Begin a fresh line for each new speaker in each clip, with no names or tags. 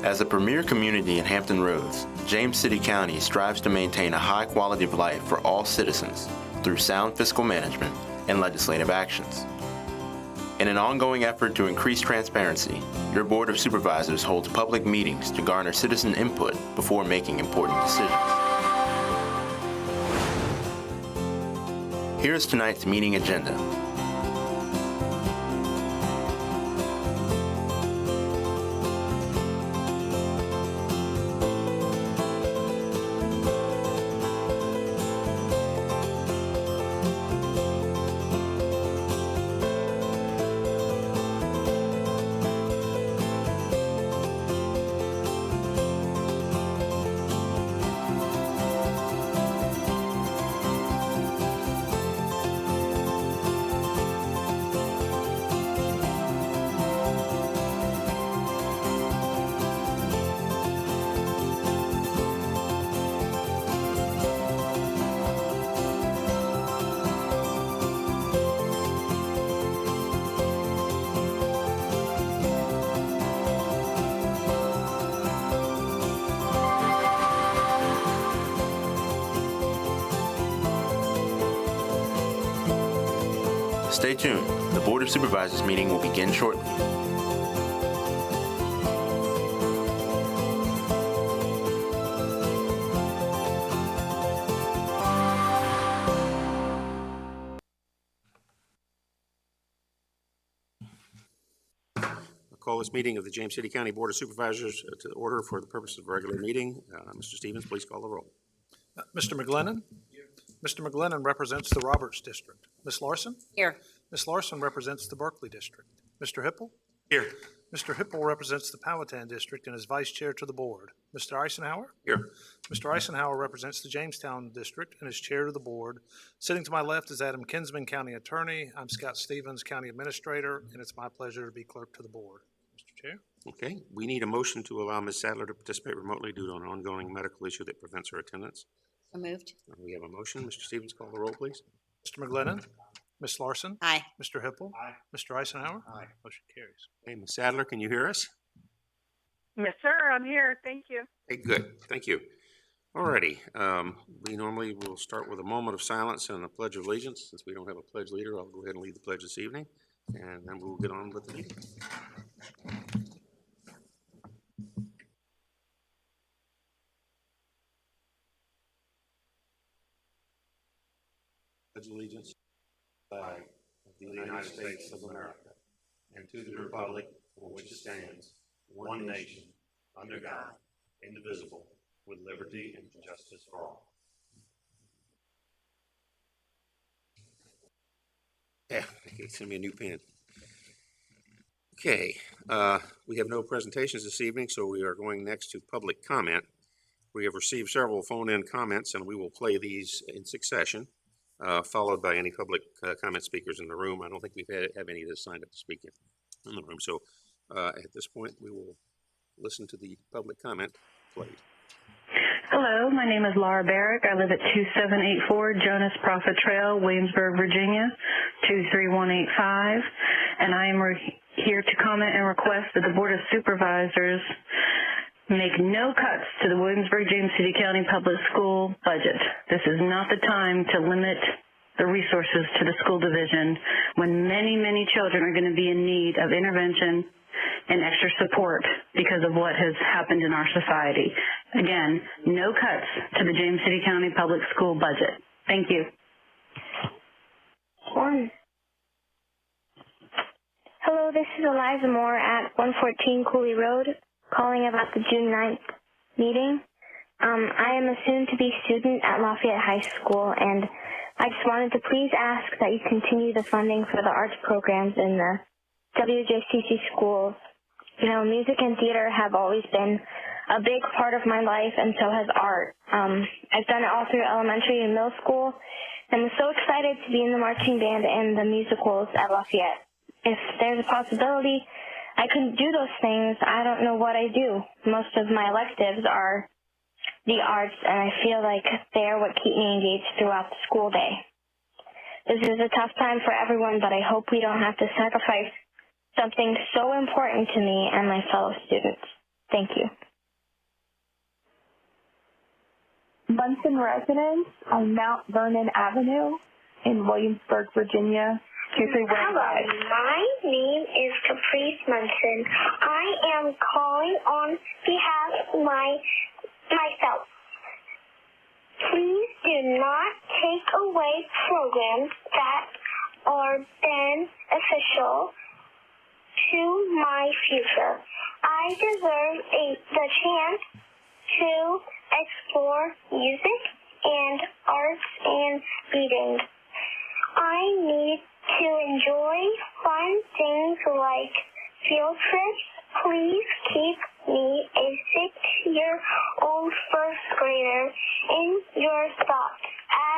As a premier community in Hampton Roads, James City County strives to maintain a high quality of life for all citizens through sound fiscal management and legislative actions. In an ongoing effort to increase transparency, your Board of Supervisors holds public meetings to garner citizen input before making important decisions. Here is tonight's meeting agenda. Stay tuned. The Board of Supervisors meeting will begin shortly.
I'll call this meeting of the James City County Board of Supervisors to order for the purpose of a regular meeting. Mr. Stevens, please call the roll.
Mr. McGlennon? Mr. McGlennon represents the Roberts District. Ms. Larson?
Here.
Ms. Larson represents the Berkeley District. Mr. Hipple?
Here.
Mr. Hipple represents the Powhatan District and is Vice Chair to the Board. Mr. Eisenhower?
Here.
Mr. Eisenhower represents the Jamestown District and is Chair to the Board. Sitting to my left is Adam Kinsman, County Attorney. I'm Scott Stevens, County Administrator, and it's my pleasure to be Clerk to the Board. Mr. Chair?
Okay. We need a motion to allow Ms. Sadler to participate remotely due to an ongoing medical issue that prevents her attendance.
So moved.
We have a motion. Mr. Stevens, call the roll, please.
Mr. McGlennon? Ms. Larson?
Aye.
Mr. Hipple? Aye. Mr. Eisenhower?
Aye.
Motion carries.
Hey, Ms. Sadler, can you hear us?
Yes, sir. I'm here. Thank you.
Hey, good. Thank you. Alrighty. We normally will start with a moment of silence and a pledge of allegiance. Since we don't have a pledge leader, I'll go ahead and lead the pledge this evening, and then we'll get on with the meeting. Pledge allegiance to the flag of the United States of America and to the republic for which it stands, one nation, under God, indivisible, with liberty and justice for all. Yeah, send me a new pen. Okay, we have no presentations this evening, so we are going next to public comment. We have received several phone-in comments, and we will play these in succession, followed by any public comment speakers in the room. I don't think we've have any that signed up to speak in the room, so at this point, we will listen to the public comment played.
Hello, my name is Laura Barrick. I live at 2784 Jonas Prophet Trail, Williamsburg, Virginia, 23185, and I am here to comment and request that the Board of Supervisors make no cuts to the Williamsburg-James City County Public School budget. This is not the time to limit the resources to the school division when many, many children are going to be in need of intervention and extra support because of what has happened in our society. Again, no cuts to the James City County Public School budget. Thank you.
Hello, this is Eliza Moore at 114 Cooley Road, calling about the June 9th meeting. I am a soon-to-be student at Lafayette High School, and I just wanted to please ask that you continue the funding for the arts programs in the WJCC schools. You know, music and theater have always been a big part of my life, and so has art. I've done it all through elementary and middle school, and was so excited to be in the marching band and the musicals at Lafayette. If there's a possibility I couldn't do those things, I don't know what I do. Most of my electives are the arts, and I feel like they are what keep me engaged throughout the school day. This is a tough time for everyone, but I hope we don't have to sacrifice something so important to me and my fellow students. Thank you.
Munson residence on Mount Vernon Avenue in Williamsburg, Virginia, 231.
Hello, my name is Caprice Munson. I am calling on behalf of myself. Please do not take away programs that are beneficial to my future. I deserve the chance to explore music and arts and reading. I need to enjoy fun things like field trips. Please keep me, a 6-year-old first grader, in your thoughts,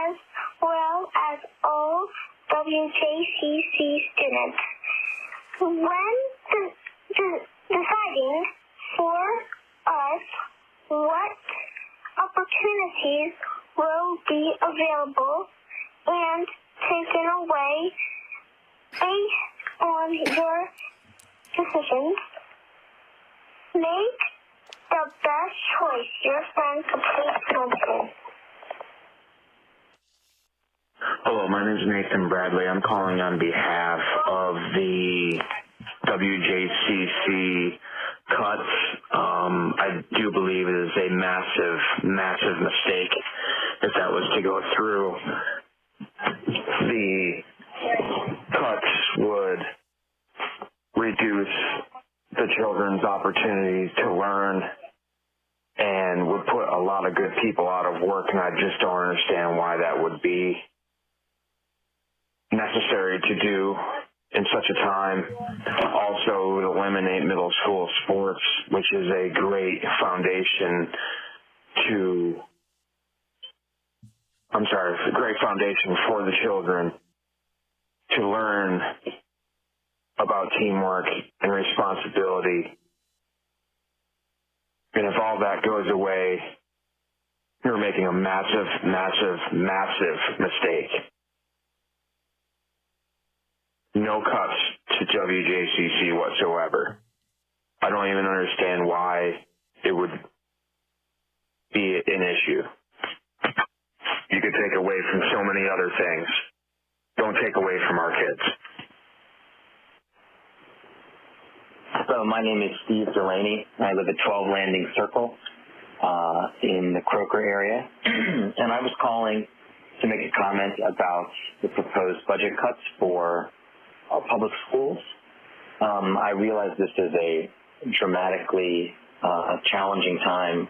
as well as all WJCC students. When deciding for us what opportunities will be available and taken away based on your decisions, make the best choice. Your friend, Caprice Munson.
Hello, my name is Nathan Bradley. I'm calling on behalf of the WJCC cuts. I do believe it is a massive, massive mistake if that was to go through. The cuts would reduce the children's opportunities to learn and would put a lot of good people out of work, and I just don't understand why that would be necessary to do in such a time. Also, would eliminate middle school sports, which is a great foundation for the children to learn about teamwork and responsibility. And if all that goes away, you're making a massive, massive, massive mistake. No cuts to WJCC whatsoever. I don't even understand why it would be an issue. You could take away from so many other things. Don't take away from our kids.
So my name is Steve Delaney. I live at 12 Landing Circle in the Croker area. And I was calling to make a comment about the proposed budget cuts for our public schools. I realize this is a dramatically challenging time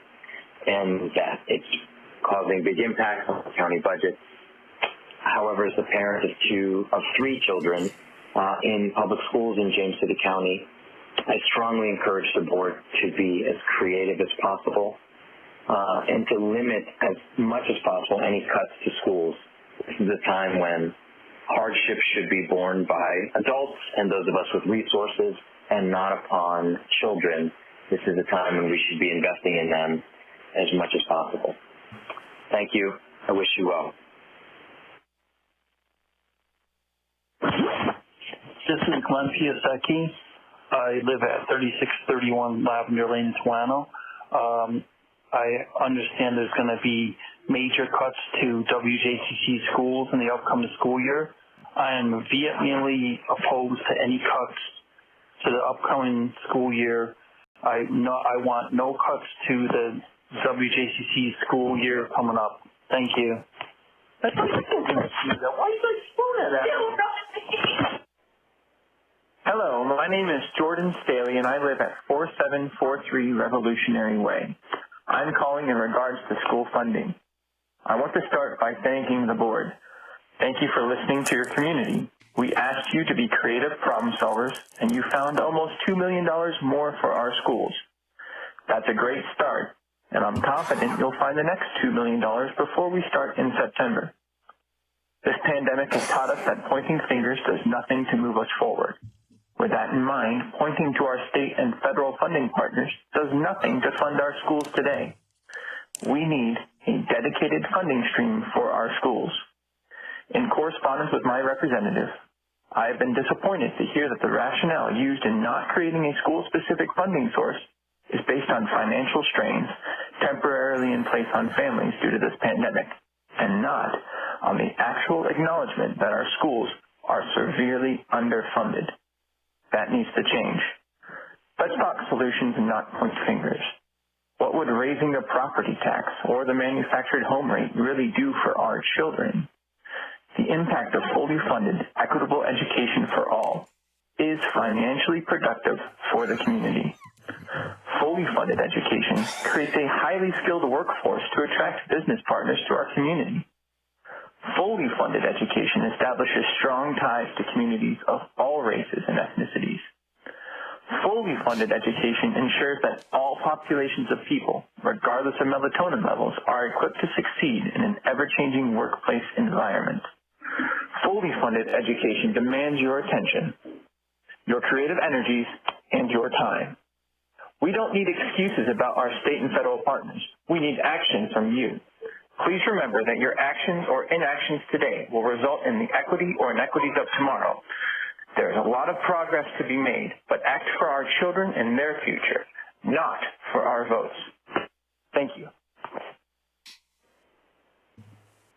and that it's causing big impacts on the county budget. However, as a parent of 3 children in public schools in James City County, I strongly encourage the board to be as creative as possible and to limit as much as possible any cuts to schools. This is a time when hardship should be borne by adults and those of us with resources and not upon children. This is a time when we should be investing in them as much as possible. Thank you. I wish you well.
This is Glenn Piasecki. I live at 3631 Lavender Lane in Toano. I understand there's going to be major cuts to WJCC schools in the upcoming school year. I am vehemently opposed to any cuts to the upcoming school year. I want no cuts to the WJCC school year coming up. Thank you. Why are you guys throwing that? Hello, my name is Jordan Staley, and I live at 4743 Revolutionary Way. I'm calling in regards to school funding. I want to start by thanking the board. Thank you for listening to your community. We asked you to be creative problem solvers, and you found almost $2 million more for our schools. That's a great start, and I'm confident you'll find the next $2 million before we start in September. This pandemic has taught us that pointing fingers does nothing to move us forward. With that in mind, pointing to our state and federal funding partners does nothing to fund our schools today. We need a dedicated funding stream for our schools. In correspondence with my representative, I have been disappointed to hear that the rationale used in not creating a school-specific funding source
is based on financial strains temporarily in place on families due to this pandemic, and not on the actual acknowledgement that our schools are severely underfunded. That needs to change. Let's talk solutions and not point fingers. What would raising the property tax or the manufactured home rate really do for our children? The impact of fully funded, equitable education for all is financially productive for the community. Fully funded education creates a highly skilled workforce to attract business partners to our community. Fully funded education establishes strong ties to communities of all races and ethnicities. Fully funded education ensures that all populations of people, regardless of melatonin levels, are equipped to succeed in an ever-changing workplace environment. Fully funded education demands your attention, your creative energies, and your time. We don't need excuses about our state and federal partners. We need action from you. Please remember that your actions or inactions today will result in the equity or inequities of tomorrow. There is a lot of progress to be made, but act for our children and their future, not for our votes. Thank you.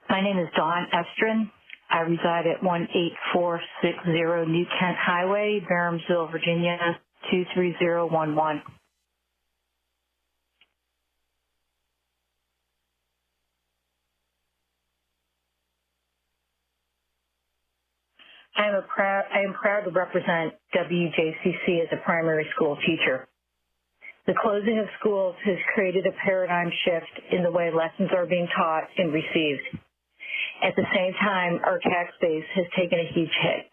My name is Dawn Estrin. I reside at 18460 New Kent Highway, Barhamsville, Virginia, 23011. I am proud to represent WJCC as a primary school teacher. The closing of schools has created a paradigm shift in the way lessons are being taught and received. At the same time, our tax base has taken a huge hit.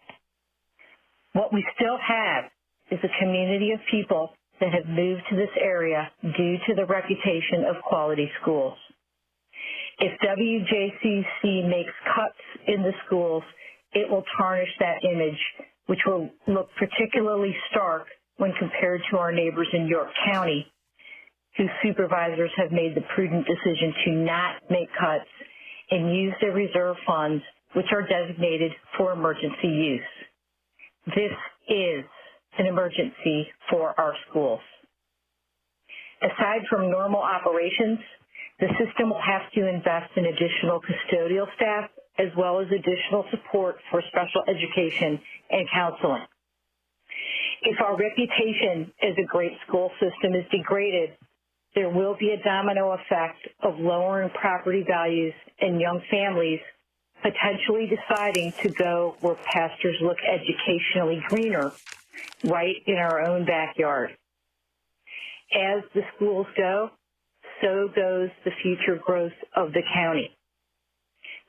What we still have is a community of people that have moved to this area due to the reputation of quality schools. If WJCC makes cuts in the schools, it will tarnish that image, which will look particularly stark when compared to our neighbors in York County, whose supervisors have made the prudent decision to not make cuts and use their reserve funds, which are designated for emergency use. This is an emergency for our schools. Aside from normal operations, the system will have to invest in additional custodial staff as well as additional support for special education and counseling. If our reputation as a great school system is degraded, there will be a domino effect of lowering property values and young families potentially deciding to go where pastures look educationally greener, right in our own backyard. As the schools go, so goes the future growth of the county.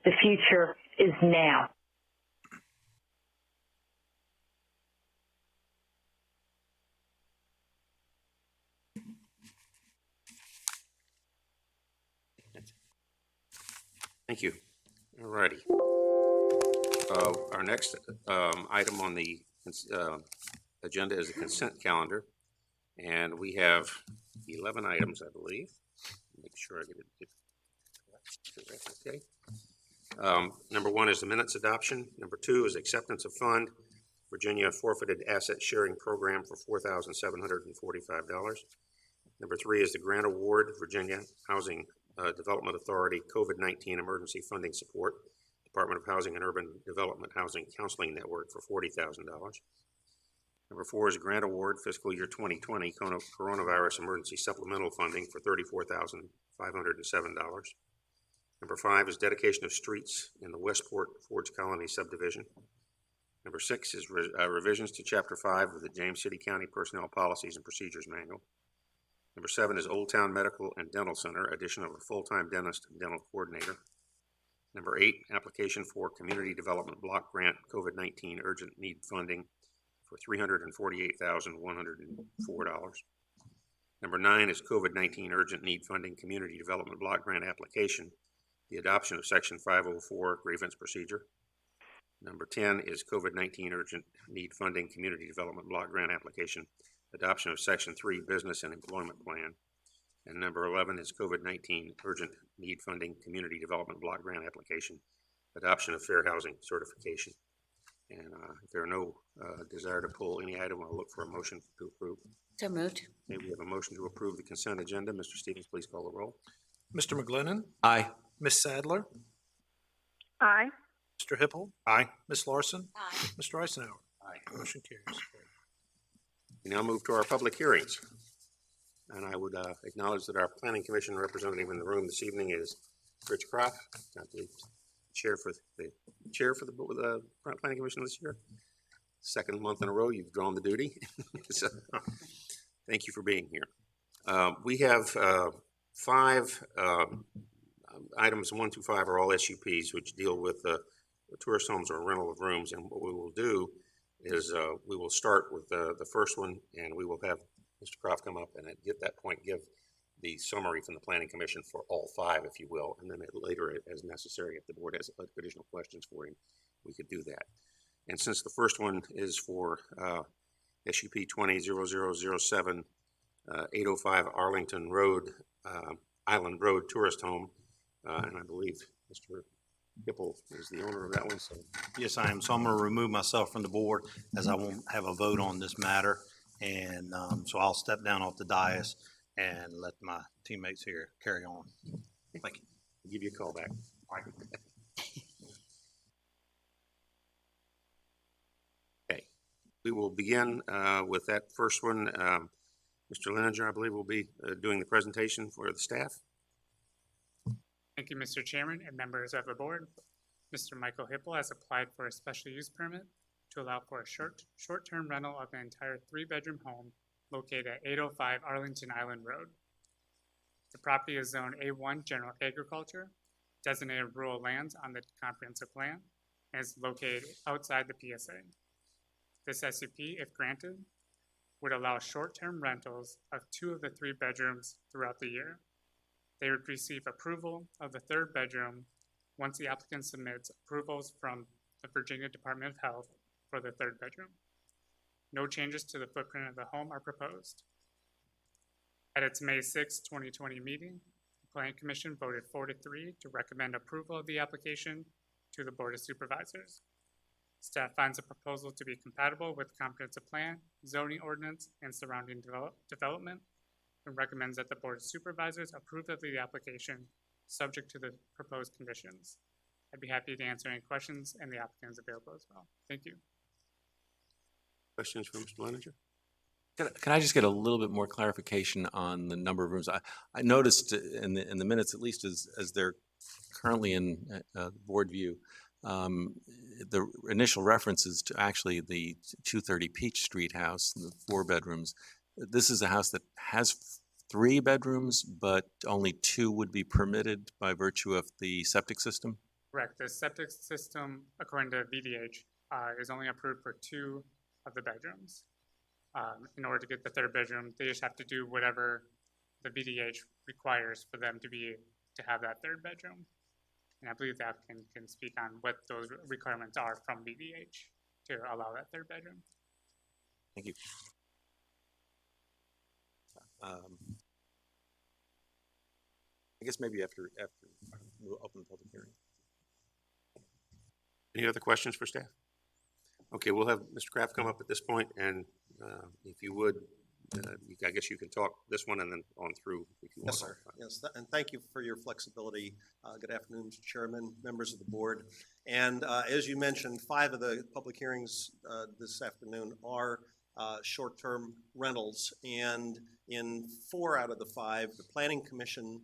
The future is now.
Thank you. All righty. Our next item on the agenda is the consent calendar, and we have 11 items, I believe. Make sure I get it correct. Okay. Number 1 is the minutes adoption. Number 2 is acceptance of fund, Virginia Forfeited Asset Sharing Program for $4,745. Number 3 is the grant award, Virginia Housing Development Authority COVID-19 Emergency Funding Support, Department of Housing and Urban Development Housing Counseling Network for $40,000. Number 4 is grant award, fiscal year 2020 Coronavirus Emergency Supplemental Funding for $34,507. Number 5 is dedication of streets in the Westport Forge Colony Subdivision. Number 6 is revisions to Chapter 5 of the James City County Personnel Policies and Procedures Manual. Number 7 is Old Town Medical and Dental Center, addition of a full-time dentist and dental coordinator. Number 8, application for Community Development Block Grant COVID-19 Urgent Need Funding for $348,104. Number 9 is COVID-19 Urgent Need Funding Community Development Block Grant Application, the adoption of Section 504 Grievance Procedure. Number 10 is COVID-19 Urgent Need Funding Community Development Block Grant Application, adoption of Section 3 Business and Employment Plan. And number 11 is COVID-19 Urgent Need Funding Community Development Block Grant Application, adoption of Fair Housing Certification. And if there are no desire to pull any item, I'll look for a motion to approve.
So moved.
Okay, we have a motion to approve the consent agenda. Mr. Stevens, please call the roll.
Mr. McGlinnan.
Aye.
Ms. Sadler.
Aye.
Mr. Hippel.
Aye.
Ms. Larson.
Aye.
Mr. Eisenhower.
Aye.
Motion carries.
We now move to our public hearings. And I would acknowledge that our Planning Commission representative in the room this evening is Rich Croft, not the chair for the Planning Commission this year. Second month in a row, you've drawn the duty. So, thank you for being here. We have 5 items, 1 through 5 are all SUPs, which deal with tourist homes or rental of rooms. And what we will do is we will start with the first one, and we will have Mr. Croft come up and at that point give the summary from the Planning Commission for all 5, if you will, and then later, as necessary, if the board has additional questions for him, we could do that. And since the first one is for SUP 20-0007, 805 Arlington Road, Island Road Tourist Home, and I believe Mr. Hippel is the owner of that one. So
yes, I am. So I'm going to remove myself from the board as I won't have a vote on this matter. And so I'll step down off the dais and let my teammates here carry on. Thank you.
I'll give you a call back. Okay, we will begin with that first one. Mr. Leninger, I believe, will be doing the presentation for the staff.
Thank you, Mr. Chairman and members of the board. Mr. Michael Hippel has applied for a special use permit to allow for a short-term rental of an entire 3-bedroom home located at 805 Arlington Island Road. The property is zoned A1 General Agriculture, designated rural lands on the comprehensive plan, and is located outside the PSA. This SUP, if granted, would allow short-term rentals of 2 of the 3 bedrooms throughout the year. They would receive approval of the 3rd bedroom once the applicant submits approvals from the Virginia Department of Health for the 3rd bedroom. No changes to the footprint of the home are proposed. At its May 6, 2020 meeting, the Planning Commission voted 4-3 to recommend approval of the application to the Board of Supervisors. Staff finds the proposal to be compatible with comprehensive plan, zoning ordinance, and surrounding development, and recommends that the Board of Supervisors approve of the application subject to the proposed conditions. I'd be happy to answer any questions, and the applicant is available as well. Thank you.
Questions for Mr. Leninger?
Can I just get a little bit more clarification on the number of rooms? I noticed in the minutes, at least as they're currently in board view, the initial references to actually the 230 Peach Street house, the 4 bedrooms. This is a house that has 3 bedrooms, but only 2 would be permitted by virtue of the septic system?
Correct. The septic system, according to VDH, is only approved for 2 of the bedrooms. In order to get the 3rd bedroom, they just have to do whatever the VDH requires for them to have that 3rd bedroom. And I believe the applicant can speak on what those requirements are from VDH to allow that 3rd bedroom.
Thank you. I guess maybe after we'll open the public hearing.
Any other questions for staff? Okay, we'll have Mr. Kraft come up at this point, and if you would, I guess you can talk this one and then on through if you want.
Yes, sir. Yes, and thank you for your flexibility. Good afternoon, Mr. Chairman, members of the board. And as you mentioned, 5 of the public hearings this afternoon are short-term rentals, and in 4 out of the 5, the Planning Commission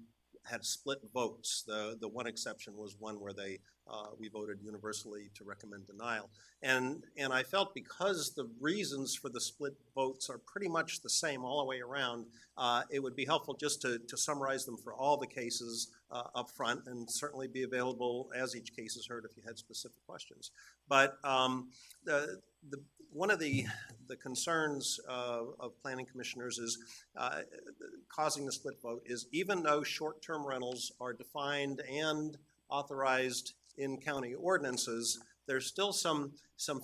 had split votes. The one exception was one where we voted universally to recommend denial. And I felt because the reasons for the split votes are pretty much the same all the way around, it would be helpful just to summarize them for all the cases up front, and certainly be available as each case is heard if you had specific questions. But one of the concerns of planning commissioners is causing the split vote is, even though short-term rentals are defined and authorized in county ordinances, there's still some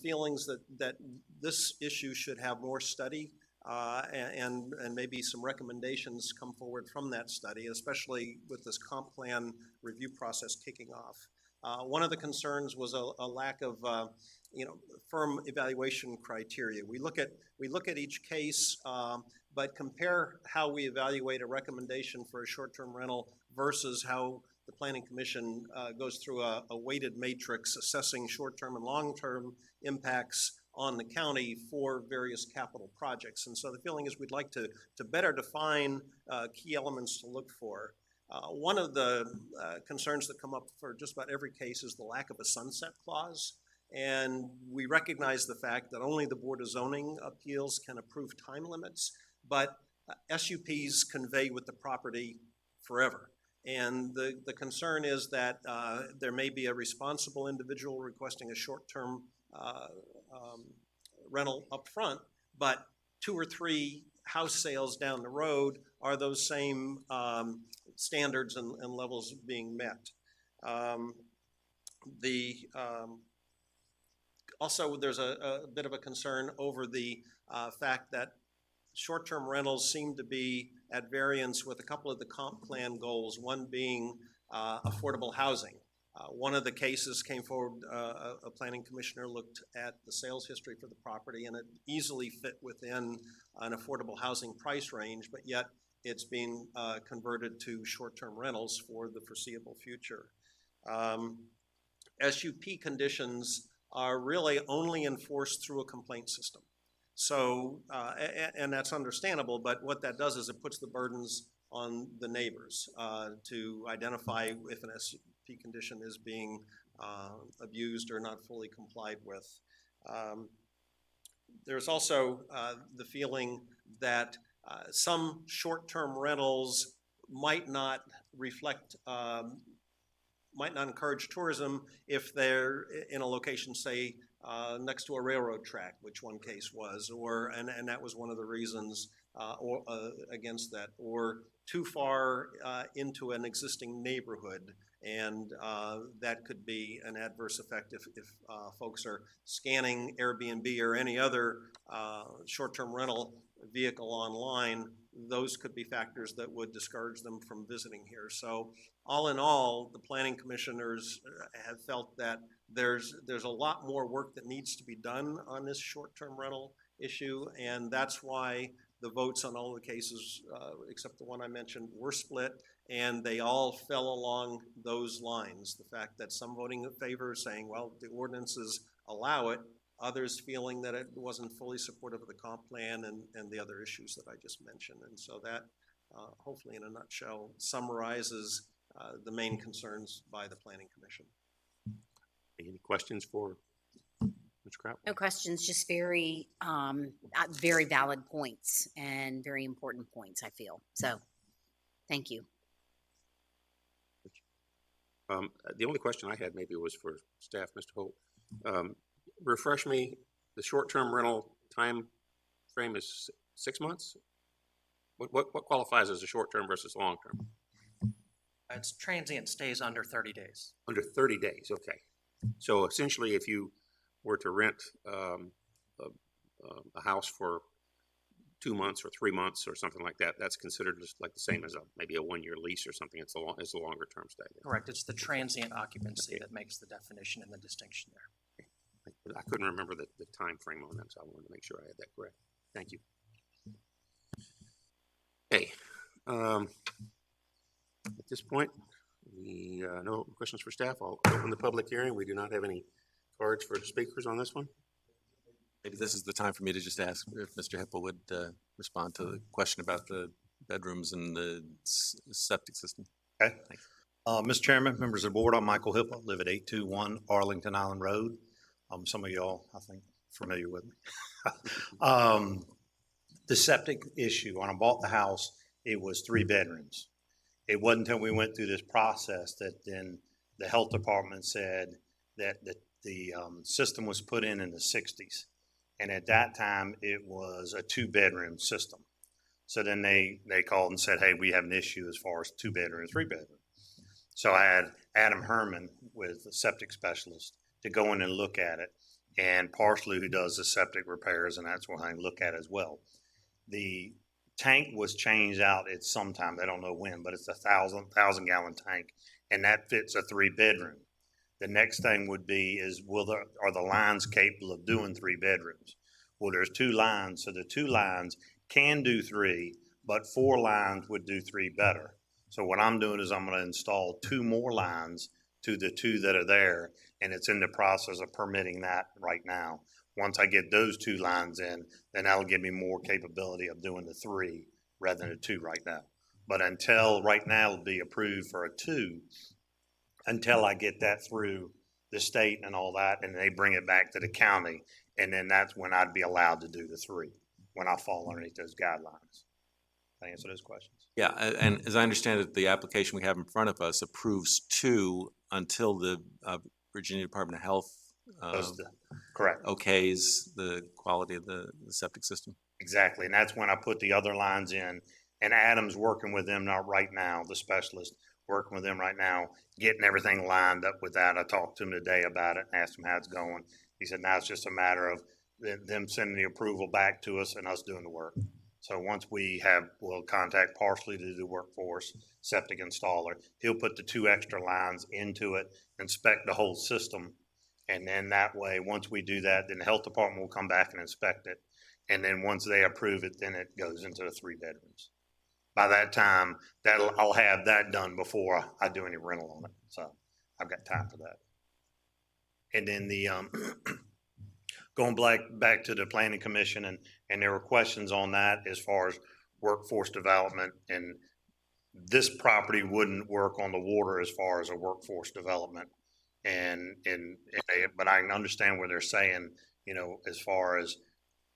feelings that this issue should have more study and maybe some recommendations come forward from that study, especially with this comp plan review process kicking off. One of the concerns was a lack of firm evaluation criteria. We look at each case, but compare how we evaluate a recommendation for a short-term rental versus how the Planning Commission goes through a weighted matrix assessing short-term and long-term impacts on the county for various capital projects. And so the feeling is we'd like to better define key elements to look for. One of the concerns that come up for just about every case is the lack of a sunset clause. And we recognize the fact that only the Board of Zoning Appeals can approve time limits, but SUPs convey with the property forever. And the concern is that there may be a responsible individual requesting a short-term rental up front, but 2 or 3 house sales down the road are those same standards and levels being met. Also, there's a bit of a concern over the fact that short-term rentals seem to be at variance with a couple of the comp plan goals, one being affordable housing. One of the cases came forward, a planning commissioner looked at the sales history for the property, and it easily fit within an affordable housing price range, but yet it's being converted to short-term rentals for the foreseeable future. SUP conditions are really only enforced through a complaint system. So, and that's understandable, but what that does is it puts the burdens on the neighbors to identify if an SUP condition is being abused or not fully complied with. There's also the feeling that some short-term rentals might not reflect, might not encourage tourism if they're in a location, say, next to a railroad track, which one case was, or and that was one of the reasons against that, or too far into an existing neighborhood, and that could be an adverse effect if folks are scanning Airbnb or any other short-term rental vehicle online. Those could be factors that would discourage them from visiting here. So all in all, the planning commissioners have felt that there's a lot more work that needs to be done on this short-term rental issue, and that's why the votes on all the cases, except the one I mentioned, were split, and they all fell along those lines. The fact that some voting in favor, saying, well, the ordinances allow it, others feeling that it wasn't fully supportive of the comp plan and the other issues that I just mentioned. And so that, hopefully in a nutshell, summarizes the main concerns by the Planning Commission.
Any questions for Ms. Kraut?
No questions, just very, very valid points and very important points, I feel. So, thank you.
The only question I had maybe was for staff, Mr. Holt. Refresh me, the short-term rental time frame is 6 months? What qualifies as a short-term versus long-term?
It's transient stays under 30 days.
Under 30 days, okay. So essentially, if you were to rent a house for 2 months or 3 months or something like that, that's considered just like the same as maybe a 1-year lease or something. It's a longer term stay.
Correct. It's the transient occupancy that makes the definition and the distinction there.
I couldn't remember the time frame on that, so I wanted to make sure I had that correct. Thank you. Okay. At this point, no questions for staff. I'll open the public hearing. We do not have any cards for the speakers on this one.
Maybe this is the time for me to just ask if Mr. Hippel would respond to the question about the bedrooms and the septic system.
Okay. Mr. Chairman, members of the board, I'm Michael Hippel, live at 821 Arlington Island Road. Some of y'all, I think, familiar with me. The septic issue, when I bought the house, it was 3 bedrooms. It wasn't until we went through this process that then the health department said that the system was put in the 60s. And at that time, it was a 2-bedroom system. So then they called and said, hey, we have an issue as far as 2-bedroom and 3-bedroom. So I had Adam Herman with the septic specialist to go in and look at it, and Parsley, who does the septic repairs, and that's what I look at as well. The tank was changed out at some time, they don't know when, but it's a 1,000 gallon tank, and that fits a 3-bedroom. The next thing would be is are the lines capable of doing 3 bedrooms? Well, there's 2 lines, so the 2 lines can do 3, but 4 lines would do 3 better. So what I'm doing is I'm going to install 2 more lines to the 2 that are there, and it's in the process of permitting that right now. Once I get those 2 lines in, then that'll give me more capability of doing the 3 rather than the 2 right now. But until right now it'll be approved for a 2, until I get that through the state and all that, and they bring it back to the county, and then that's when I'd be allowed to do the 3, when I fall underneath those guidelines. Can I answer those questions?
Yeah, and as I understand it, the application we have in front of us approves 2 until the Virginia Department of Health
correct.
okays the quality of the septic system.
Exactly, and that's when I put the other lines in, and Adam's working with them now right now, the specialist, working with them right now, getting everything lined up with that. I talked to him today about it and asked him how it's going. He said, now it's just a matter of them sending the approval back to us and us doing the work. So once we'll contact Parsley to do the workforce, septic installer. He'll put the 2 extra lines into it, inspect the whole system. And then that way, once we do that, then the health department will come back and inspect it. And then once they approve it, then it goes into the 3 bedrooms. By that time, I'll have that done before I do any rental on it. So I've got time for that. And then the going back to the planning commission, and there were questions on that as far as workforce development, and this property wouldn't work on the water as far as a workforce development. But I can understand where they're saying, as far as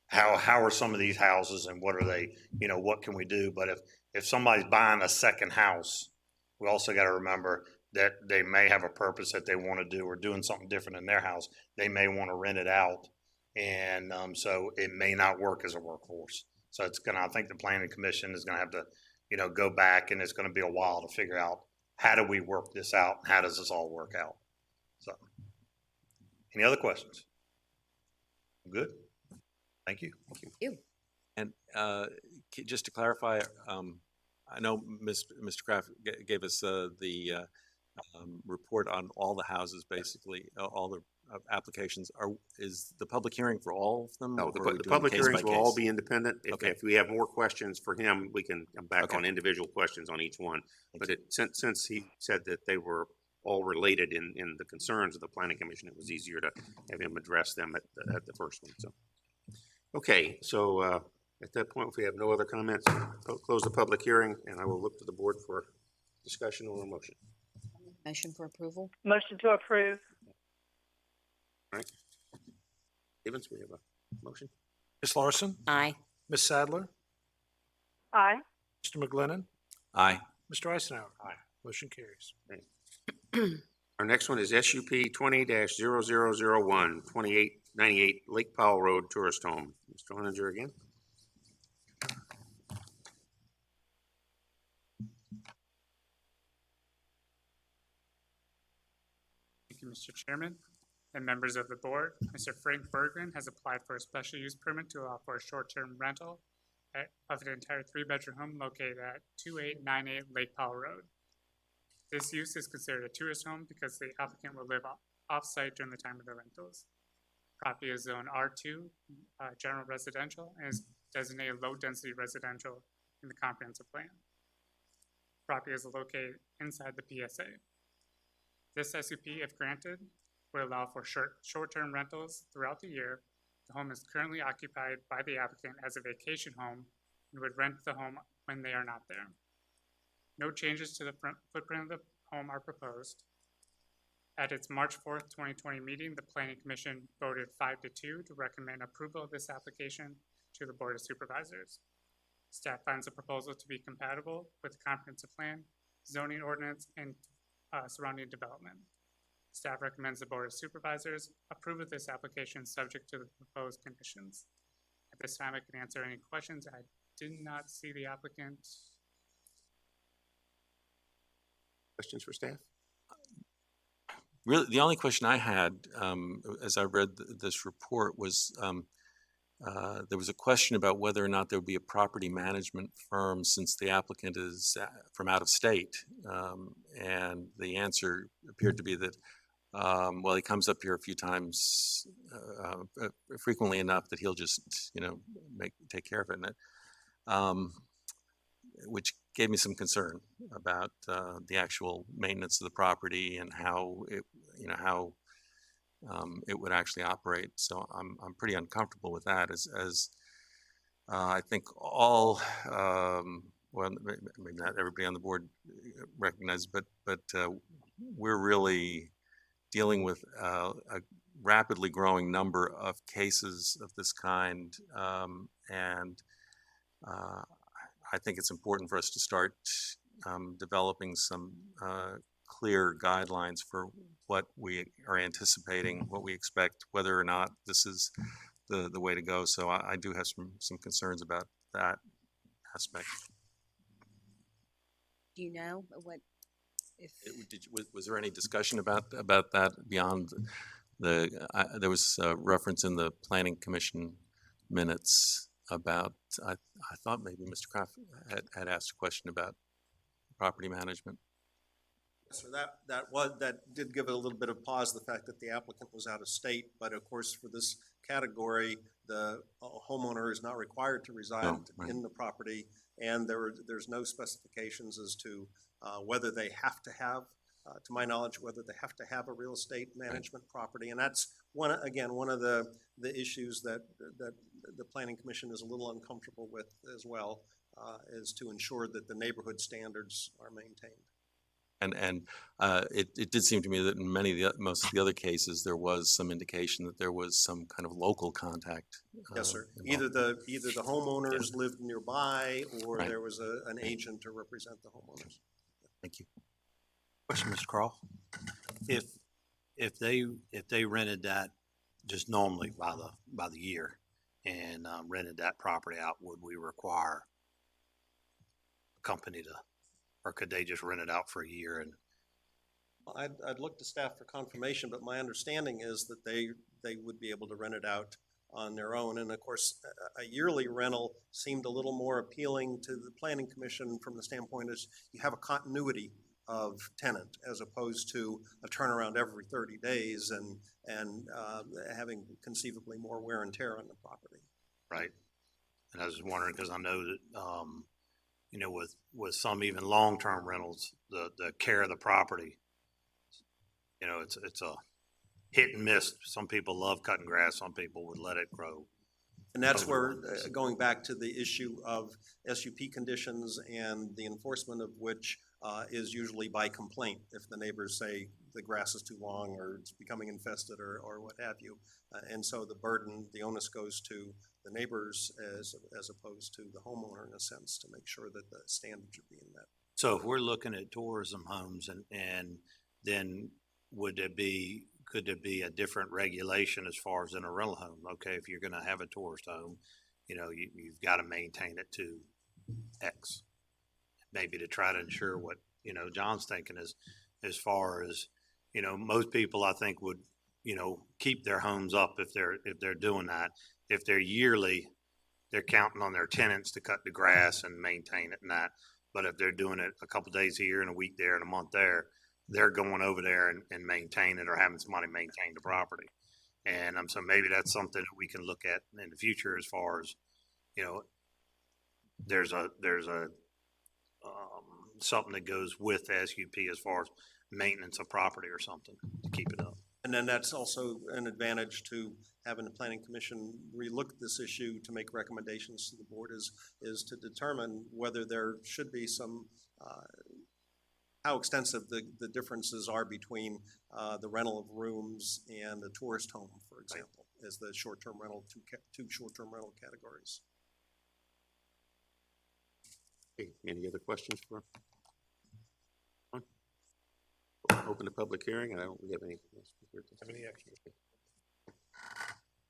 how are some of these houses and what are they, what can we do? But if somebody's buying a second house, we also got to remember that they may have a purpose that they want to do or doing something different in their house. They may want to rent it out. And so it may not work as a workforce. So I think the planning commission is going to have to, go back, and it's going to be a while to figure out how do we work this out? How does this all work out? So any other questions? Good. Thank you.
Thank you.
And just to clarify, I know Mr. Kraft gave us the report on all the houses, basically, all the applications. Is the public hearing for all of them?
No, the public hearings will all be independent. If we have more questions for him, we can come back on individual questions on each one. But since he said that they were all related in the concerns of the planning commission, it was easier to have him address them at the first one. So, okay, so at that point, if we have no other comments, I'll close the public hearing, and I will look to the board for discussion or a motion.
Motion for approval?
Motion to approve.
All right. Stevens, we have a motion.
Ms. Larson?
Aye.
Ms. Sadler?
Aye.
Mr. McGlinnan?
Aye.
Mr. Eisenhower? Aye. Motion carries.
Our next one is SUP 20-0001, 2898 Lake Powell Road Tourist Home. Mr. Oninger again.
Thank you, Mr. Chairman and members of the board. Mr. Frank Bergman has applied for a special use permit to allow for a short-term rental of an entire 3-bedroom home located at 2898 Lake Powell Road. This use is considered a tourist home because the applicant will live off-site during the time of the rentals. Property is zoned R2, general residential, and is designated low-density residential in the comprehensive plan. Property is located inside the PSA. This SUP, if granted, would allow for short-term rentals throughout the year. The home is currently occupied by the applicant as a vacation home and would rent the home when they are not there. No changes to the footprint of the home are proposed. At its March 4th, 2020 meeting, the Planning Commission voted 5-2 to recommend approval of this application to the Board of Supervisors. Staff finds the proposal to be compatible with the comprehensive plan, zoning ordinance, and surrounding development. Staff recommends the Board of Supervisors approve of this application subject to the proposed conditions. At this time, I can answer any questions. I did not see the applicant.
Questions for staff?
Really, the only question I had as I read this report was there was a question about whether or not there would be a property management firm since the applicant is from out of state. And the answer appeared to be that Well, he comes up here a few times, frequently enough that he'll just, take care of it. And which gave me some concern about the actual maintenance of the property and how it, it would actually operate. So I'm pretty uncomfortable with that. As I think all, well, maybe not everybody on the board recognizes, but we're really dealing with a rapidly growing number of cases of this kind, and I think it's important for us to start developing some clear guidelines for what we are anticipating, what we expect, whether or not this is the way to go. So I do have some concerns about that aspect.
Do you know what? If
Was there any discussion about that beyond there was a reference in the Planning Commission minutes about, I thought maybe Mr. Kraft had asked a question about property management.
So that did give it a little bit of pause, the fact that the applicant was out of state, but of course for this category, the homeowner is not required to reside in the property, and there's no specifications as to whether they have to have, to my knowledge, whether they have to have a real estate management property. And that's one of the issues that the Planning Commission is a little uncomfortable with as well, is to ensure that the neighborhood standards are maintained.
And it did seem to me that in most of the other cases, there was some indication that there was some kind of local contact.
Yes, sir. Either the homeowners lived nearby, or there was an agent to represent the homeowners.
Thank you.
Question, Mr. Croft. If they rented that just normally by the year and rented that property out, would we require a company to, or could they just rent it out for a year? And
I'd look to staff for confirmation, but my understanding is that they would be able to rent it out on their own. And of course, a yearly rental seemed a little more appealing to the Planning Commission from the standpoint is you have a continuity of tenant as opposed to a turnaround every 30 days and having conceivably more wear and tear on the property.
Right. And I was just wondering, because I know that, with some even long-term rentals, the care of the property, it's a hit and miss. Some people love cutting grass. Some people would let it grow.
And that's where, going back to the issue of SUP conditions and the enforcement of which is usually by complaint. If the neighbors say the grass is too long or it's becoming infested or what have you. And so the onus goes to the neighbors as opposed to the homeowner in a sense to make sure that the standards are being met.
So if we're looking at tourism homes and then could there be a different regulation as far as in a rental home? Okay, if you're going to have a tourist home, you've got to maintain it to X. Maybe to try to ensure what, John's thinking is as far as, most people I think would, keep their homes up if they're doing that. If they're yearly, they're counting on their tenants to cut the grass and maintain it and that. But if they're doing it a couple days here and a week there and a month there, they're going over there and maintaining it or having somebody maintain the property. And so maybe that's something that we can look at in the future as far as, there's a something that goes with SUP as far as maintenance of property or something to keep it up.
And then that's also an advantage to having the Planning Commission relook at this issue to make recommendations to the board is to determine whether there should be some, how extensive the differences are between the rental of rooms and a tourist home, for example, as the short-term rental, two short-term rental categories.
Okay, any other questions for? Open the public hearing. I don't have any. Extra?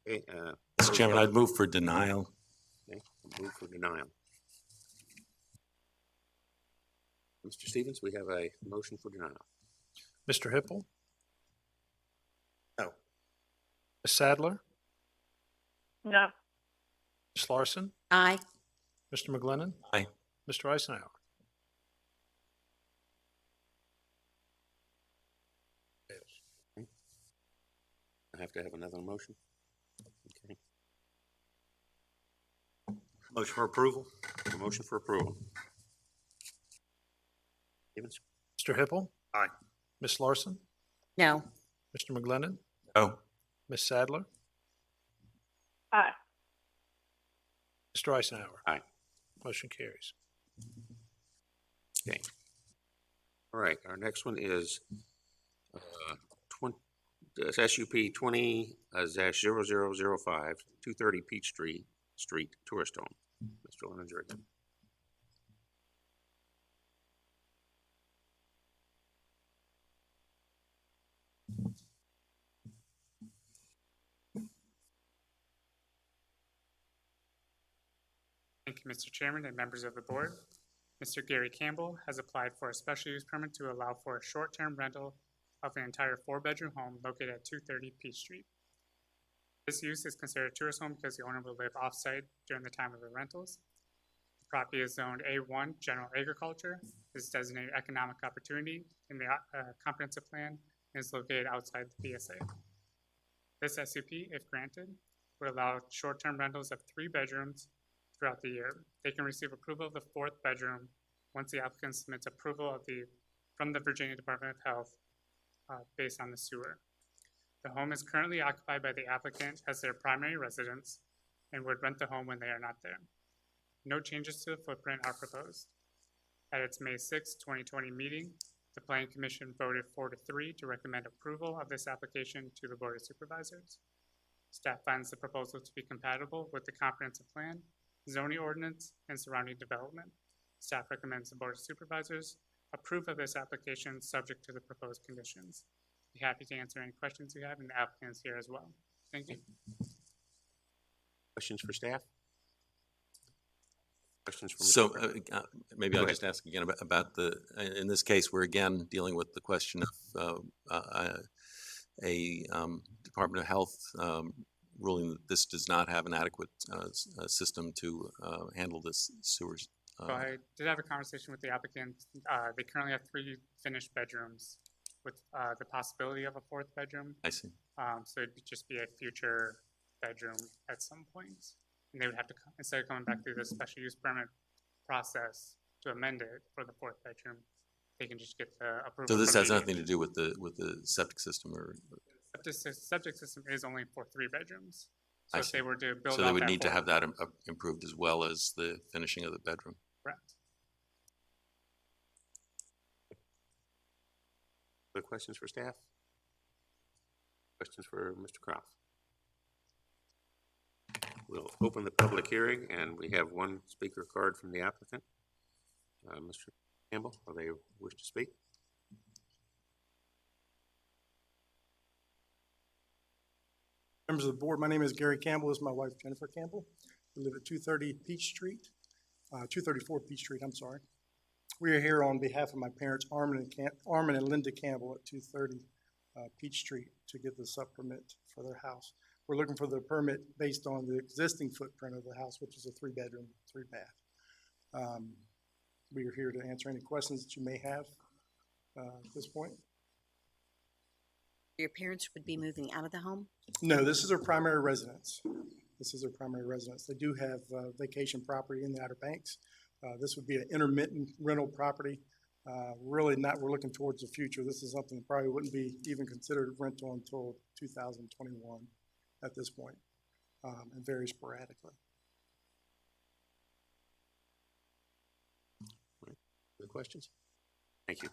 Okay,
Mr. Chairman, I'd move for denial.
Okay, move for denial. Mr. Stevens, we have a motion for denial.
Mr. Hippel?
No.
Ms. Sadler?
No.
Ms. Larson?
Aye.
Mr. McGlinnan?
Aye.
Mr. Eisenhower?
have to have another motion? Okay.
Motion for approval?
A motion for approval. Stevens?
Mr. Hippel?
Aye.
Ms. Larson?
No.
Mr. McGlinnan?
No.
Ms. Sadler?
Aye.
Mr. Eisenhower?
Aye.
Motion carries.
Okay. All right, our next one is SUP 20-0005, 230 Peachtree Street, Tourist Home. Mr. Leonard.
Thank you, Mr. Chairman and members of the board. Mr. Gary Campbell has applied for a special use permit to allow for a short-term rental of an entire 4-bedroom home located at 230 Peach Street. This use is considered a tourist home because the owner will live off-site during the time of the rentals. The property is zoned A1 General Agriculture, is designated economic opportunity in the comprehensive plan, and is located outside the BSA. This SUP, if granted, would allow short-term rentals of 3 bedrooms throughout the year. They can receive approval of the 4th bedroom once the applicant submits approval from the Virginia Department of Health based on the sewer. The home is currently occupied by the applicant as their primary residence and would rent the home when they are not there. No changes to the footprint are proposed. At its May 6, 2020 meeting, the Planning Commission voted 4-3 to recommend approval of this application to the Board of Supervisors. Staff finds the proposal to be compatible with the comprehensive plan, zoning ordinance, and surrounding development. Staff recommends the Board of Supervisors approve of this application subject to the proposed conditions. Be happy to answer any questions you have, and the applicant is here as well. Thank you.
Questions for staff? Questions from
So maybe I'll just ask again about in this case, we're again dealing with the question of a Department of Health ruling that this does not have an adequate system to handle this sewers.
So I did have a conversation with the applicant. They currently have 3 finished bedrooms with the possibility of a 4th bedroom.
I see.
So it'd just be a future bedroom at some point. And they would have to, instead of coming back through the special use permit process to amend it for the 4th bedroom, they can just get the approval.
So this has nothing to do with the septic system, or
the septic system is only for 3 bedrooms. So
I
if
see.
they were to build,
so they would
that
need to
4th
have that improved as well as the finishing of the bedroom.
Correct.
Other questions for staff? Questions for Mr. Croft? We'll open the public hearing, and we have 1 speaker card from the applicant. Mr. Campbell, are they wish to speak?
Members of the board, my name is Gary Campbell. This is my wife, Jennifer Campbell. We live at 230 Peach Street, 234 Peach Street, I'm sorry. We are here on behalf of my parents, Armin and Linda Campbell at 230 Peach Street to get the sub permit for their house. We're looking for the permit based on the existing footprint of the house, which is a 3-bedroom, 3-bath. We are here to answer any questions that you may have at this point.
Your parents would be moving out of the home?
No, this is their primary residence. This is their primary residence. They do have vacation property in the Outer Banks. This would be an intermittent rental property. Really not, we're looking towards the future. This is something that probably wouldn't be even considered rental until 2021 at this point, and very sporadically.
Other questions? Thank you.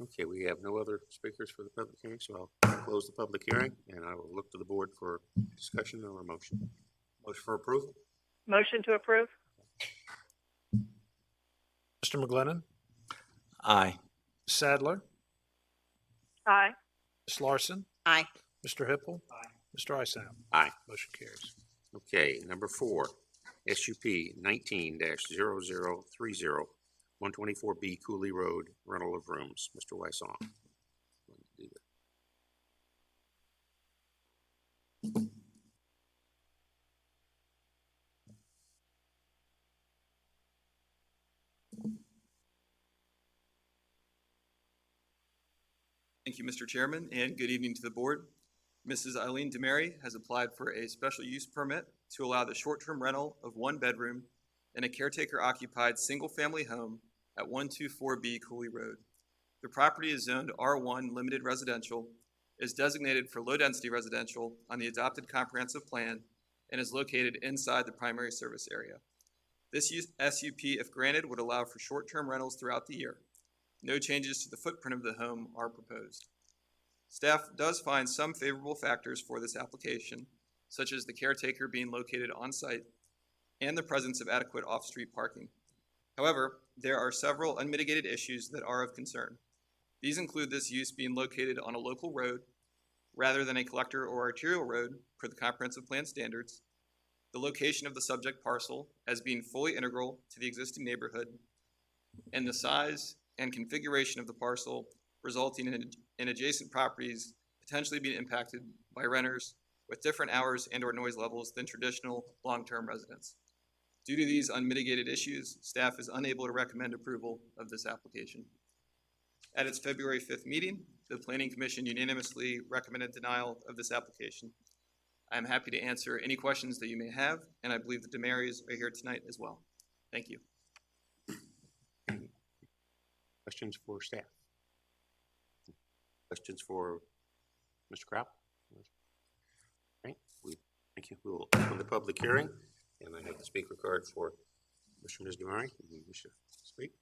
Okay, we have no other speakers for the public hearing, so I'll close the public hearing, and I will look to the board for discussion or a motion. Motion for approval?
Motion to approve?
Mr. McGlinnan?
Aye.
Sadler?
Aye.
Ms. Larson?
Aye.
Mr. Hippel? Aye. Mr. Eisenhower?
Aye.
Motion carries.
Okay, number 4, SUP 19-0030, 124B Cooley Road, rental of rooms. Mr. Wysong.
Thank you, Mr. Chairman, and good evening to the board. Mrs. Eileen DeMary has applied for a special use permit to allow the short-term rental of one bedroom in a caretaker-occupied single-family home at 124B Cooley Road. The property is zoned R1 Limited Residential, is designated for low-density residential on the adopted comprehensive plan, and is located inside the primary service area. This SUP, if granted, would allow for short-term rentals throughout the year. No changes to the footprint of the home are proposed. Staff does find some favorable factors for this application, such as the caretaker being located on-site and the presence of adequate off-street parking. However, there are several unmitigated issues that are of concern. These include this use being located on a local road rather than a collector or arterial road per the comprehensive plan standards, the location of the subject parcel as being fully integral to the existing neighborhood, and the size and configuration of the parcel resulting in adjacent properties potentially being impacted by renters with different hours and/or noise levels than traditional long-term residents. Due to these unmitigated issues, staff is unable to recommend approval of this application. At its February 5th meeting, the Planning Commission unanimously recommended denial of this application. I am happy to answer any questions that you may have, and I believe the DeMarys are here tonight as well. Thank you.
Questions for staff? Questions for Mr. Kraut? Okay, thank you. We will open the public hearing, and I have the speaker card for Mr. and Ms. DeMary. You wish to speak?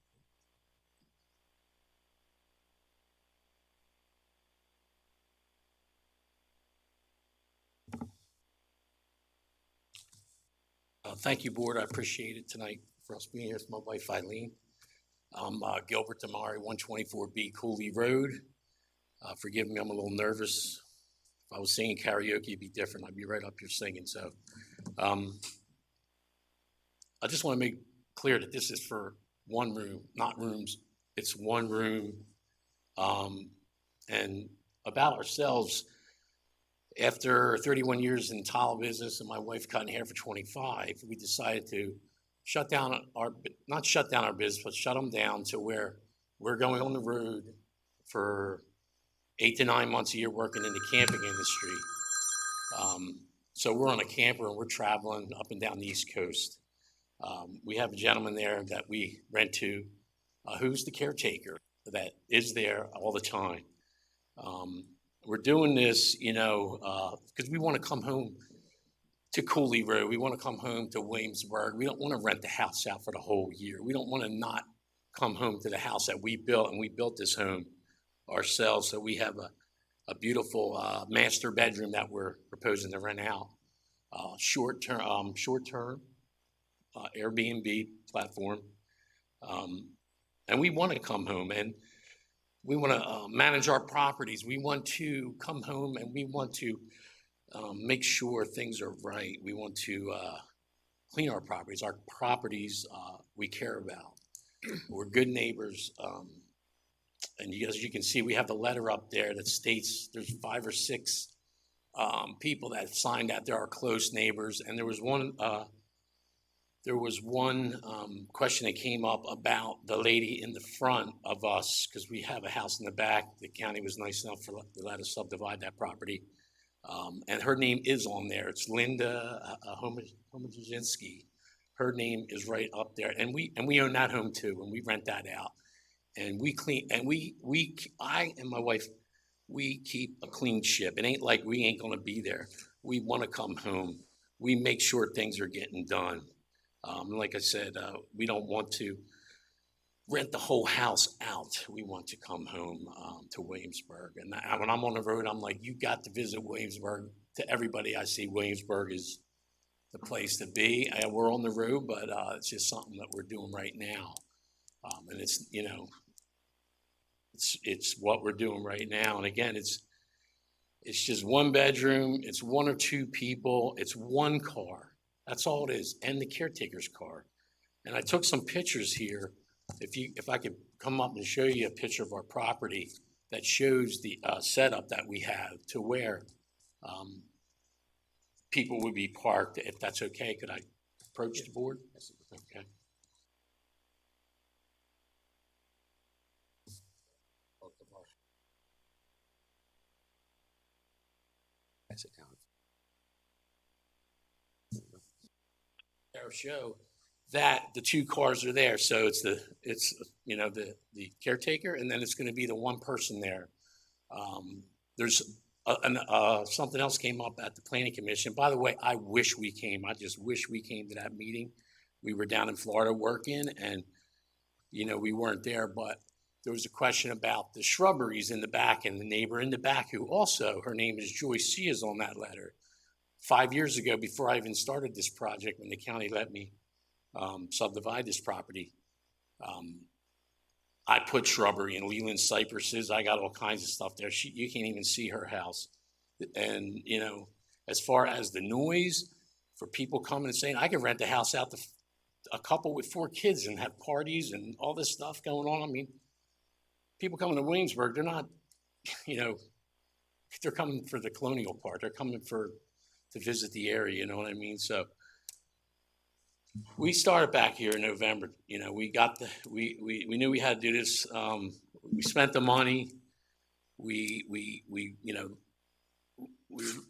Thank you, Board. I appreciate it tonight for us being here with my wife, Eileen. I'm Gilbert DeMary, 124B Cooley Road. Forgive me, I'm a little nervous. If I was singing karaoke, it'd be different. I'd be right up here singing. So I just want to make clear that this is for one room, not rooms. It's one room. And about ourselves, after 31 years in tile business and my wife cutting hair for 25, we decided to shut down not shut down our business, but shut them down to where we're going on the road for 8 to 9 months a year working in the camping industry. So we're on a camper and we're traveling up and down the East Coast. We have a gentleman there that we rent to who's the caretaker that is there all the time. We're doing this, because we want to come home to Cooley Road. We want to come home to Williamsburg. We don't want to rent the house out for the whole year. We don't want to not come home to the house that we built, and we built this home ourselves. So we have a beautiful master bedroom that we're proposing to rent out. Short-term Airbnb platform. And we want to come home and we want to manage our properties. We want to come home and we want to make sure things are right. We want to clean our properties. Our properties we care about. We're good neighbors. And as you can see, we have the letter up there that states there's 5 or 6 people that signed that they're our close neighbors. And there was one question that came up about the lady in the front of us, because we have a house in the back. The county was nice enough to let us subdivide that property. And her name is on there. It's Linda Homozinski. Her name is right up there. And we own that home too, and we rent that out. And we clean, and I and my wife, we keep a clean ship. It ain't like we ain't gonna be there. We wanna come home. We make sure things are getting done. Like I said, we don't want to rent the whole house out. We want to come home to Williamsburg. And when I'm on the road, I'm like, you got to visit Williamsburg. To everybody I see, Williamsburg is the place to be. We're on the road, but it's just something that we're doing right now. And it's, it's what we're doing right now. And again, it's just one bedroom. It's 1 or 2 people. It's 1 car. That's all it is, and the caretaker's car. And I took some pictures here. If I could come up and show you a picture of our property that shows the setup that we have to where people would be parked. If that's okay, could I approach the board? Okay.
Pass it down.
Our show that the two cars are there. So it's the caretaker, and then it's going to be the one person there. There's something else came up at the planning commission. By the way, I wish we came. I just wish we came to that meeting. We were down in Florida working, and we weren't there, but there was a question about the shrubberies in the back, and the neighbor in the back, who also, her name is Joyce, she is on that letter. 5 years ago, before I even started this project, when the county let me subdivide this property, I put shrubbery and Leland cypresses. I got all kinds of stuff there. You can't even see her house. And, as far as the noise for people coming and saying, I could rent the house out to a couple with 4 kids and have parties and all this stuff going on. I mean, people coming to Williamsburg, they're not, they're coming for the colonial part. They're coming to visit the area, you know what I mean? So we started back here in November. We knew we had to do this. We spent the money. We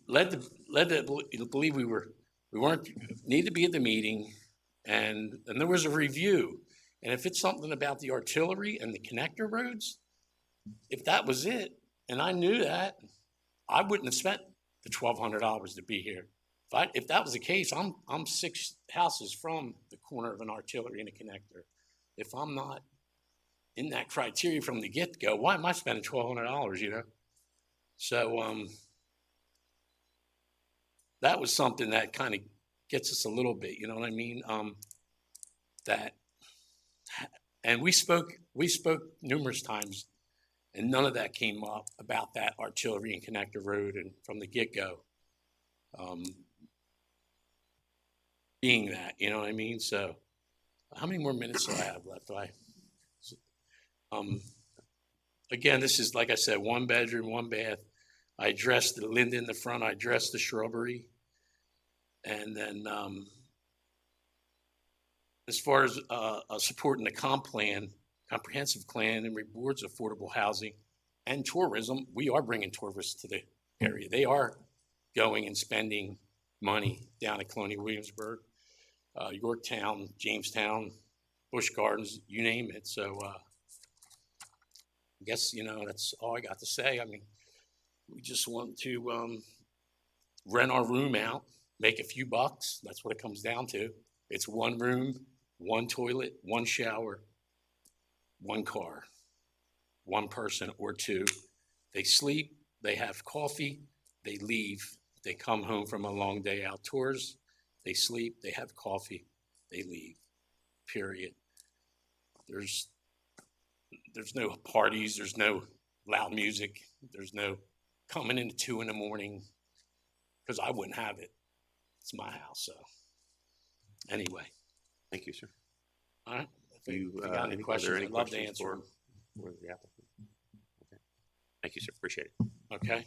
led to believe we weren't need to be at the meeting, and there was a review. And if it's something about the artillery and the connector roads, if that was it, and I knew that, I wouldn't have spent the $1,200 to be here. If that was the case, I'm 6 houses from the corner of an artillery and a connector. If I'm not in that criteria from the get-go, why am I spending $1,200, So that was something that kind of gets us a little bit, you know what I mean? And we spoke numerous times, and none of that came up about that artillery and connector road, and from the get-go. Being that, you know what I mean? So how many more minutes do I have left? Again, this is, like I said, 1 bedroom, 1 bath. I addressed the linden in the front. I addressed the shrubbery. And then as far as supporting the comprehensive plan and rewards affordable housing and tourism, we are bringing tourists to the area. They are going and spending money down at Colonial Williamsburg, Yorktown, Jamestown, Busch Gardens, you name it. So I guess, that's all I got to say. I mean, we just want to rent our room out, make a few bucks. That's what it comes down to. It's 1 room, 1 toilet, 1 shower, 1 car, 1 person or 2. They sleep, they have coffee, they leave. They come home from a long day outdoors, they sleep, they have coffee, they leave, period. There's no parties, there's no loud music, there's no coming in at 2 in the morning, because I wouldn't have it. It's my house, so anyway.
Thank you, sir.
All right. If you got any questions, I'd love to answer them.
For the applicant? Okay. Thank you, sir. Appreciate it.
Okay.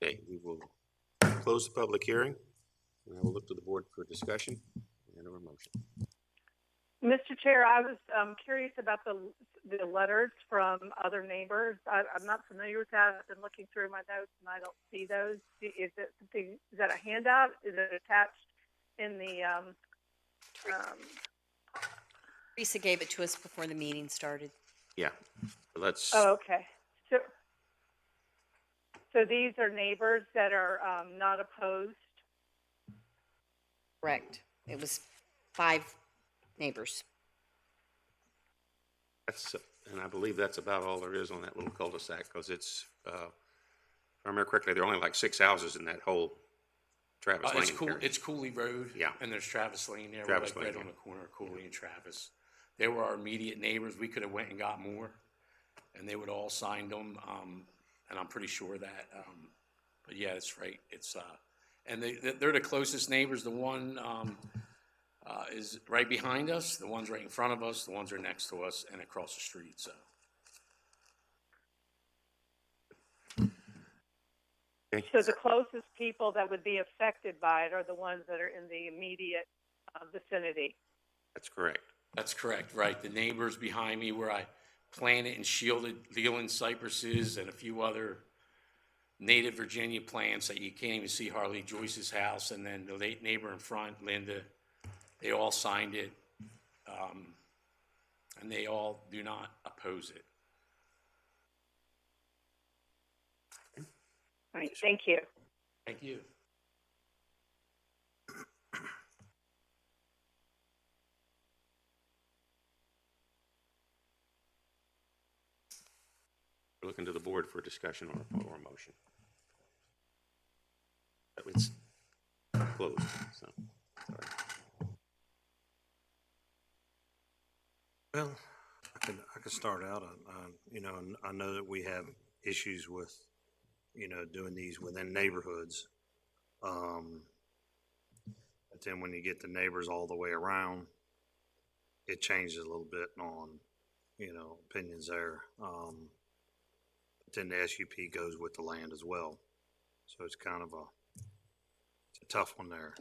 Okay, we will close the public hearing, and I will look to the board for discussion and a motion.
Mr. Chair, I was curious about the letters from other neighbors. I'm not familiar with that. I've been looking through my notes and I don't see those. Is that a handout? Is it attached in the?
Teresa gave it to us before the meeting started.
Yeah, let's.
Oh, okay. So these are neighbors that are not opposed?
Correct. It was 5 neighbors.
And I believe that's about all there is on that little cul-de-sac, because it's, if I remember correctly, there are only like 6 houses in that whole Travis Lane.
It's Cooley Road.
Yeah.
And there's Travis Lane there.
Travis
We're like
Lane,
right on the corner of Cooley and Travis. They were our immediate neighbors. We could have went and got more, and they would all signed them. And I'm pretty sure that, but yeah, that's right. It's, and they're the closest neighbors. The one is right behind us. The one's right in front of us. The ones are next to us and across the street. So.
So the closest people that would be affected by it are the ones that are in the immediate vicinity.
That's correct.
That's correct, right. The neighbors behind me where I planted and shielded Leland cypresses and a few other native Virginia plants that you can't even see Harley Joyce's house, and then the late neighbor in front, Linda, they all signed it, and they all do not oppose it.
All right, thank you.
Thank you.
We're looking to the board for discussion or a motion. It's closed, so, sorry.
Well, I could start out, you know, and I know that we have issues with, you know, doing these within neighborhoods. But then when you get the neighbors all the way around, it changes a little bit on, you know, opinions there. But then the SUP goes with the land as well. So it's kind of it's a tough one there.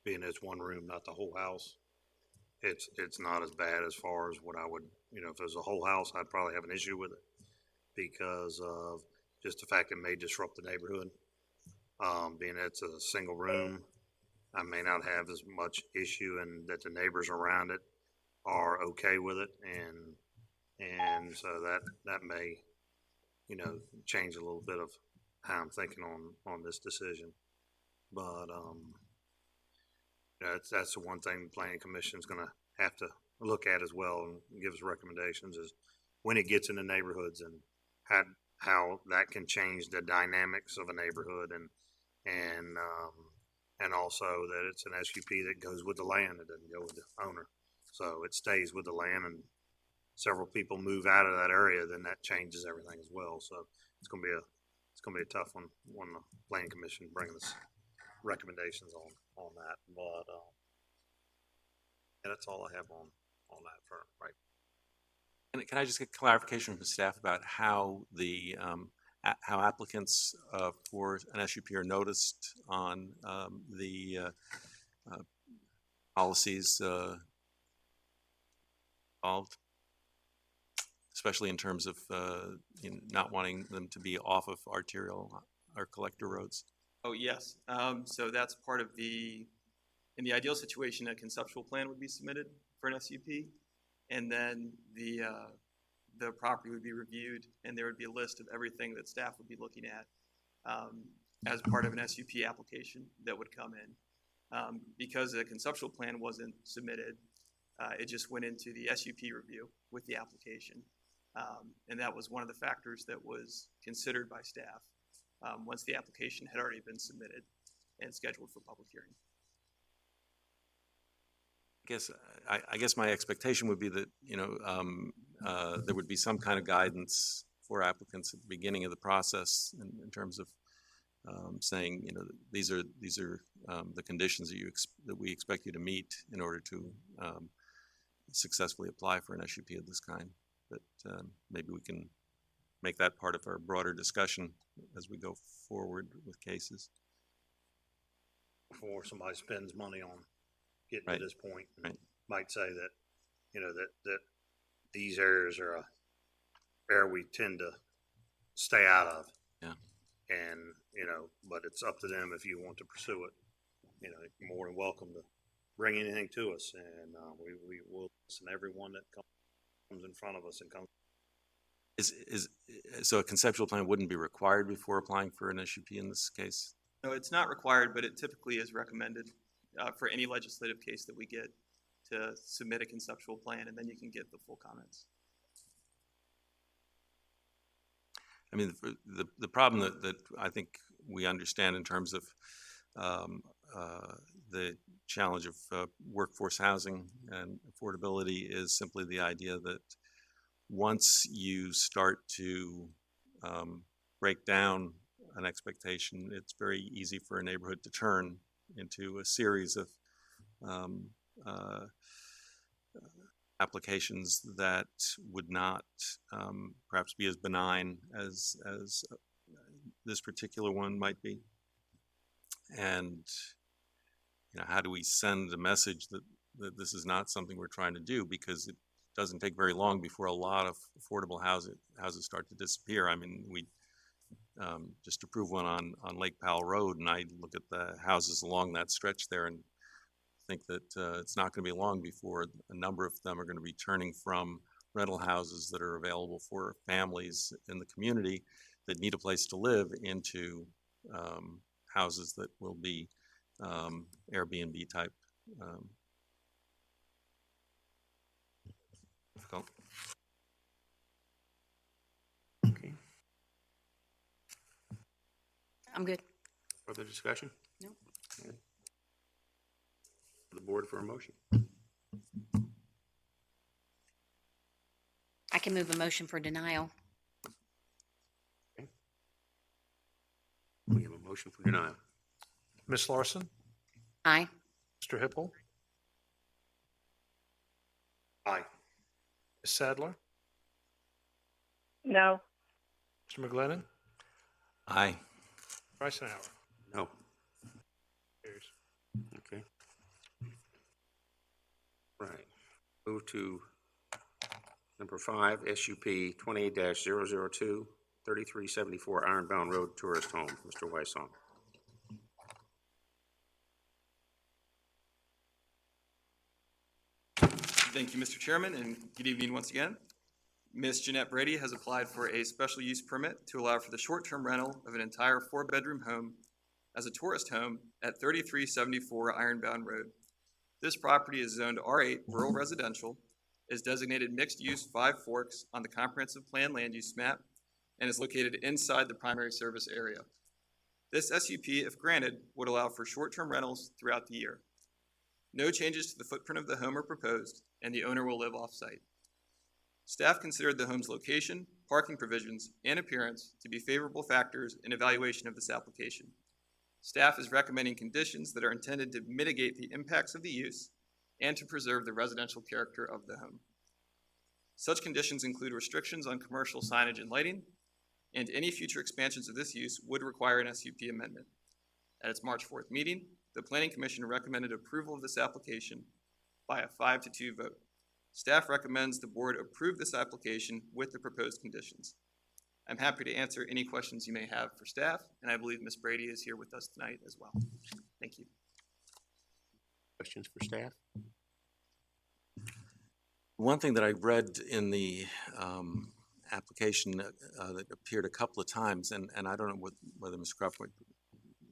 Being it's one room, not the whole house. It's not as bad as far as what I would, you know, if there's a whole house, I'd probably have an issue with it because of just the fact it may disrupt the neighborhood. Being it's a single room, I may not have as much issue, and that the neighbors around it are okay with it, and so that may, you know, change a little bit of how I'm thinking on this decision. But that's the one thing the Planning Commission is going to have to look at as well and give us recommendations is when it gets in the neighborhoods and how that can change the dynamics of a neighborhood and also that it's an SUP that goes with the land. It doesn't go with the owner. So it stays with the land, and several people move out of that area, then that changes everything as well. So it's going to be a tough one when the Planning Commission brings us recommendations on that. But yeah, that's all I have on that for right.
And can I just get clarification from staff about how the how applicants for an SUP are noticed on the policies involved, especially in terms of you know, not wanting them to be off of arterial or collector roads?
Oh, yes. So that's part of in the ideal situation, a conceptual plan would be submitted for an SUP, and then the property would be reviewed, and there would be a list of everything that staff would be looking at as part of an SUP application that would come in. Because the conceptual plan wasn't submitted, it just went into the SUP review with the application. And that was one of the factors that was considered by staff once the application had already been submitted and scheduled for public hearing.
I guess my expectation would be that, you know, there would be some kind of guidance for applicants at the beginning of the process in terms of saying, you know, these are the conditions that we expect you to meet in order to successfully apply for an SUP of this kind. But maybe we can make that part of our broader discussion as we go forward with cases.
Before somebody spends money on getting
Right.
to this point,
Right.
might say that, you know, that these areas are a area we tend to stay out of.
Yeah.
And, you know, but it's up to them if you want to pursue it. You know, you're more than welcome to bring anything to us, and we will listen to everyone that comes in front of us and comes.
So a conceptual plan wouldn't be required before applying for an SUP in this case?
No, it's not required, but it typically is recommended for any legislative case that we get to submit a conceptual plan, and then you can get the full comments.
I mean, the problem that I think we understand in terms of the challenge of workforce housing and affordability is simply the idea that once you start to break down an expectation, it's very easy for a neighborhood to turn into a series of applications that would not perhaps be as benign as this particular one might be. And you know, how do we send a message that this is not something we're trying to do, because it doesn't take very long before a lot of affordable houses start to disappear. I mean, just approve one on Lake Powell Road, and I look at the houses along that stretch there and think that it's not going to be long before a number of them are going to be turning from rental houses that are available for families in the community that need a place to live into houses that will be Airbnb type. Difficult.
Okay.
I'm good.
Further discussion?
No.
Okay. The board for a motion.
I can move a motion for denial.
Okay. We have a motion for denial.
Ms. Larson?
Aye.
Mr. Hippel?
Aye.
Ms. Sadler?
No.
Mr. McGlennon?
Aye.
Eisenhower?
No.
Carries.
Okay. Right. Move to number 5, SUP 28-002, 3374 Ironbound Road Tourist Home. Mr. Wysong.
Thank you, Mr. Chairman, and good evening once again. Ms. Jeanette Brady has applied for a special use permit to allow for the short-term rental of an entire 4-bedroom home as a tourist home at 3374 Ironbound Road. This property is zoned R8 Rural Residential, is designated mixed-use 5 Forks on the Comprehensive Plan Land Use Map, and is located inside the primary service area. This SUP, if granted, would allow for short-term rentals throughout the year. No changes to the footprint of the home are proposed, and the owner will live off-site. Staff considered the home's location, parking provisions, and appearance to be favorable factors in evaluation of this application. Staff is recommending conditions that are intended to mitigate the impacts of the use and to preserve the residential character of the home. Such conditions include restrictions on commercial signage and lighting, and any future expansions of this use would require an SUP amendment. At its March 4th meeting, the Planning Commission recommended approval of this application by a 5-2 vote. Staff recommends the board approve this application with the proposed conditions. I'm happy to answer any questions you may have for staff, and I believe Ms. Brady is here with us tonight as well. Thank you.
Questions for staff?
One thing that I read in the application that appeared a couple of times, and I don't know whether Ms. Cruff would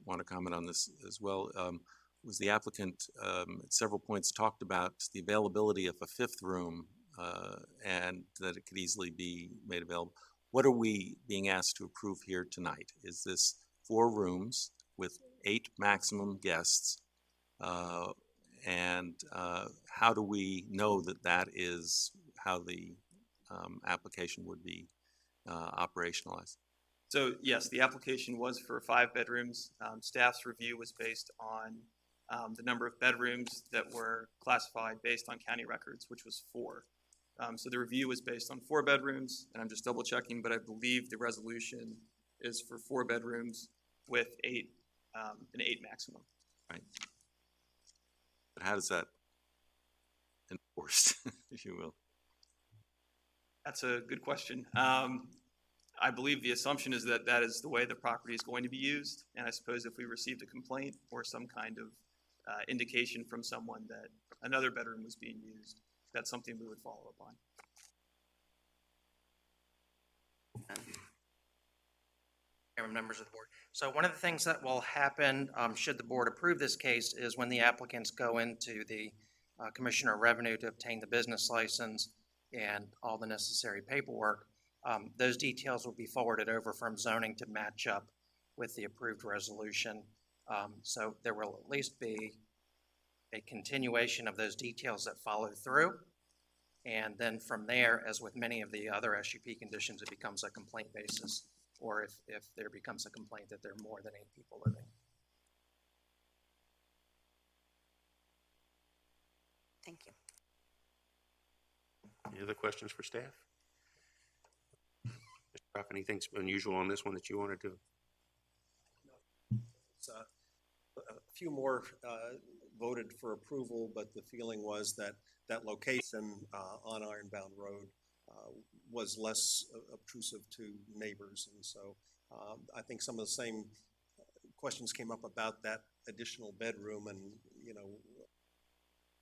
want to comment on this as well, was the applicant at several points talked about the availability of a 5th room and that it could easily be made available. What are we being asked to approve here tonight? Is this 4 rooms with 8 maximum guests? And how do we know that that is how the application would be operationalized?
So yes, the application was for 5 bedrooms. Staff's review was based on the number of bedrooms that were classified based on county records, which was 4. So the review was based on 4 bedrooms, and I'm just double checking, but I believe the resolution is for 4 bedrooms with 8, an 8 maximum.
Right. But how does that enforced, if you will?
That's a good question. I believe the assumption is that that is the way the property is going to be used, and I suppose if we received a complaint or some kind of indication from someone that another bedroom was being used, that's something we would follow up on.
Members of the board. So one of the things that will happen should the board approve this case is when the applicants go into the Commissioner of Revenue to obtain the business license and all the necessary paperwork, those details will be forwarded over from zoning to match up with the approved resolution. So there will at least be a continuation of those details that follow through. And then from there, as with many of the other SUP conditions, it becomes a complaint basis, or if there becomes a complaint that there are more than 8 people living.
Thank you.
Any other questions for staff? Mr. Croft, anything unusual on this one that you wanted to?
It's, a few more voted for approval, but the feeling was that that location on Ironbound Road was less obtrusive to neighbors, and so I think some of the same questions came up about that additional bedroom and, you know,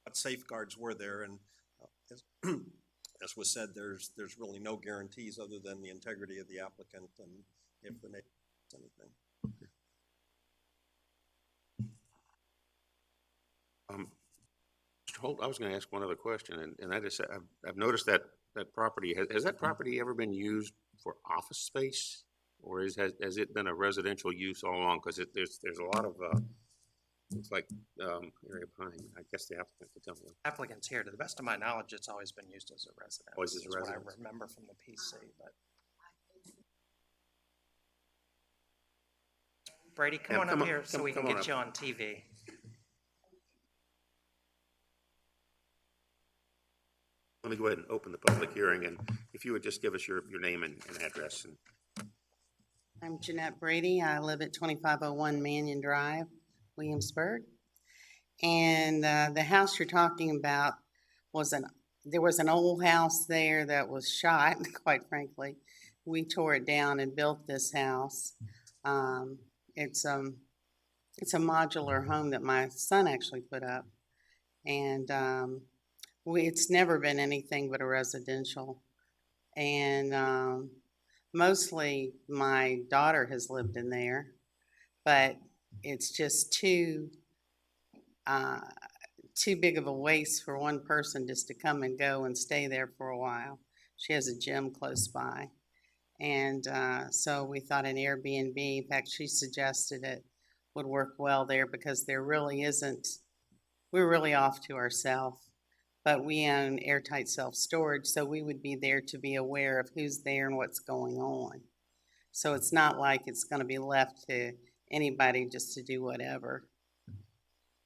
what safeguards were there. And as was said, there's really no guarantees other than the integrity of the applicant and if the neighbor does anything.
Mr. Holt, I was going to ask one other question, and that is, I've noticed that property, has that property ever been used for office space? Or has it been a residential use all along? Because there's a lot of, looks like area behind. I guess the applicant could tell me.
Applicants here, to the best of my knowledge, it's always been used as a residence.
Always as a
That's
residence.
what I remember from the PC, but. Brady, come on up here so we can get you on TV.
Let me go ahead and open the public hearing, and if you would just give us your name and address.
I'm Jeanette Brady. I live at 2501 Mannion Drive, Williamsburg. And the house you're talking about there was an old house there that was shot, quite frankly. We tore it down and built this house. It's a modular home that my son actually put up. And it's never been anything but a residential. And mostly my daughter has lived in there, but it's just too big of a waste for one person just to come and go and stay there for a while. She has a gym close by. And so we thought an Airbnb, in fact, she suggested it would work well there because there really isn't, we're really off to ourselves. But we own airtight self-storage, so we would be there to be aware of who's there and what's going on. So it's not like it's going to be left to anybody just to do whatever.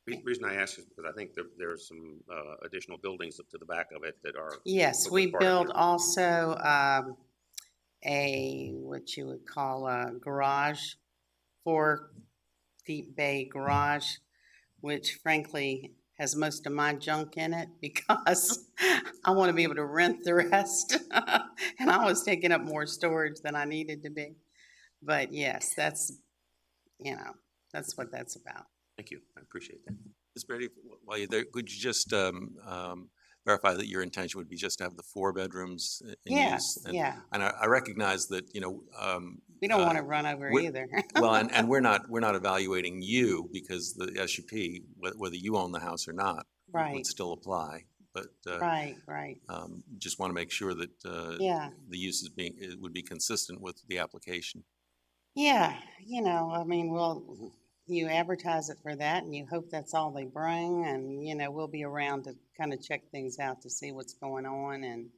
The reason I ask is because I think there's some additional buildings up to the back of it that are.
Yes, we built also what you would call a garage, 4 deep bay garage, which frankly has most of my junk in it because I want to be able to rent the rest. And I was taking up more storage than I needed to be. But yes, that's what that's about.
Thank you. I appreciate that.
Ms. Brady, while you're there, could you just verify that your intention would be just to have the 4 bedrooms in
yes,
use?
Yeah.
And I recognize that,
we don't want to run over either.
Well, and we're not evaluating you because the SUP, whether you own the house or not, would still apply. But
right.
Just want to make sure that the use would be consistent with the application.
Yeah, you advertise it for that, and you hope that's all they bring, and we'll be around to kind of check things out to see what's going on and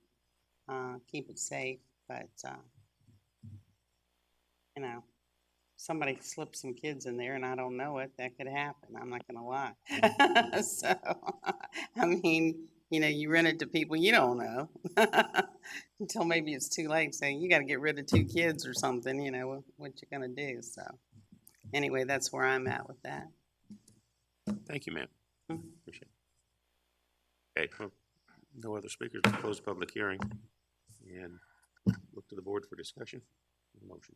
keep it safe. But somebody slipped some kids in there and I don't know it, that could happen. I'm not going to lie. So, you rent it to people you don't know until maybe it's too late saying you got to get rid of 2 kids or something, what you're going to do. So anyway, that's where I'm at with that.
Thank you, ma'am. Appreciate it. Okay, well, no other speakers. We'll close the public hearing and look to the board for discussion. Motion.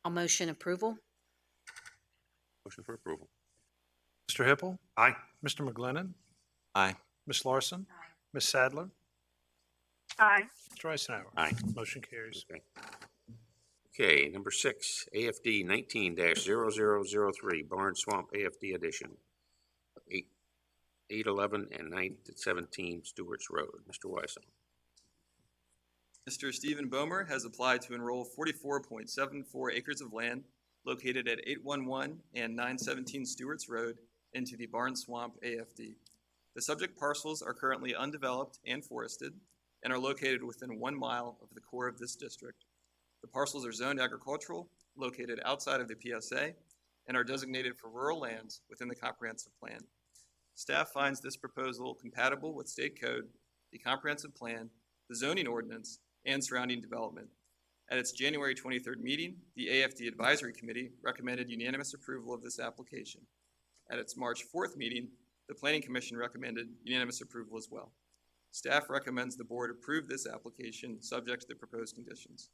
I'll motion approval.
Motion for approval.
Mr. Hippel?
Aye.
Mr. McGlinnan?
Aye.
Ms. Larson? Aye. Ms. Sadler?
Aye.
Mr. Eisenhower?
Aye.
Motion carries.
Okay, number 6, AFD 19-0003, Barn Swamp AFD Edition, 811 and 917 Stewarts Road. Mr. Weissel.
Mr. Stephen Bomer has applied to enroll 44.74 acres of land located at 811 and 917 Stewarts Road into the Barn Swamp AFD. The subject parcels are currently undeveloped and forested and are located within 1 mile of the core of this district. The parcels are zoned agricultural, located outside of the PSA, and are designated for rural lands within the comprehensive plan. Staff finds this proposal compatible with state code, the comprehensive plan, the zoning ordinance, and surrounding development. At its January 23rd meeting, the AFD Advisory Committee recommended unanimous approval of this application. At its March 4th meeting, the Planning Commission recommended unanimous approval as well. Staff recommends the board approve this application subject to the proposed conditions.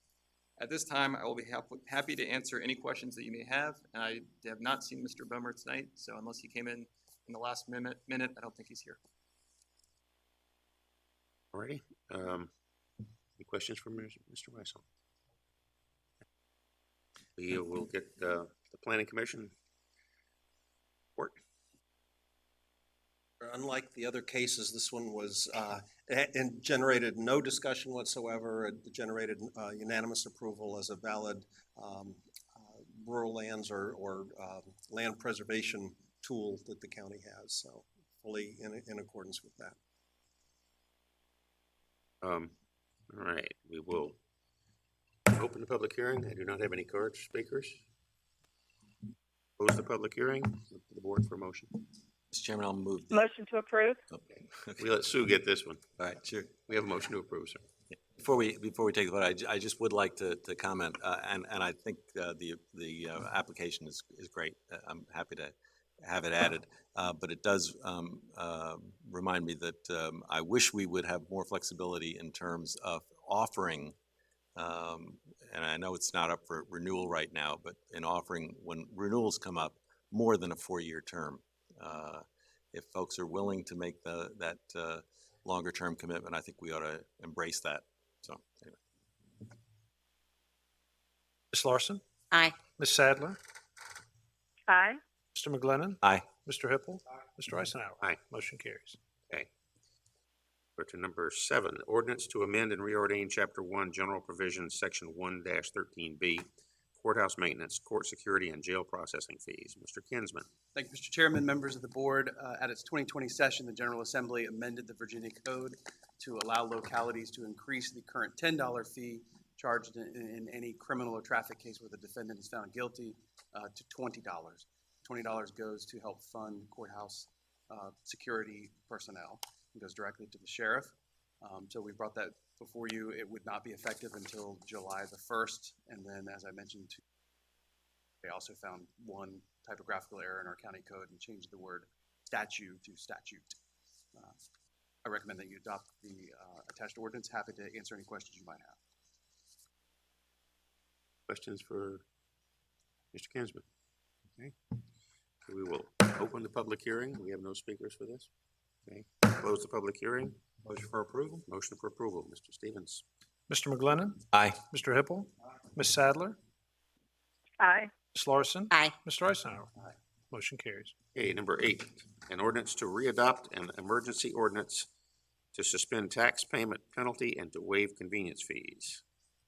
At this time, I will be happy to answer any questions that you may have. And I have not seen Mr. Bomer tonight, so unless he came in the last minute, I don't think he's here.
Alrighty. Any questions from Mr. Weissel? We will get the Planning Commission report.
Unlike the other cases, this one was, and generated no discussion whatsoever. It generated unanimous approval as a valid rural lands or land preservation tool that the county has. So fully in accordance with that.
All right, we will open the public hearing. I do not have any card speakers. Close the public hearing. Up to the board for a motion.
Mr. Chairman, I'll move.
Motion to approve.
Okay. We let Sue get this one.
All right, sure.
We have a motion to approve, sir.
Yeah. Before we take the vote, I just would like to comment, and I think the application is great. I'm happy to have it added, but it does remind me that I wish we would have more flexibility in terms of offering, and I know it's not up for renewal right now, but in offering when renewals come up, more than a 4-year term. If folks are willing to make that longer term commitment, I think we ought to embrace that. So anyway.
Ms. Larson?
Aye.
Ms. Sadler?
Aye.
Mr. McGlennon?
Aye.
Mr. Hippel? Mr. Eisenhower?
Aye.
Motion carries.
Okay. Go to number 7, ordinance to amend and reordain Chapter 1, General Provisions, Section 1-13B, Courthouse Maintenance, Court Security, and Jail Processing Fees. Mr. Kinsman.
Thank you, Mr. Chairman, members of the board. At its 2020 session, the General Assembly amended the Virginia Code to allow localities to increase the current $10 fee charged in any criminal or traffic case where the defendant is found guilty to $20. $20 goes to help fund courthouse security personnel. It goes directly to the sheriff. So we brought that before you. It would not be effective until July the 1st. And then, as I mentioned, they also found one typographical error in our county code and changed the word statute to statute. I recommend that you adopt the attached ordinance. Happy to answer any questions you might have.
Questions for Mr. Kinsman? Okay. So we will open the public hearing. We have no speakers for this. Okay. Close the public hearing. Motion for approval. Motion for approval. Mr. Stevens.
Mr. McGlennon?
Aye.
Mr. Hippel? Ms. Sadler?
Aye.
Ms. Larson?
Aye.
Mr. Eisenhower? Aye. Motion carries.
Okay, number 8, an ordinance to readopt an emergency ordinance to suspend tax payment penalty and to waive convenience fees.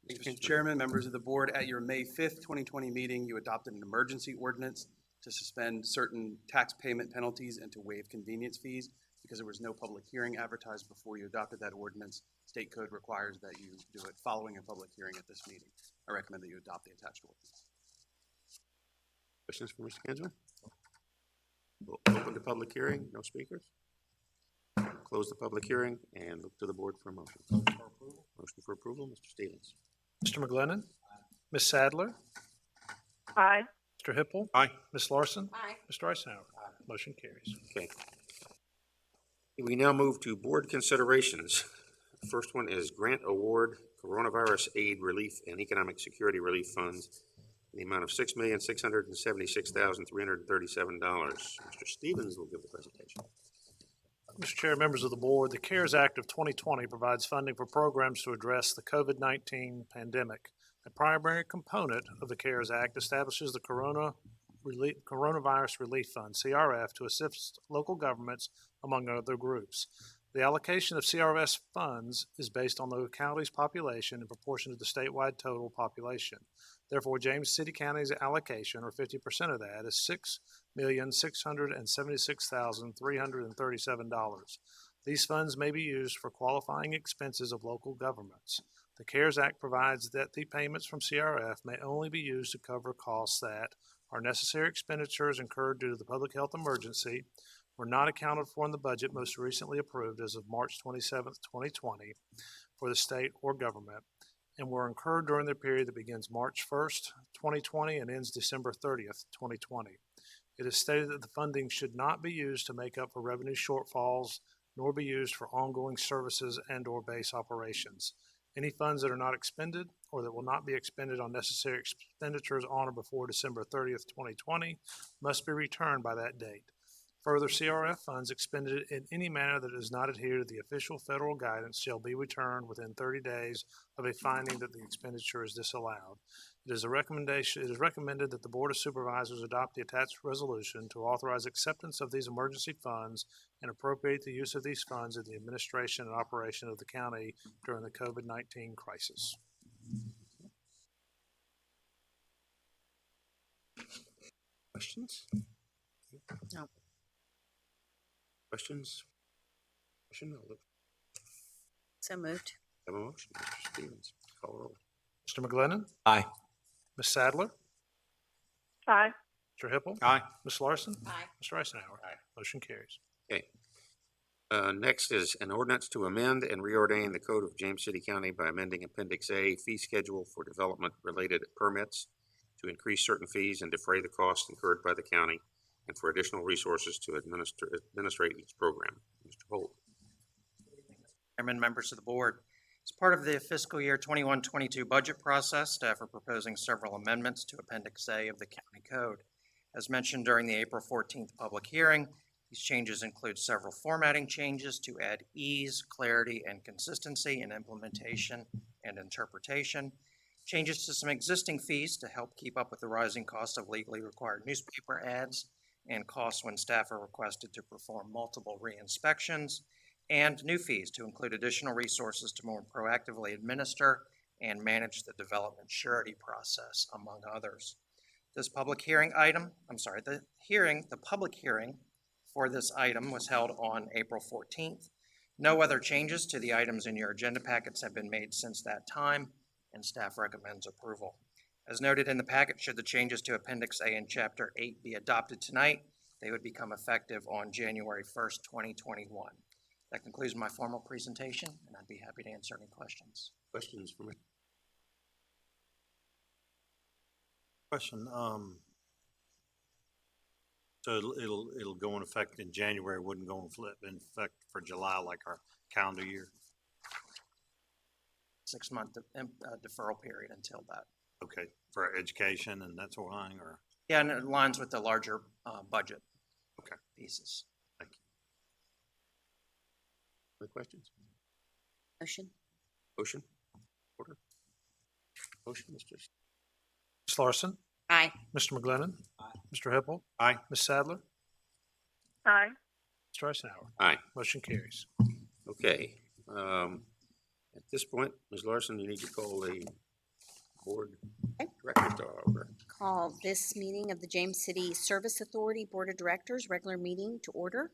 Thank you, Mr. Chairman, members of the board. At your May 5th, 2020 meeting, you adopted an emergency ordinance to suspend certain tax payment penalties and to waive convenience fees. Because there was no public hearing advertised before you adopted that ordinance, state code requires that you do it following a public hearing at this meeting. I recommend that you adopt the attached ordinance.
Questions for Mr. Kinsman? We'll open the public hearing. No speakers. Close the public hearing and look to the board for a motion. Motion for approval. Mr. Stevens.
Mr. McGlennon? Ms. Sadler?
Aye.
Mr. Hippel?
Aye.
Ms. Larson?
Aye.
Mr. Eisenhower? Aye. Motion carries.
Okay. We now move to board considerations. The first one is grant award coronavirus aid relief and economic security relief funds in the amount of $6,676,337. Mr. Stevens will give the presentation.
Mr. Chair, members of the board, the CARES Act of 2020 provides funding for programs to address the COVID-19 pandemic. A primary component of the CARES Act establishes the Coronavirus Relief Fund, CRF, to assist local governments, among other groups. The allocation of CRS funds is based on the locality's population in proportion to the statewide total population. Therefore, James City County's allocation, or 50% of that, is $6,676,337. These funds may be used for qualifying expenses of local governments. The CARES Act provides that the payments from CRF may only be used to cover costs that are necessary expenditures incurred due to the public health emergency, were not accounted for in the budget most recently approved as of March 27, 2020 for the state or government, and were incurred during the period that begins March 1st, 2020 and ends December 30th, 2020. It is stated that the funding should not be used to make up for revenue shortfalls, nor be used for ongoing services and/or base operations. Any funds that are not expended or that will not be expended on necessary expenditures on or before December 30th, 2020 must be returned by that date. Further, CRF funds expended in any manner that does not adhere to the official federal guidance shall be returned within 30 days of a finding that the expenditure is disallowed. It is recommended that the Board of Supervisors adopt the attached resolution to authorize acceptance of these emergency funds and appropriate the use of these funds in the administration and operation of the county during the COVID-19 crisis.
Questions?
No.
Questions? Question? I'll look.
So moved.
Have a motion. Mr. Stevens, call the roll.
Mr. McGlinnan.
Aye.
Ms. Sadler.
Aye.
Mr. Hippel.
Aye.
Ms. Larson.
Aye.
Mr. Eisenhower.
Aye.
Motion carries.
Okay. Next is an ordinance to amend and reordain the code of James City County by amending Appendix A, fee schedule for development-related permits to increase certain fees and defray the costs incurred by the county and for additional resources to administrate each program. Mr. Holt.
Chairman, members of the board. As part of the fiscal year 21-22 budget process, staff are proposing several amendments to Appendix A of the county code. As mentioned during the April 14th public hearing, these changes include several formatting changes to add ease, clarity, and consistency in implementation and interpretation, changes to some existing fees to help keep up with the rising cost of legally required newspaper ads, and costs when staff are requested to perform multiple re-inspections, and new fees to include additional resources to more proactively administer and manage the development surety process, among others. This public hearing item, the public hearing for this item was held on April 14th. No other changes to the items in your agenda packets have been made since that time, and staff recommends approval. As noted in the packet, should the changes to Appendix A in Chapter 8 be adopted tonight, they would become effective on January 1st, 2021. That concludes my formal presentation, and I'd be happy to answer any questions.
Questions for me?
Question, so it'll go in effect in January, wouldn't go in effect for July like our calendar year?
6-month deferral period until that.
Okay, for education and that sort of thing, or?
Yeah, and it aligns with the larger budget
Okay.
pieces.
Thank you.
Any questions?
Motion.
Motion? Order? Motion, Mr.
Ms. Larson.
Aye.
Mr. McGlinnan. Aye. Mr. Hippel.
Aye.
Ms. Sadler.
Aye.
Mr. Eisenhower.
Aye.
Motion carries.
Okay. At this point, Ms. Larson, you need to call the board director to order.
Call this meeting of the James City Service Authority Board of Directors, regular meeting to order.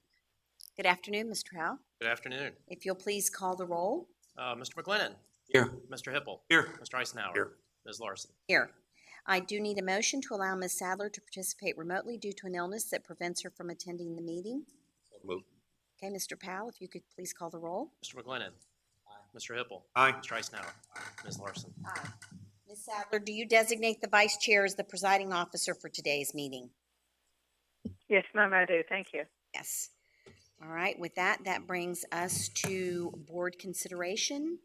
Good afternoon, Mr. Powell.
Good afternoon.
If you'll please call the roll.
Mr. McGlinnan.
Here.
Mr. Hippel.
Here.
Mr. Eisenhower.
Here.
Ms. Larson.
Here. I do need a motion to allow Ms. Sadler to participate remotely due to an illness that prevents her from attending the meeting.
Move.
Okay, Mr. Powell, if you could please call the roll.
Mr. McGlinnan. Aye. Mr. Hippel.
Aye.
Mr. Eisenhower. Aye. Ms. Larson.
Aye. Ms. Sadler, do you designate the vice chair as the presiding officer for today's meeting?
Yes, ma'am, I do. Thank you.
Yes. All right, with that, that brings us to board consideration.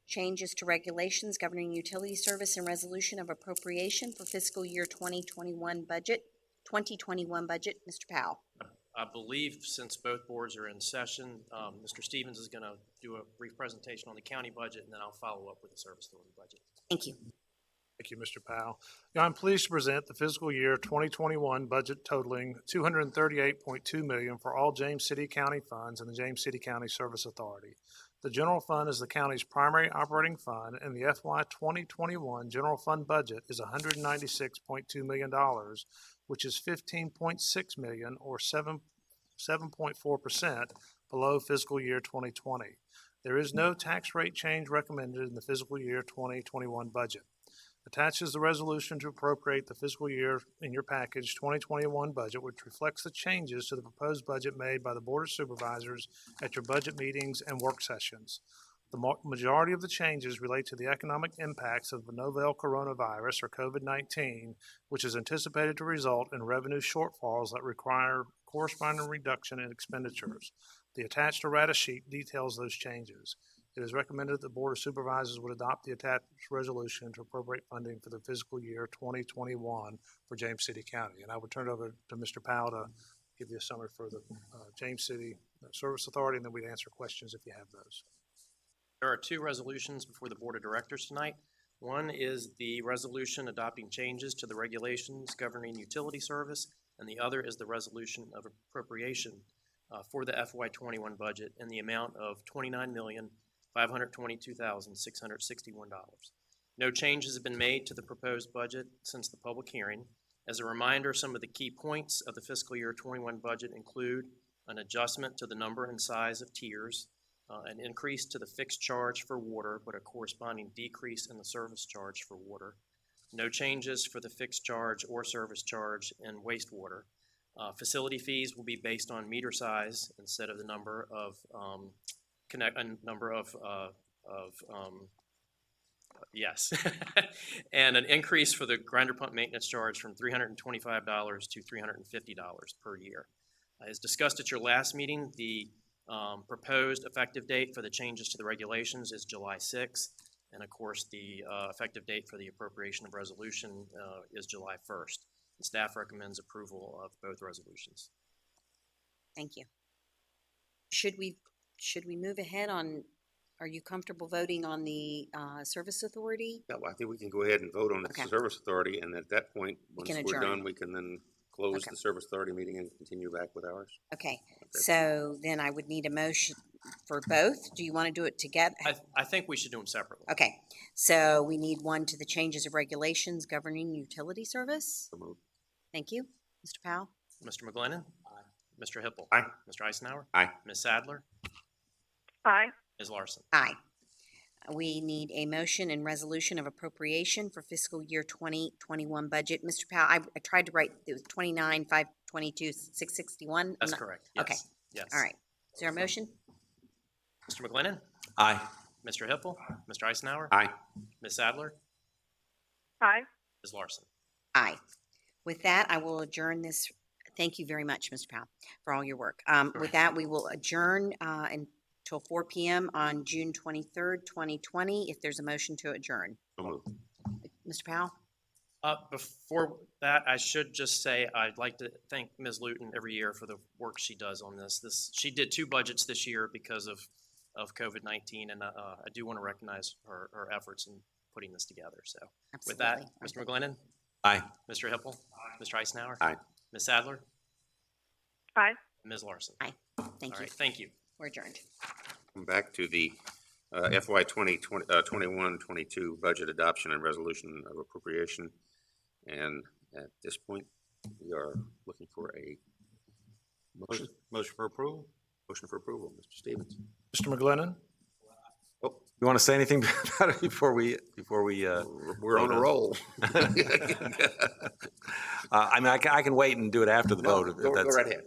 Changes to regulations governing utility service and resolution of appropriation for fiscal year 2021 budget. Mr. Powell.
I believe since both boards are in session, Mr. Stevens is going to do a brief presentation on the county budget, and then I'll follow up with the service authority budget.
Thank you.
Thank you, Mr. Powell. Now, I'm pleased to present the fiscal year 2021 budget totaling $238.2 million for all James City County funds and the James City County Service Authority. The general fund is the county's primary operating fund, and the FY 2021 general fund budget is $196.2 million, which is $15.6 million or 7.4% below fiscal year 2020. There is no tax rate change recommended in the fiscal year 2021 budget. Attached is the resolution to appropriate the fiscal year in your package 2021 budget, which reflects the changes to the proposed budget made by the Board of Supervisors at your budget meetings and work sessions. The majority of the changes relate to the economic impacts of the novel coronavirus, or COVID-19, which is anticipated to result in revenue shortfalls that require corresponding reduction in expenditures. The attached errata sheet details those changes. It is recommended that the Board of Supervisors would adopt the attached resolution to appropriate funding for the fiscal year 2021 for James City County. And I would turn it over to Mr. Powell to give you a summary for the James City Service Authority, and then we'd answer questions if you have those.
There are two resolutions before the Board of Directors tonight. One is the resolution adopting changes to the regulations governing utility service, and the other is the resolution of appropriation for the FY21 budget in the amount of $29,522,661. No changes have been made to the proposed budget since the public hearing. As a reminder, some of the key points of the fiscal year 21 budget include an adjustment to the number and size of tiers, an increase to the fixed charge for water, but a corresponding decrease in the service charge for water. No changes for the fixed charge or service charge in wastewater. Facility fees will be based on meter size instead of the number of yes, and an increase for the grinder pump maintenance charge from $325 to $350 per year. As discussed at your last meeting, the proposed effective date for the changes to the regulations is July 6th, and of course the effective date for the appropriation of resolution is July 1st. The staff recommends approval of both resolutions.
Thank you. Should we move ahead on, are you comfortable voting on the Service Authority?
Yeah, well, I think we can go ahead and vote on the
Okay.
Service Authority, and at that point, once
can
we're
adjourn.
done, we can then close
Okay.
the Service Authority meeting and continue back with ours.
Okay, so then I would need a motion for both. Do you want to do it together?
I think we should do them separately.
Okay, so we need one to the changes of regulations governing utility service.
So moved.
Thank you. Mr. Powell?
Mr. McGlinnan? Aye. Mr. Hippel?
Aye.
Mr. Eisenhower?
Aye.
Ms. Sadler?
Aye.
Ms. Larson?
Aye. We need a motion and resolution of appropriation for fiscal year 2021 budget. Mr. Powell, I tried to write, it was 29,522,661.
That's correct. Yes.
Okay.
Yes.
All right. Is there a motion?
Mr. McGlinnan?
Aye.
Mr. Hippel? Mr. Eisenhower?
Aye.
Ms. Sadler?
Aye.
Ms. Larson?
Aye. With that, I will adjourn this. Thank you very much, Mr. Powell, for all your work. With that, we will adjourn until 4 p.m. on June 23rd, 2020, if there's a motion to adjourn.
So moved.
Mr. Powell?
Before that, I should just say I'd like to thank Ms. Luton every year for the work she does on this. She did 2 budgets this year because of COVID-19, and I do want to recognize her efforts in putting this together. So with that, Mr. McGlinnan?
Aye.
Mr. Hippel? Mr. Eisenhower?
Aye.
Ms. Sadler?
Aye.
Ms. Larson?
Aye. Thank
All
you.
right, thank you.
We're adjourned.
Come back to the FY 2021-22 budget adoption and resolution of appropriation. And at this point, we are looking for a motion.
Motion for approval?
Motion for approval, Mr. Stevens.
Mr. McGlinnan?
Oh,
You want to say anything about it before we?
we're on a roll.
I mean, I can wait and do it after the vote. if
Go
that's-
right ahead.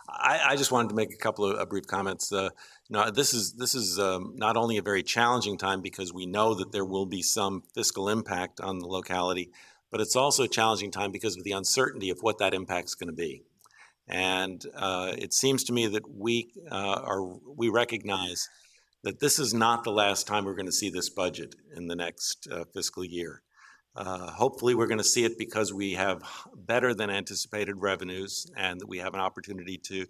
I just wanted to make a couple of brief comments. This is not only a very challenging time because we know that there will be some fiscal impact on the locality, but it's also a challenging time because of the uncertainty of what that impact is going to be. And it seems to me that we recognize that this is not the last time we're going to see this budget in the next fiscal year. Hopefully, we're going to see it because we have better than anticipated revenues and that we have an opportunity to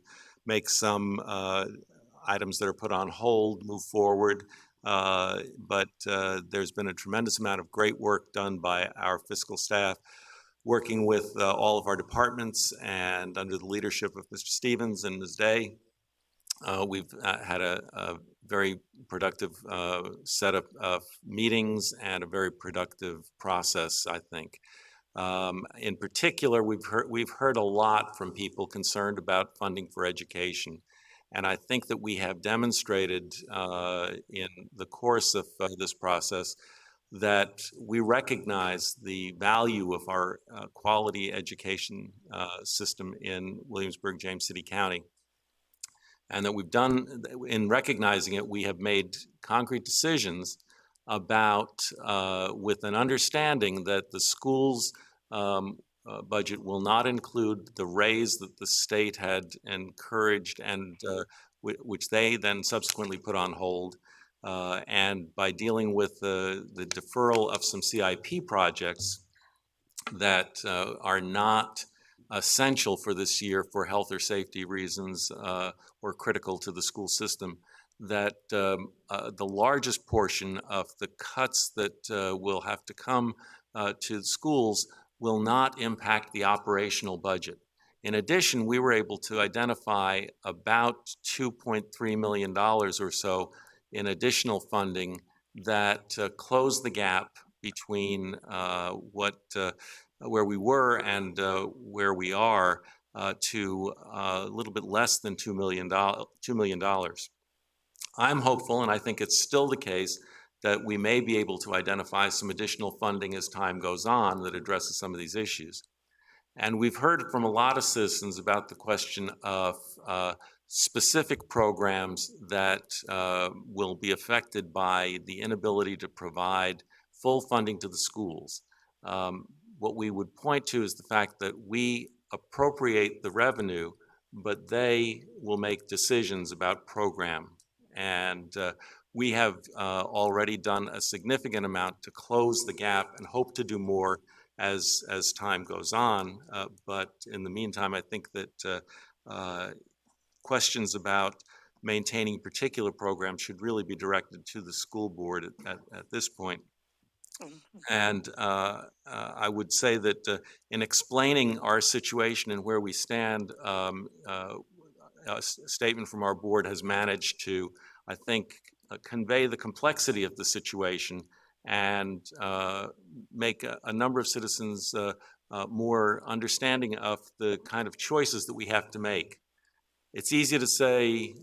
make some items that are put on hold move forward. But there's been a tremendous amount of great work done by our fiscal staff, working with all of our departments and under the leadership of Mr. Stevens and Ms. Day. We've had a very productive set of meetings and a very productive process, I think. In particular, we've heard a lot from people concerned about funding for education. And I think that we have demonstrated in the course of this process that we recognize the value of our quality education system in Williamsburg, James City County. And that we've done, in recognizing it, we have made concrete decisions about, with an understanding that the school's budget will not include the raise that the state had encouraged and which they then subsequently put on hold. And by dealing with the deferral of some CIP projects that are not essential for this year for health or safety reasons or critical to the school system, that the largest portion of the cuts that will have to come to schools will not impact the operational budget. In addition, we were able to identify about $2.3 million or so in additional funding that closed the gap between where we were and where we are to a little bit less than $2 million. I'm hopeful, and I think it's still the case, that we may be able to identify some additional funding as time goes on that addresses some of these issues. And we've heard from a lot of citizens about the question of specific programs that will be affected by the inability to provide full funding to the schools. What we would point to is the fact that we appropriate the revenue, but they will make decisions about program. And we have already done a significant amount to close the gap and hope to do more as time goes on. But in the meantime, I think that questions about maintaining particular programs should really be directed to the school board at this point. And I would say that in explaining our situation and where we stand, a statement from our board has managed to, I think, convey the complexity of the situation and make a number of citizens more understanding of the kind of choices that we have to make. It's easy to say,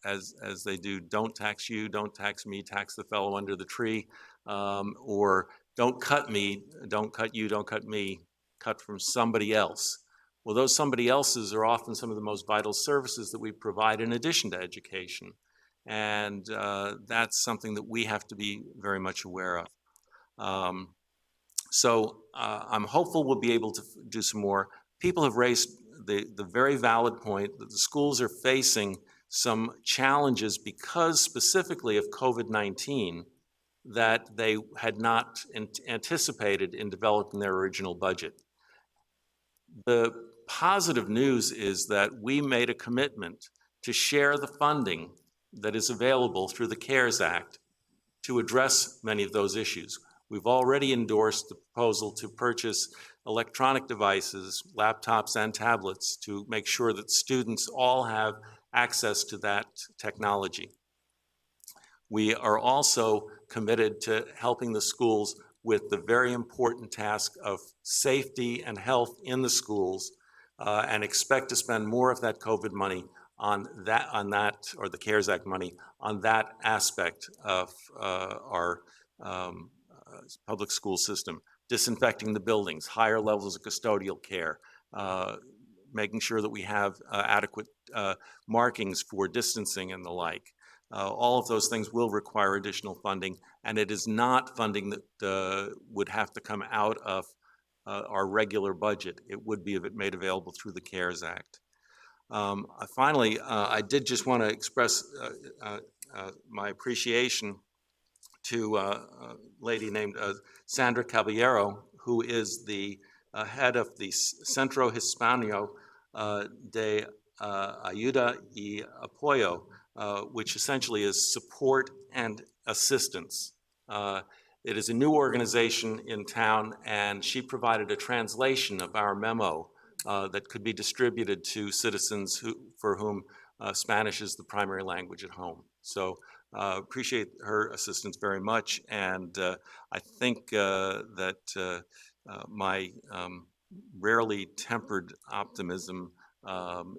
as they do, don't tax you, don't tax me, tax the fellow under the tree, or don't cut me, don't cut you, don't cut me, cut from somebody else. Well, those somebody else's are often some of the most vital services that we provide in addition to education. And that's something that we have to be very much aware of. So I'm hopeful we'll be able to do some more. People have raised the very valid point that the schools are facing some challenges because specifically of COVID-19 that they had not anticipated in developing their original budget. The positive news is that we made a commitment to share the funding that is available through the CARES Act to address many of those issues. We've already endorsed the proposal to purchase electronic devices, laptops and tablets, to make sure that students all have access to that technology. We are also committed to helping the schools with the very important task of safety and health in the schools, and expect to spend more of that COVID money on that, or the CARES Act money, on that aspect of our public school system. Disinfecting the buildings, higher levels of custodial care, making sure that we have adequate markings for distancing and the like. All of those things will require additional funding, and it is not funding that would have to come out of our regular budget. It would be made available through the CARES Act. Finally, I did just want to express my appreciation to a lady named Sandra Caballero, who is the head of the Centro Hispano de Ayuda y Apoyo, which essentially is support and assistance. It is a new organization in town, and she provided a translation of our memo that could be distributed to citizens for whom Spanish is the primary language at home. So appreciate her assistance very much, and I think that my rarely tempered optimism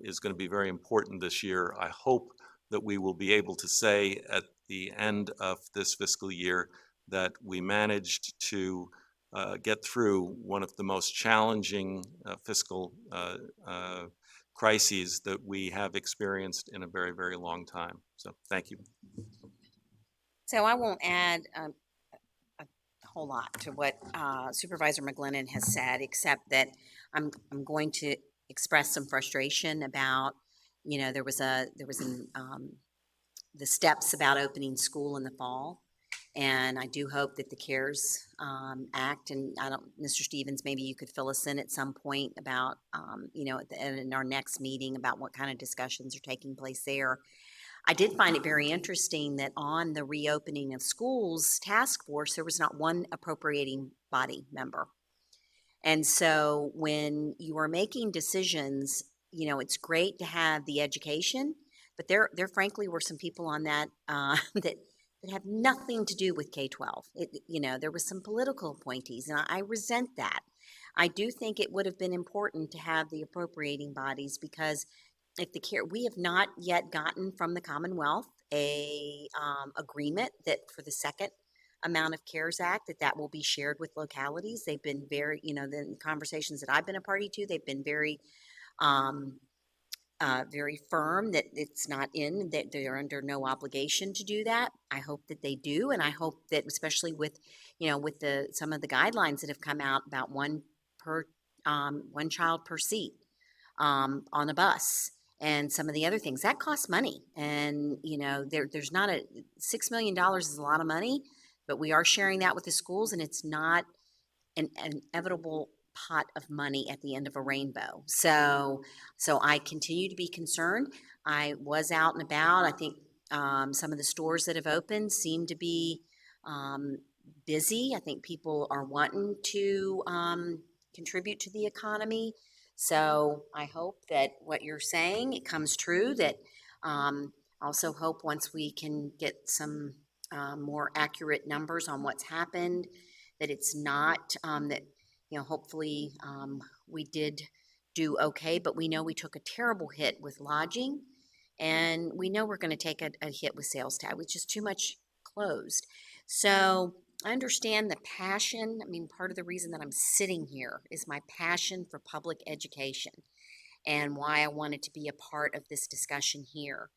is going to be very important this year. I hope that we will be able to say at the end of this fiscal year that we managed to get through one of the most challenging fiscal crises that we have experienced in a very, very long time. So thank you.
So I won't add a whole lot to what Supervisor McGlinnan has said, except that I'm going to express some frustration about, you know, there was an the steps about opening school in the fall. And I do hope that the CARES Act, and Mr. Stevens, maybe you could fill us in at some point about, in our next meeting about what kind of discussions are taking place there. I did find it very interesting that on the reopening of schools task force, there was not one appropriating body member. And so when you are making decisions, it's great to have the education, but there frankly were some people on that that have nothing to do with K-12. There was some political appointees, and I resent that. I do think it would have been important to have the appropriating bodies, because if we have not yet gotten from the Commonwealth a agreement that for the second amount of CARES Act that will be shared with localities. They've been very, the conversations that I've been a party to, they've been very very firm that it's not in, that they're under no obligation to do that. I hope that they do, and I hope that especially with some of the guidelines that have come out about one child per seat on a bus, and some of the other things that cost money. And there's not $6 million is a lot of money, but we are sharing that with the schools, and it's not an inevitable pot of money at the end of a rainbow. So I continue to be concerned. I was out and about. I think some of the stores that have opened seem to be busy. I think people are wanting to contribute to the economy. So I hope that what you're saying, it comes true, that also hope once we can get some more accurate numbers on what's happened, that it's not, that hopefully we did do okay, but we know we took a terrible hit with lodging, and we know we're going to take a hit with sales tax, which is too much closed. So I understand the passion. I mean, part of the reason that I'm sitting here is my passion for public education and why I wanted to be a part of this discussion here.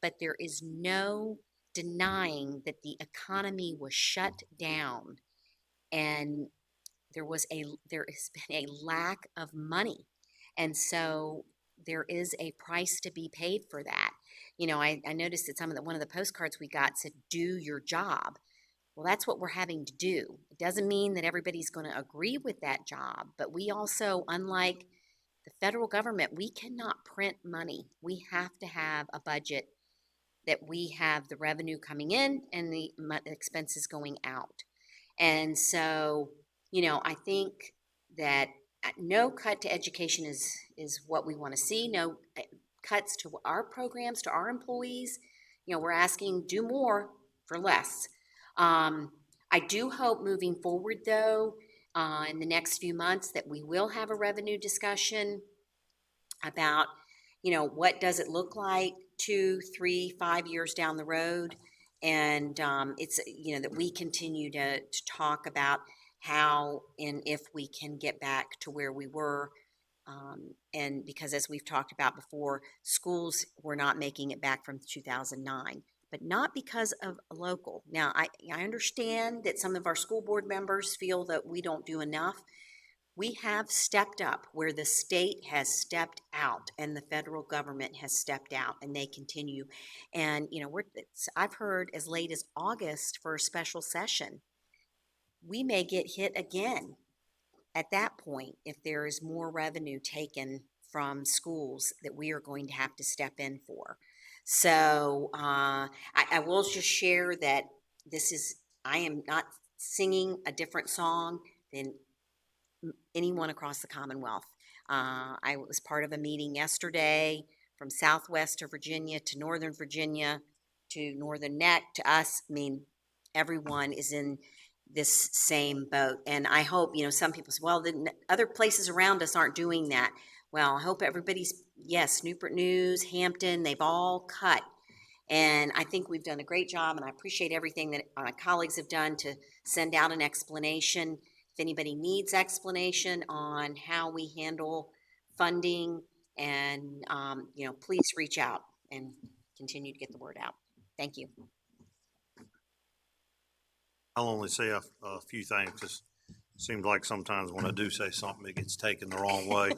But there is no denying that the economy was shut down, and there has been a lack of money. And so there is a price to be paid for that. I noticed that one of the postcards we got said, "Do your job." Well, that's what we're having to do. It doesn't mean that everybody's going to agree with that job, but we also, unlike the federal government, we cannot print money. We have to have a budget that we have the revenue coming in and the expenses going out. And so, I think that no cut to education is what we want to see. No cuts to our programs, to our employees. We're asking do more for less. I do hope moving forward, though, in the next few months, that we will have a revenue discussion about, what does it look like 2, 3, 5 years down the road. And it's, that we continue to talk about how and if we can get back to where we were. And because as we've talked about before, schools were not making it back from 2009. But not because of a local. Now, I understand that some of our school board members feel that we don't do enough. We have stepped up where the state has stepped out and the federal government has stepped out, and they continue. And, I've heard as late as August for a special session. We may get hit again at that point if there is more revenue taken from schools that we are going to have to step in for. So I will just share that I am not singing a different song than anyone across the Commonwealth. I was part of a meeting yesterday from Southwest Virginia to Northern Virginia to Northern Neck to us. I mean, everyone is in this same boat. And I hope, some people say, well, the other places around us aren't doing that. Well, I hope everybody's, yes, Newport News, Hampton, they've all cut. And I think we've done a great job, and I appreciate everything that my colleagues have done to send out an explanation. If anybody needs explanation on how we handle funding, and, please reach out and continue to get the word out. Thank you.
I'll only say a few things. It seems like sometimes when I do say something, it gets taken the wrong way.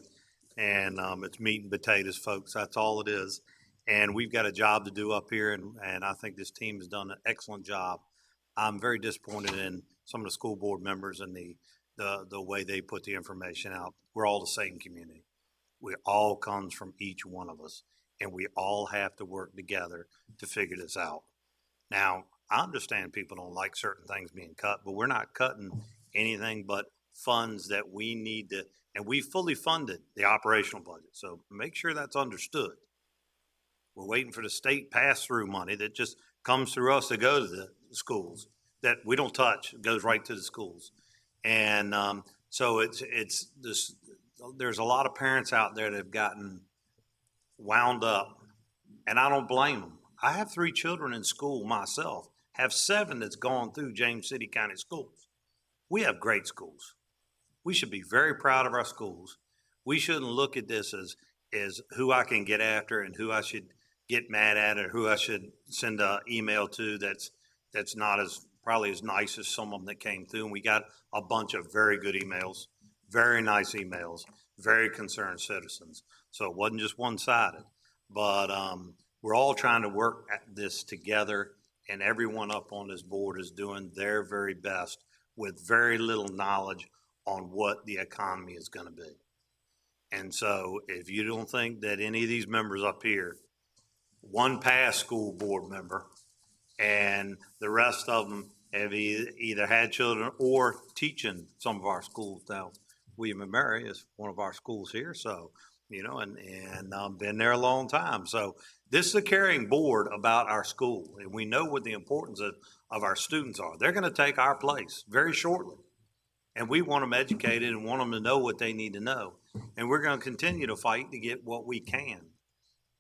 And it's meat and potatoes, folks. That's all it is.
And we've got a job to do up here, and I think this team has done an excellent job. I'm very disappointed in some of the school board members and the way they put the information out. We're all the same community. We all comes from each one of us, and we all have to work together to figure this out. Now, I understand people don't like certain things being cut, but we're not cutting anything but funds that we need to, and we fully funded the operational budget. So make sure that's understood. We're waiting for the state pass-through money that just comes through us to go to the schools that we don't touch. It goes right to the schools. And so it's this, there's a lot of parents out there that have gotten wound up, and I don't blame them. I have 3 children in school myself, have 7 that's gone through James City County schools. We have great schools. We should be very proud of our schools. We shouldn't look at this as who I can get after and who I should get mad at or who I should send an email to that's not as probably as nice as some of them that came through. And we got a bunch of very good emails, very nice emails, very concerned citizens. So it wasn't just one-sided, but we're all trying to work at this together, and everyone up on this board is doing their very best with very little knowledge on what the economy is going to be. And so if you don't think that any of these members up here, one past school board member, and the rest of them have either had children or teaching some of our schools. Now, William and Mary is one of our schools here, so, you know, and been there a long time. So this is a caring board about our school, and we know what the importance of our students are. They're going to take our place very shortly, and we want them educated and want them to know what they need to know. And we're going to continue to fight to get what we can.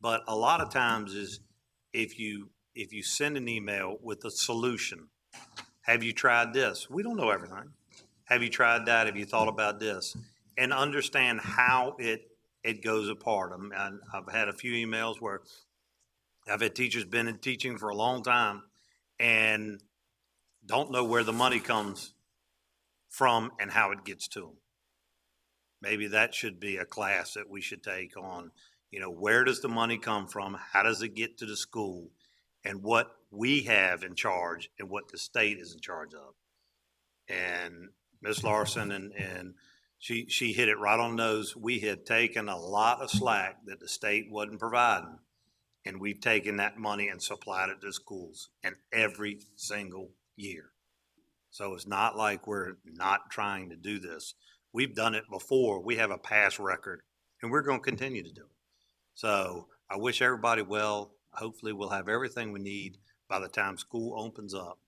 But a lot of times is if you send an email with a solution, have you tried this? We don't know everything. Have you tried that? Have you thought about this? And understand how it goes apart. I've had a few emails where I've had teachers been in teaching for a long time and don't know where the money comes from and how it gets to them. Maybe that should be a class that we should take on, you know, where does the money come from? How does it get to the school? And what we have in charge and what the state is in charge of. And Ms. Larson and she hit it right on the nose. We had taken a lot of slack that the state wasn't providing, and we've taken that money and supplied it to schools, and every single year. So it's not like we're not trying to do this. We've done it before. We have a past record, and we're going to continue to do it. So I wish everybody well. Hopefully we'll have everything we need by the time school opens up,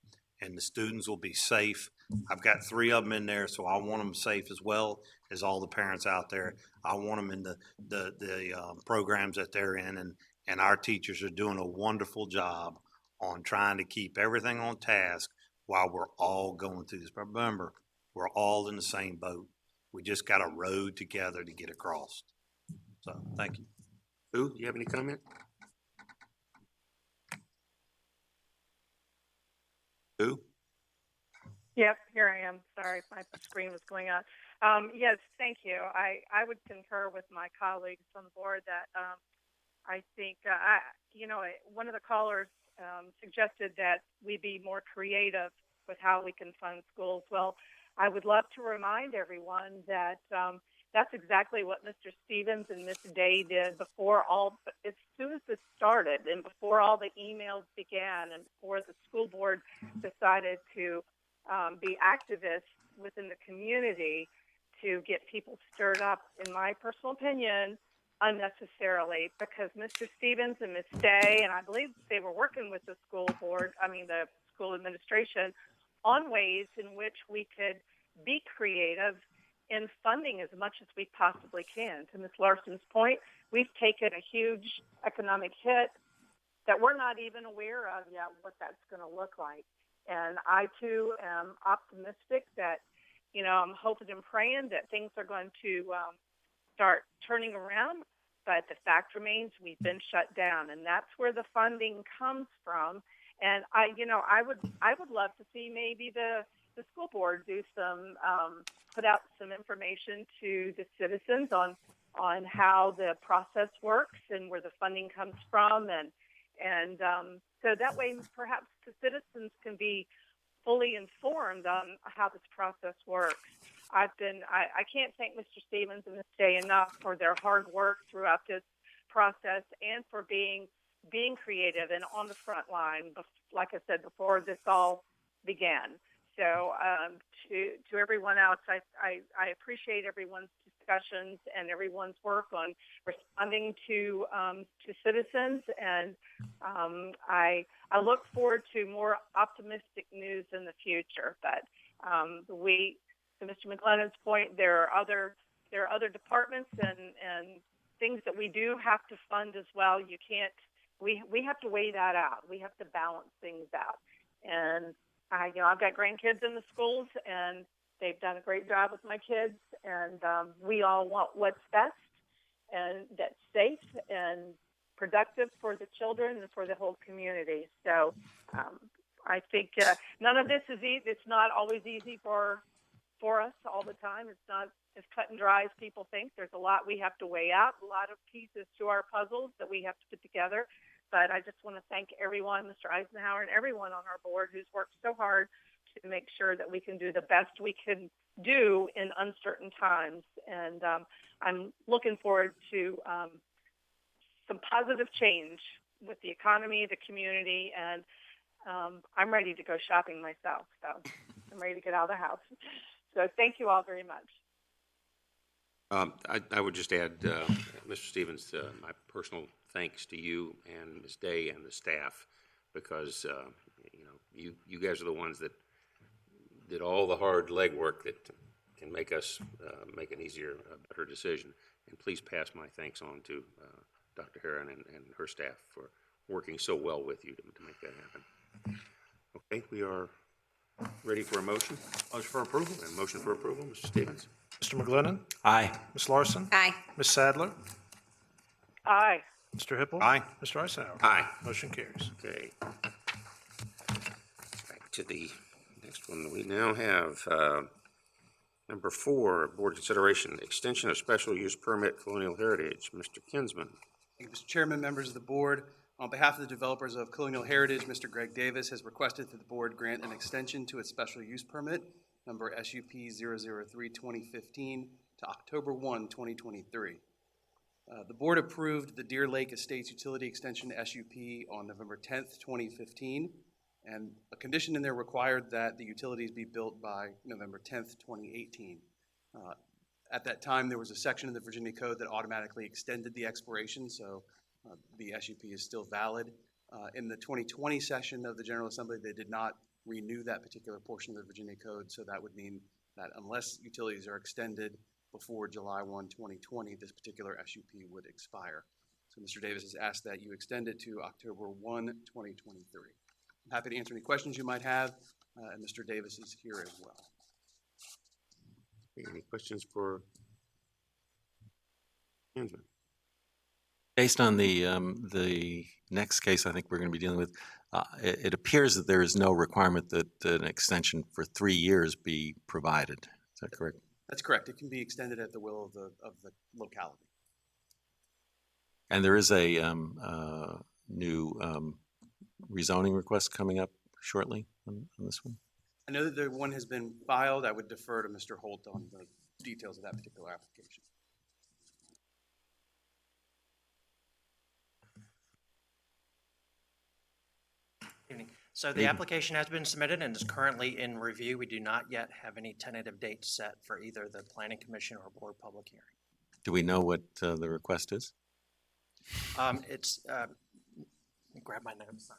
and the students will be safe. I've got 3 of them in there, so I want them safe as well as all the parents out there. I want them in the programs that they're in, and our teachers are doing a wonderful job on trying to keep everything on task while we're all going through this. But remember, we're all in the same boat. We just got to row together to get across. So, thank you.
Who, do you have any comment? Who?
Yep, here I am. Sorry, my screen was going on. Yes, thank you. I would concur with my colleagues on the board that I think, one of the callers suggested that we be more creative with how we can fund schools. Well, I would love to remind everyone that that's exactly what Mr. Stevens and Ms. Day did as soon as this started and before all the emails began and before the school board decided to be activists within the community to get people stirred up, in my personal opinion, unnecessarily, because Mr. Stevens and Ms. Day, and I believe they were working with the school administration on ways in which we could be creative in funding as much as we possibly can. To Ms. Larson's point, we've taken a huge economic hit that we're not even aware of yet what that's going to look like. And I, too, am optimistic that, I'm hoping and praying that things are going to start turning around. But the fact remains we've been shut down, and that's where the funding comes from. And I would love to see maybe the school board do some, put out some information to the citizens on how the process works and where the funding comes from, and so that way perhaps the citizens can be fully informed on how this process works. I can't thank Mr. Stevens and Ms. Day enough for their hard work throughout this process and for being creative and on the front line, like I said, before this all began. So to everyone else, I appreciate everyone's discussions and everyone's work on responding to citizens, and I look forward to more optimistic news in the future. But to Mr. McGlennon's point, there are other departments and things that we do have to fund as well. You can't. We have to weigh that out. We have to balance things out. And I've got grandkids in the schools, and they've done a great job with my kids. And we all want what's best and that's safe and productive for the children and for the whole community. So I think none of this is easy. It's not always easy for us all the time. It's not as cut and dry as people think. There's a lot we have to weigh out, a lot of pieces to our puzzles that we have to put together. But I just want to thank everyone, Mr. Eisenhower, and everyone on our board who's worked so hard to make sure that we can do the best we can do in uncertain times. And I'm looking forward to some positive change with the economy, the community, and I'm ready to go shopping myself. So I'm ready to get out of the house. So thank you all very much.
I would just add, Mr. Stevens, my personal thanks to you and Ms. Day and the staff, because you guys are the ones that did all the hard legwork that can make us make an easier, better decision. And please pass my thanks on to Dr. Heron and her staff for working so well with you to make that happen. Okay, we are ready for a motion. Motion for approval. And motion for approval, Mr. Stevens.
Mr. McGlennon?
Aye.
Ms. Larson?
Aye.
Ms. Sadler?
Aye.
Mr. Hippel?
Aye.
Mr. Eisenhower?
Aye.
Motion carries.
Okay. Back to the next one. We now have number 4, board consideration, extension of special use permit Colonial Heritage. Mr. Kinsman.
Thank you, Mr. Chairman, members of the board. On behalf of the developers of Colonial Heritage, Mr. Greg Davis has requested that the board grant an extension to its special use permit, number SUP 003-2015, to October 1, 2023. The board approved the Deer Lake Estates Utility Extension SUP on November 10th, 2015, and a condition in there required that the utilities be built by November 10th, 2018. At that time, there was a section in the Virginia Code that automatically extended the expiration, so the SUP is still valid. In the 2020 session of the General Assembly, they did not renew that particular portion of the Virginia Code, so that would mean that unless utilities are extended before July 1, 2020, this particular SUP would expire. So Mr. Davis has asked that you extend it to October 1, 2023. I'm happy to answer any questions you might have, and Mr. Davis is here as well.
Any questions for Kinsman?
Based on the next case I think we're going to be dealing with, it appears that there is no requirement that an extension for 3 years be provided. Is that correct?
That's correct. It can be extended at the will of the locality.
And there is a new rezoning request coming up shortly on this one?
I know that the one has been filed. I would defer to Mr. Holt on the details of that particular application.
So the application has been submitted and is currently in review. We do not yet have any tentative dates set for either the Planning Commission or Board public hearing.
Do we know what the request is?
Let me grab my notes.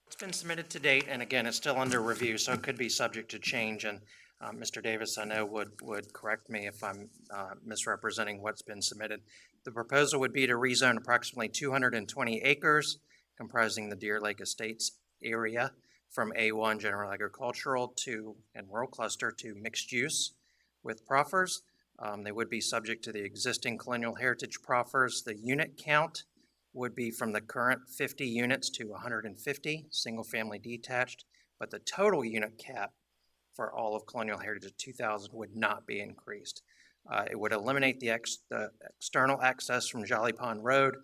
It's been submitted to date, and again, it's still under review, so it could be subject to change. And Mr. Davis, I know, would correct me if I'm misrepresenting what's been submitted. The proposal would be to rezone approximately 220 acres comprising the Deer Lake Estates area from A1 general agricultural to and rural cluster to mixed use with proffers. They would be subject to the existing colonial heritage proffers. The unit count would be from the current 50 units to 150, single-family detached, but the total unit cap for all of Colonial Heritage of 2,000 would not be increased. It would eliminate the external access from Jolly Pond Road.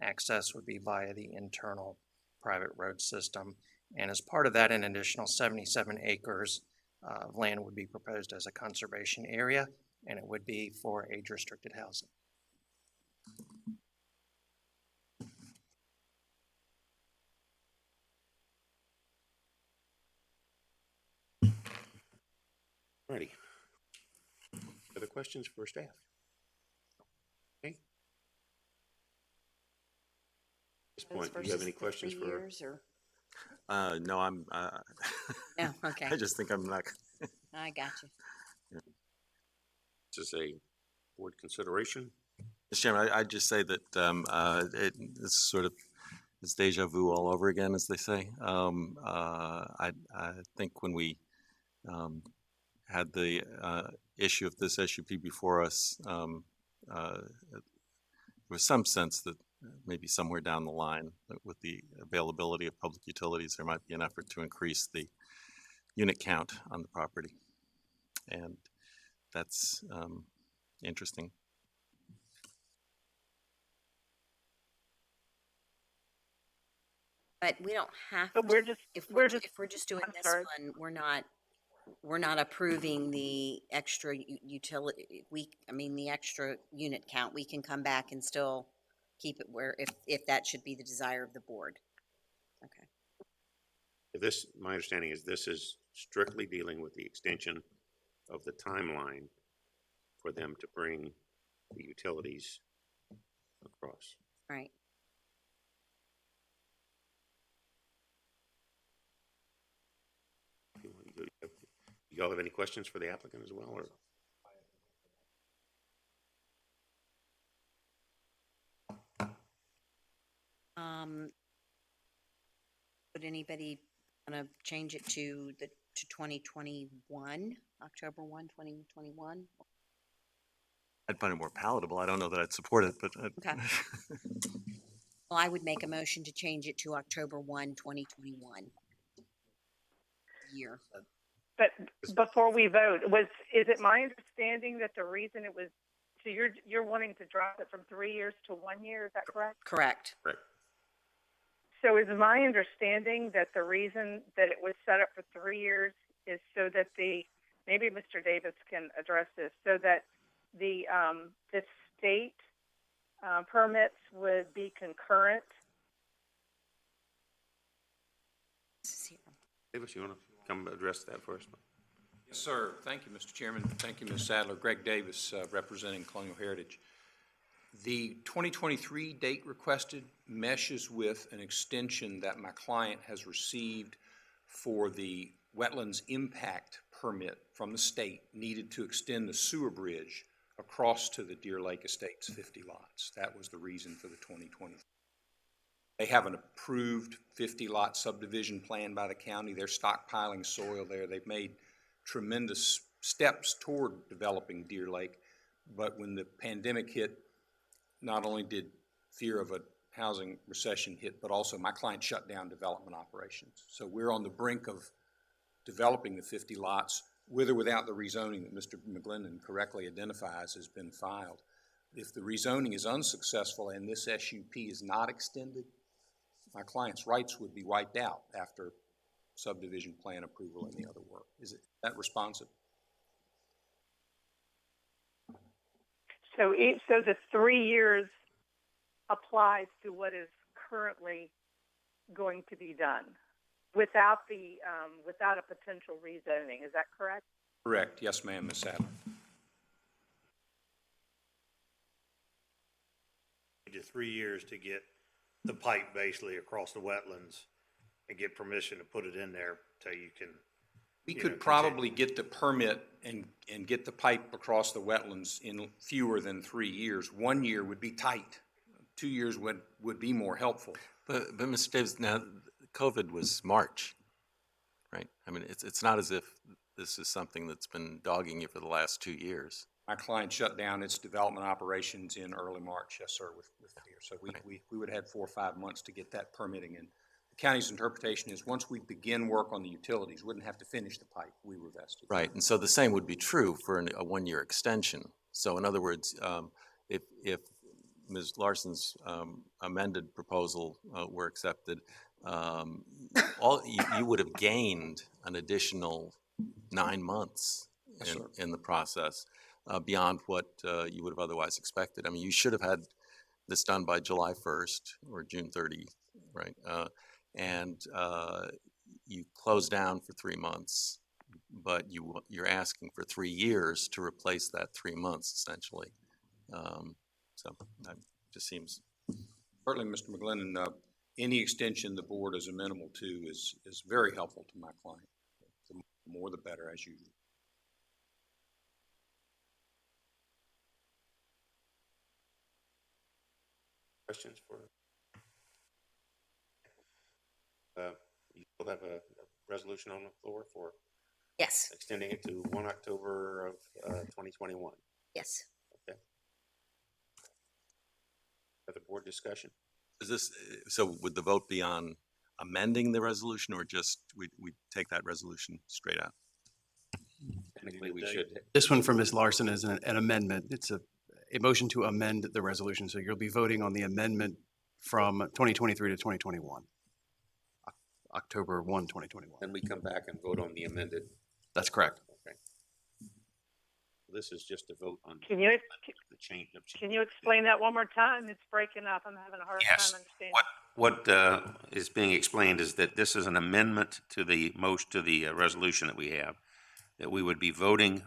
Access would be via the internal private road system. And as part of that, an additional 77 acres of land would be proposed as a conservation area, and it would be for age-restricted housing.
Alrighty. Other questions for staff? Okay. At this point, do you have any questions for?
No, I'm,
No, okay.
I just think I'm not.
I got you.
This is a board consideration.
Mr. Chairman, I'd just say that this sort of is deja vu all over again, as they say. I think when we had the issue of this SUP before us, there was some sense that maybe somewhere down the line, with the availability of public utilities, there might be an effort to increase the unit count on the property. And that's interesting.
But we don't have
But
to,
we're just,
if
we're
we're just doing
I'm
this
sorry.
one, we're not approving the extra utility, the extra unit count. We can come back and still keep it where, if that should be the desire of the board. Okay.
This, my understanding is this is strictly dealing with the extension of the timeline for them to bring the utilities across.
Right.
Do y'all have any questions for the applicant as well, or?
Would anybody want to change it to 2021, October 1, 2021?
I'd find it more palatable. I don't know that I'd support it, but.
Okay. Well, I would make a motion to change it to October 1, 2021 year.
But before we vote, is it my understanding that the reason it was, so you're wanting to drop it from 3 years to 1 year, is that correct?
Correct.
Correct.
So is my understanding that the reason that it was set up for 3 years is so that maybe Mr. Davis can address this, so that the state permits would be concurrent?
Davis, you want to come address that first?
Yes, sir. Thank you, Mr. Chairman. Thank you, Ms. Sadler. Greg Davis, representing Colonial Heritage. The 2023 date requested meshes with an extension that my client has received for the wetlands impact permit from the state needed to extend the sewer bridge across to the Deer Lake Estates 50 lots. That was the reason for the 2023. They have an approved 50-lot subdivision plan by the county. They're stockpiling soil there. They've made tremendous steps toward developing Deer Lake. But when the pandemic hit, not only did fear of a housing recession hit, but also my client shut down development operations. So we're on the brink of developing the 50 lots with or without the rezoning that Mr. McGlinnan correctly identifies has been filed. If the rezoning is unsuccessful and this SUP is not extended, my client's rights would be wiped out after subdivision plan approval and the other work. Is that responsive?
So the 3 years applies to what is currently going to be done without a potential rezoning. Is that correct?
Correct. Yes, ma'am, Ms. Sadler.
To 3 years to get the pipe basically across the wetlands and get permission to put it in there till you can.
We could probably get the permit and get the pipe across the wetlands in fewer than 3 years. 1 year would be tight. 2 years would be more helpful.
But Mr. Davis, now COVID was March, right? I mean, it's not as if this is something that's been dogging you for the last 2 years.
My client shut down its development operations in early March, yes, sir, with fear. So we would have had 4 or 5 months to get that permitting in. The county's interpretation is once we begin work on the utilities, we wouldn't have to finish the pipe, we were vested.
Right, and so the same would be true for a one-year extension. So in other words, if Ms. Larson's amended proposal were accepted, you would have gained an additional 9 months in the process beyond what you would have otherwise expected. I mean, you should have had this done by July 1st or June 30, right? And you close down for 3 months, but you're asking for 3 years to replace that 3 months, essentially. So that just seems...
Certainly, Mr. McGlennon, any extension the board is amenable to is very helpful to my client. The more the better, as usual.
Questions for? You still have a resolution on the floor for?
Yes.
Extending it to 1 October of 2021.
Yes.
Okay. Other board discussion?
Is this, so would the vote be on amending the resolution, or just we take that resolution straight out?
Technically, we should.
This one from Ms. Larson is an amendment. It's a motion to amend the resolution. So you'll be voting on the amendment from 2023 to 2021. October 1, 2021.
Then we come back and vote on the amended.
That's correct.
Okay. This is just a vote on
Can you
the change.
Can you explain that one more time? It's breaking up. I'm having a hard time understanding.
What is being explained is that this is an amendment to the resolution that we have, that we would be voting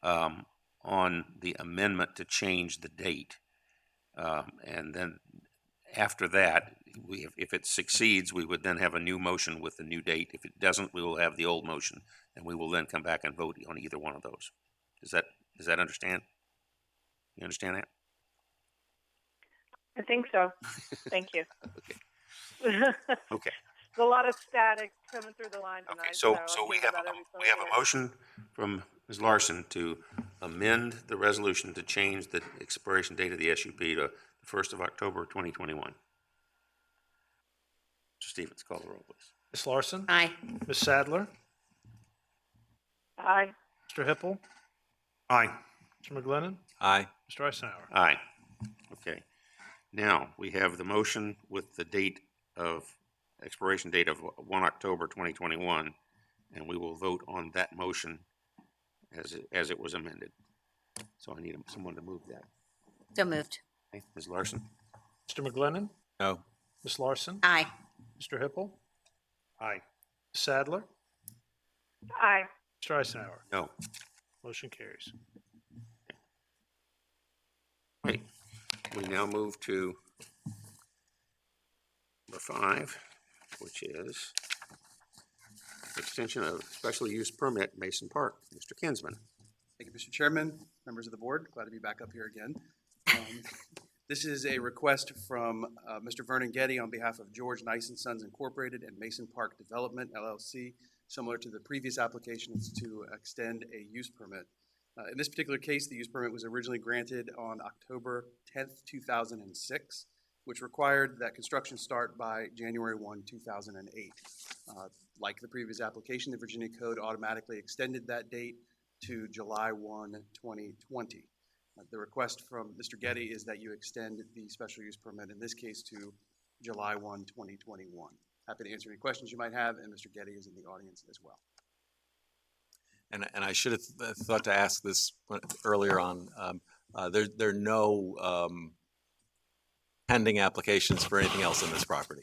on the amendment to change the date. And then after that, if it succeeds, we would then have a new motion with the new date. If it doesn't, we will have the old motion, and we will then come back and vote on either one of those. Does that understand? You understand that?
I think so. Thank you.
Okay.
There's a lot of static coming through the line tonight.
Okay, so we have a motion from Ms. Larson to amend the resolution to change the expiration date of the SUP to the 1st of October, 2021. Mr. Stevens, call the roll, please.
Ms. Larson?
Aye.
Ms. Sadler?
Aye.
Mr. Hippel?
Aye.
Mr. McGlennon?
Aye.
Mr. Eisenhower?
Aye. Okay. Now, we have the motion with the expiration date of 1 October 2021, and we will vote on that motion as it was amended. So I need someone to move that.
So moved.
Okay. Ms. Larson?
Mr. McGlennon?
No.
Ms. Larson?
Aye.
Mr. Hippel?
Aye.
Ms. Sadler?
Aye.
Mr. Eisenhower?
No.
Motion carries.
Okay. We now move to number 5, which is extension of special use permit Mason Park. Mr. Kinsman.
Thank you, Mr. Chairman, members of the board. Glad to be back up here again. This is a request from Mr. Vernon Getty on behalf of George Nice & Sons Incorporated and Mason Park Development, LLC. Similar to the previous application, it's to extend a use permit. In this particular case, the use permit was originally granted on October 10th, 2006, which required that construction start by January 1, 2008. Like the previous application, the Virginia Code automatically extended that date to July 1, 2020. The request from Mr. Getty is that you extend the special use permit, in this case, to July 1, 2021. Happy to answer any questions you might have, and Mr. Getty is in the audience as well.
And I should have thought to ask this earlier on. There are no pending applications for anything else in this property.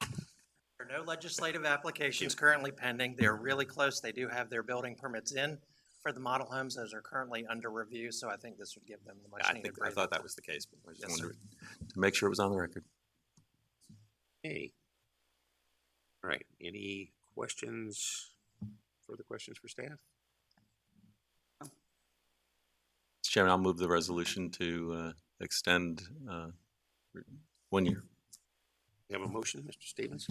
There are no legislative applications currently pending. They're really close. They do have their building permits in for the model homes. Those are currently under review, so I think this would give them the much needed break.
I thought that was the case, but I just wanted to make sure it was on the record.
Okay. All right. Any questions? Further questions for staff?
Mr. Chairman, I'll move the resolution to extend 1 year.
You have a motion, Mr. Stevens?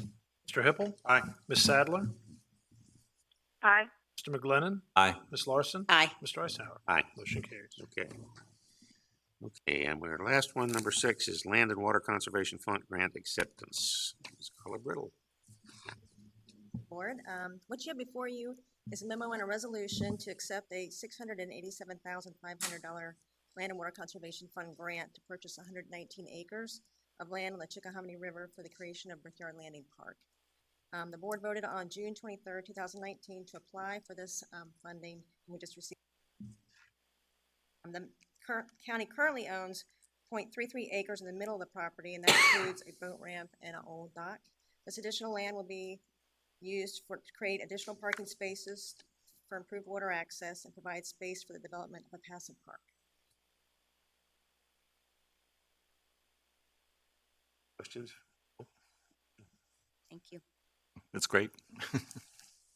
Mr. Hippel?
Aye.
Ms. Sadler?
Aye.
Mr. McGlinnan.
Aye.
Ms. Larson.
Aye.
Mr. Eisenhower.
Aye.
Motion carries.
Okay. Okay, and our last one, number 6, is Land and Water Conservation Fund Grant Acceptance. Ms. Carla Brittle.
Board, what you have before you is a memo and a resolution to accept a $687,500 Land and Water Conservation Fund grant to purchase 119 acres of land on the Chickahominy River for the creation of Brickyard Landing Park. The board voted on June 23rd, 2019 to apply for this funding. We just received. The county currently owns 0.33 acres in the middle of the property, and that includes a boat ramp and an old dock. This additional land will be used to create additional parking spaces for improved water access and provide space for the development of a passive park.
Questions?
Thank you.
That's great.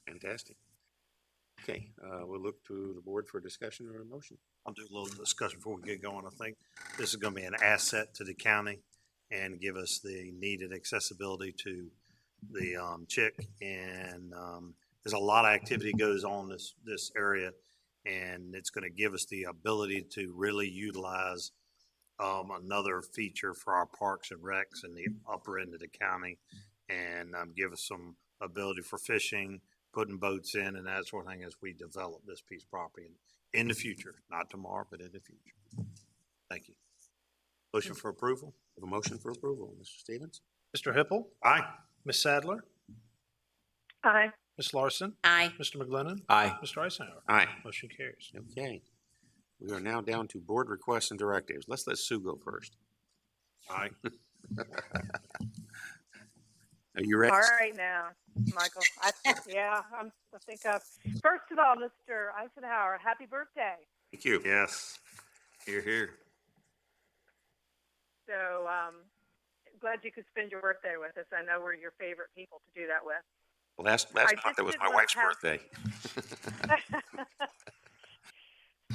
Fantastic. Okay, we'll look to the board for a discussion or a motion.
I'll do a little discussion before we get going. I think this is going to be an asset to the county and give us the needed accessibility to the Chick. And there's a lot of activity goes on this area, and it's going to give us the ability to really utilize another feature for our parks and recs in the upper end of the county, and give us some ability for fishing, putting boats in, and that sort of thing as we develop this piece of property in the future, not tomorrow, but in the future. Thank you. Motion for approval?
We have a motion for approval. Mr. Stevens?
Mr. Hippel.
Aye.
Ms. Sadler.
Aye.
Ms. Larson.
Aye.
Mr. McGlinnan.
Aye.
Mr. Eisenhower.
Aye.
Motion carries.
Okay. We are now down to board requests and directives. Let's let Sue go first.
Aye.
Are you ready?
All right now, Michael. I think first of all, Mr. Eisenhower, happy birthday.
Thank you.
Yes. Here.
So, glad you could spend your birthday with us. I know we're your favorite people to do that with.
Well, last month it was my wife's birthday.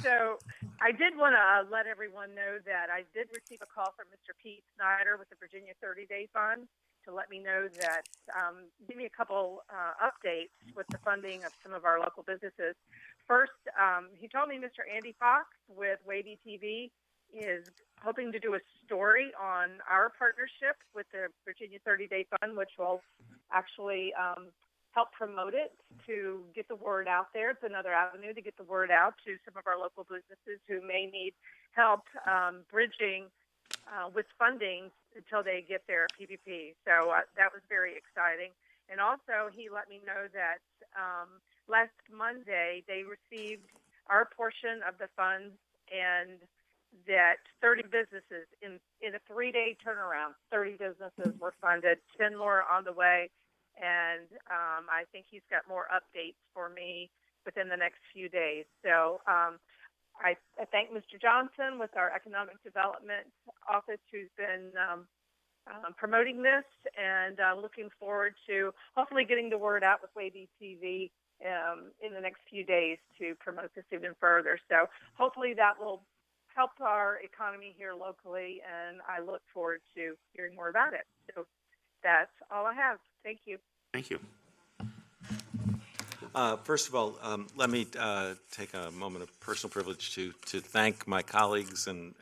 So I did want to let everyone know that I did receive a call from Mr. Pete Snyder with the Virginia 30-Day Fund to let me know that, give me a couple updates with the funding of some of our local businesses. First, he told me Mr. Andy Fox with Waive TV is hoping to do a story on our partnership with the Virginia 30-Day Fund, which will actually help promote it to get the word out there. It's another avenue to get the word out to some of our local businesses who may need help bridging with funding until they get their PPP. So that was very exciting. And also he let me know that last Monday they received our portion of the funds, and that 30 businesses in a 3-day turnaround, 30 businesses were funded, 10 more on the way. And I think he's got more updates for me within the next few days. So I thank Mr. Johnson with our Economic Development Office who's been promoting this, and looking forward to hopefully getting the word out with Waive TV in the next few days to promote this even further. So hopefully that will help our economy here locally, and I look forward to hearing more about it. So that's all I have. Thank you.
Thank you.
First of all, let me take a moment of personal privilege to thank my colleagues and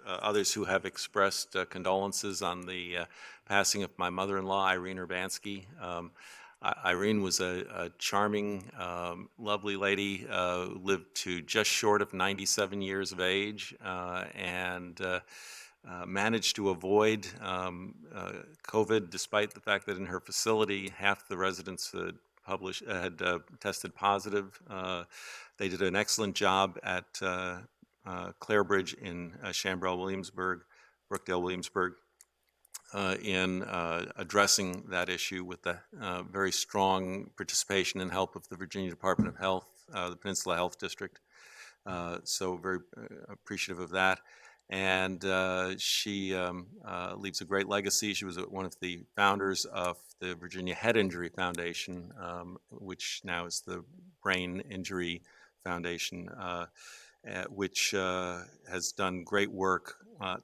others who have expressed condolences on the passing of my mother-in-law, Irene Urbanski. Irene was a charming, lovely lady, lived to just short of 97 years of age, and managed to avoid COVID, despite the fact that in her facility, half the residents had tested positive. They did an excellent job at Clare Bridge in Brookdale, Williamsburg, in addressing that issue with the very strong participation and help of the Virginia Department of Health, the Peninsula Health District. So very appreciative of that. And she leaves a great legacy. She was one of the founders of the Virginia Head Injury Foundation, which now is the Brain Injury Foundation, which has done great work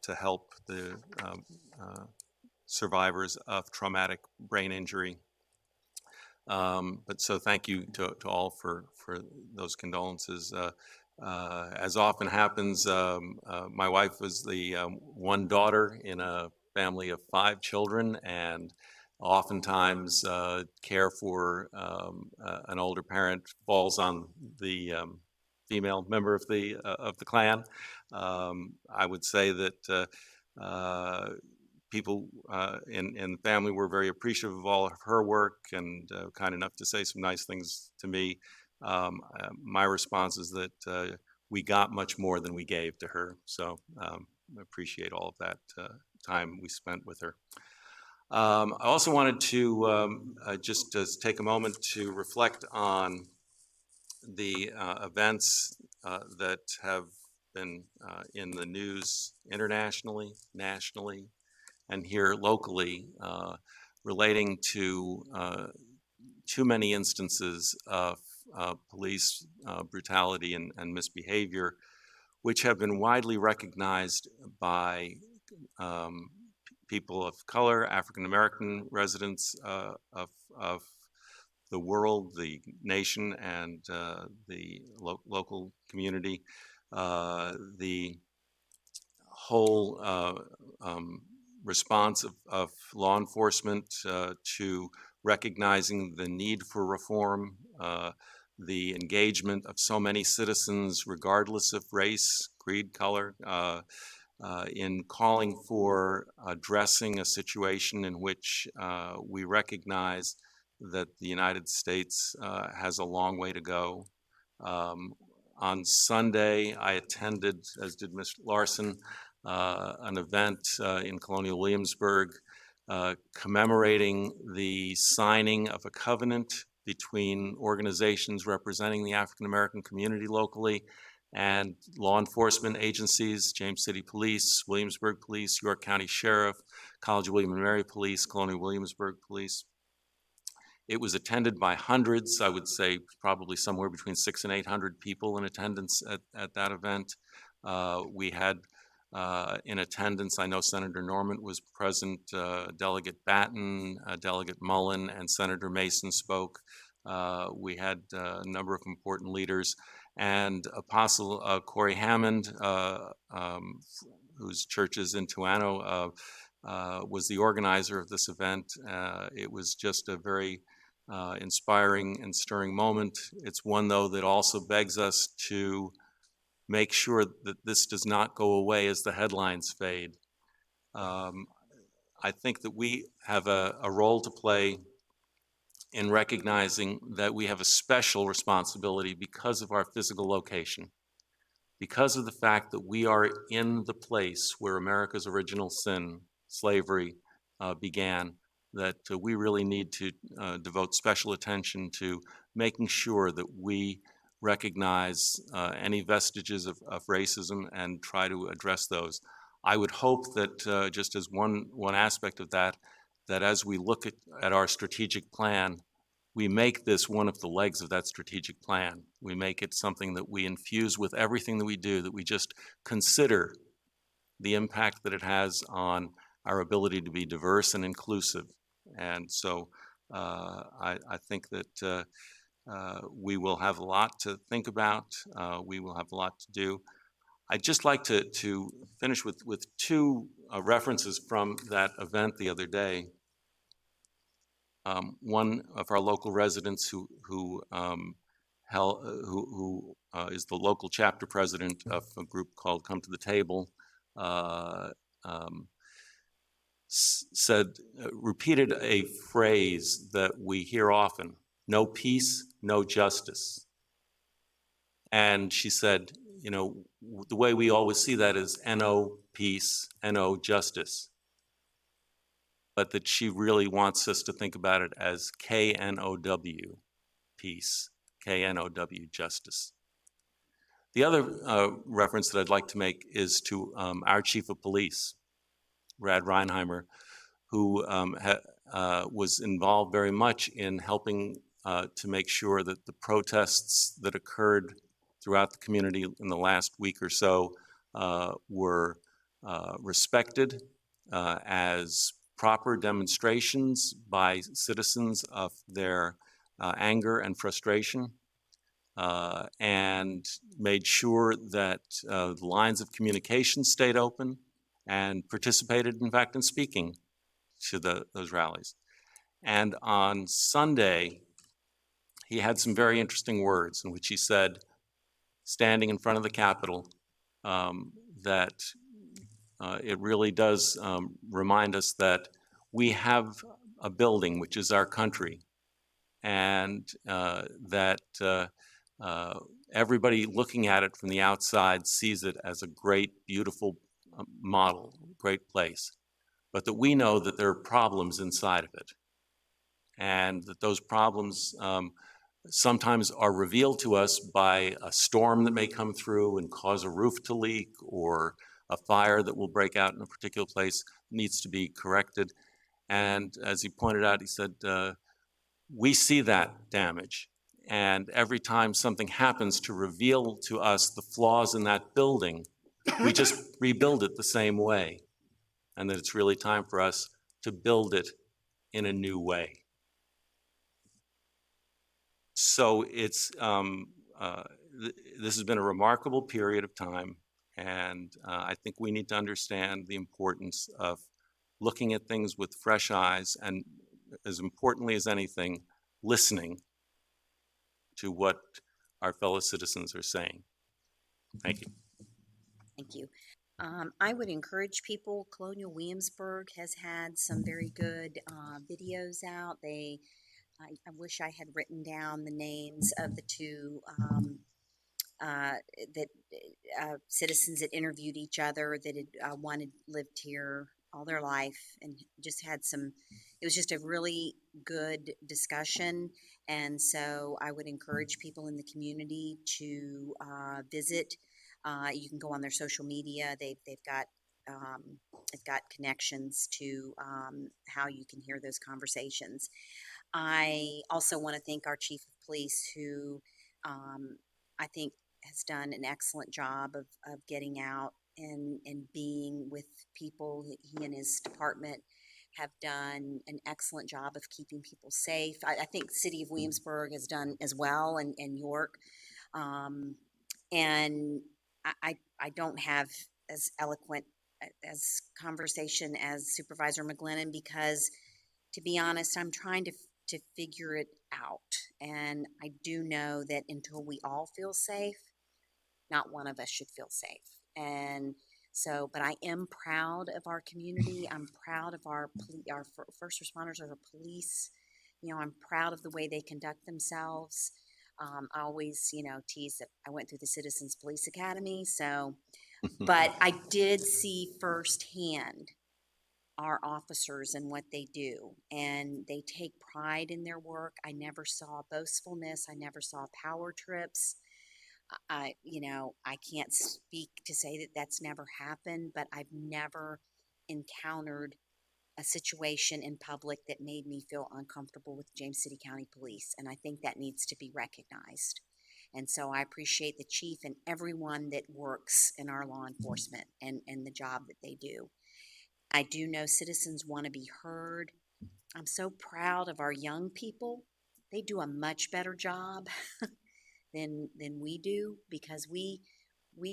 to help the survivors of traumatic brain injury. But so thank you to all for those condolences. As often happens, my wife was the one daughter in a family of 5 children, and oftentimes care for an older parent falls on the female member of the clan. I would say that people in the family were very appreciative of all of her work and kind enough to say some nice things to me. My response is that we got much more than we gave to her, so I appreciate all of that time we spent with her. I also wanted to just take a moment to reflect on the events that have been in the news internationally, nationally, and here locally, relating to too many instances of police brutality and misbehavior, which have been widely recognized by people of color, African American residents of the world, the nation, and the local community. The whole response of law enforcement to recognizing the need for reform, the engagement of so many citizens, regardless of race, creed, color, in calling for addressing a situation in which we recognize that the United States has a long way to go. On Sunday, I attended, as did Mr. Larson, an event in Colonial Williamsburg commemorating the signing of a covenant between organizations representing the African American community locally and law enforcement agencies, James City Police, Williamsburg Police, York County Sheriff, College of William and Mary Police, Colonial Williamsburg Police. It was attended by hundreds, I would say probably somewhere between 600 and 800 people in attendance at that event. We had in attendance, I know Senator Norman was present, Delegate Batten, Delegate Mullen, and Senator Mason spoke. We had a number of important leaders, and Apostle Corey Hammond, whose church is in Tuano, was the organizer of this event. It was just a very inspiring and stirring moment. It's one, though, that also begs us to make sure that this does not go away as the headlines fade. I think that we have a role to play in recognizing that we have a special responsibility because of our physical location, because of the fact that we are in the place where America's original sin, slavery, began, that we really need to devote special attention to making sure that we recognize any vestiges of racism and try to address those. I would hope that just as one aspect of that, that as we look at our strategic plan, we make this one of the legs of that strategic plan. We make it something that we infuse with everything that we do, that we just consider the impact that it has on our ability to be diverse and inclusive. And so I think that we will have a lot to think about. We will have a lot to do. I'd just like to finish with 2 references from that event the other day. One of our local residents who is the local chapter president of a group called Come to the Table, repeated a phrase that we hear often: no peace, no justice. And she said, you know, the way we always see that is N-O peace, N-O justice. But that she really wants us to think about it as K-N-O-W peace, K-N-O-W justice. The other reference that I'd like to make is to our chief of police, Brad Reinheimer, who was involved very much in helping to make sure that the protests that occurred throughout the community in the last week or so were respected as proper demonstrations by citizens of their anger and frustration, and made sure that the lines of communication stayed open and participated, in fact, in speaking to those rallies. And on Sunday, he had some very interesting words in which he said, standing in front of the Capitol, that it really does remind us that we have a building, which is our country, and that everybody looking at it from the outside sees it as a great, beautiful model, great place, but that we know that there are problems inside of it, and that those problems sometimes are revealed to us by a storm that may come through and cause a roof to leak, or a fire that will break out in a particular place needs to be corrected. And as he pointed out, he said, we see that damage. And every time something happens to reveal to us the flaws in that building, we just rebuild it the same way. And that it's really time for us to build it in a new way. So it's, this has been a remarkable period of time. And I think we need to understand the importance of looking at things with fresh eyes, and as importantly as anything, listening to what our fellow citizens are saying. Thank you.
Thank you. I would encourage people, Colonial Williamsburg has had some very good videos out. I wish I had written down the names of the two citizens that interviewed each other that had one had lived here all their life and just had some, it was just a really good discussion. And so I would encourage people in the community to visit. You can go on their social media. They've got connections to how you can hear those conversations. I also want to thank our chief of police, who I think has done an excellent job of getting out and being with people. He and his department have done an excellent job of keeping people safe. I think the city of Williamsburg has done as well, and York. And I don't have as eloquent as conversation as Supervisor McGlennon, because to be honest, I'm trying to figure it out. And I do know that until we all feel safe, not one of us should feel safe. And so, but I am proud of our community. I'm proud of our first responders, our police. You know, I'm proud of the way they conduct themselves. I always, tease that I went through the Citizens Police Academy. So, but I did see firsthand our officers and what they do, and they take pride in their work. I never saw boastfulness. I never saw power trips. I can't speak to say that that's never happened, but I've never encountered a situation in public that made me feel uncomfortable with James City County Police, and I think that needs to be recognized. And so I appreciate the chief and everyone that works in our law enforcement and the job that they do. I do know citizens want to be heard. I'm so proud of our young people. They do a much better job than we do, because we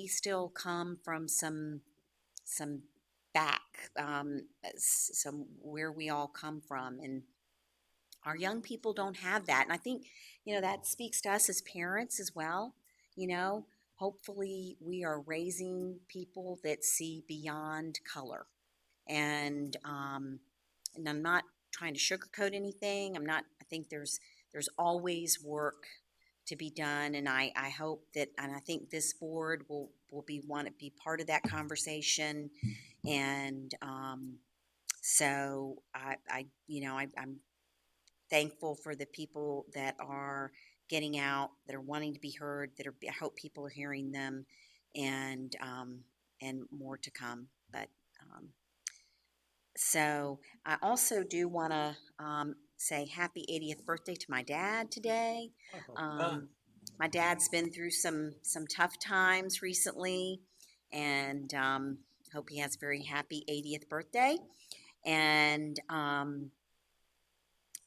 still come from some back, some where we all come from, and our young people don't have that. And I think that speaks to us as parents as well. Hopefully we are raising people that see beyond color, and I'm not trying to sugarcoat anything. I think there's always work to be done, and I hope that, and I think this board will want to be part of that conversation. And so I'm thankful for the people that are getting out, that are wanting to be heard, I hope people are hearing them, and more to come. But so I also do want to say happy 80th birthday to my dad today. My dad's been through some tough times recently, and hope he has a very happy 80th birthday. And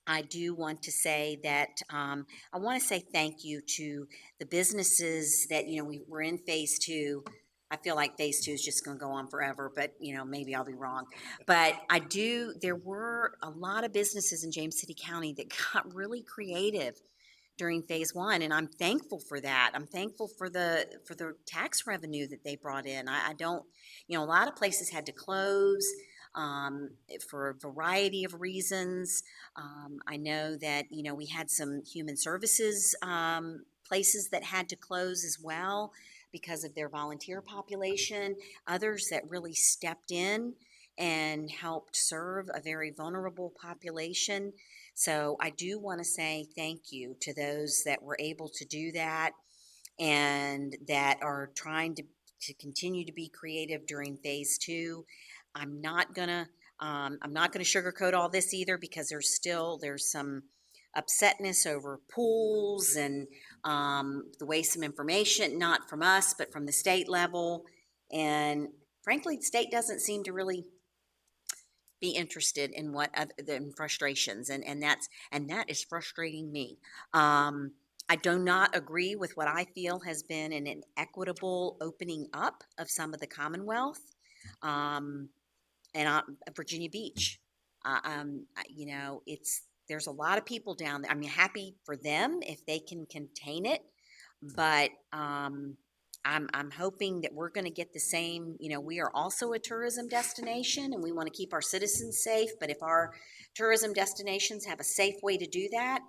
I do want to say that, I want to say thank you to the businesses that, we're in phase two. I feel like phase two is just going to go on forever, but, maybe I'll be wrong. But there were a lot of businesses in James City County that got really creative during phase one, and I'm thankful for that. I'm thankful for the tax revenue that they brought in. I don't, a lot of places had to close for a variety of reasons. I know that, we had some human services places that had to close as well because of their volunteer population, others that really stepped in and helped serve a very vulnerable population. So I do want to say thank you to those that were able to do that and that are trying to continue to be creative during phase two. I'm not gonna sugarcoat all this either, because there's some upsetness over pools and the way some information, not from us, but from the state level. And frankly, the state doesn't seem to really be interested in the frustrations, and that is frustrating me. I do not agree with what I feel has been an inequitable opening up of some of the Commonwealth and Virginia Beach. There's a lot of people down there. I'm happy for them if they can contain it, but I'm hoping that we're going to get the same. We are also a tourism destination, and we want to keep our citizens safe. But if our tourism destinations have a safe way to do that,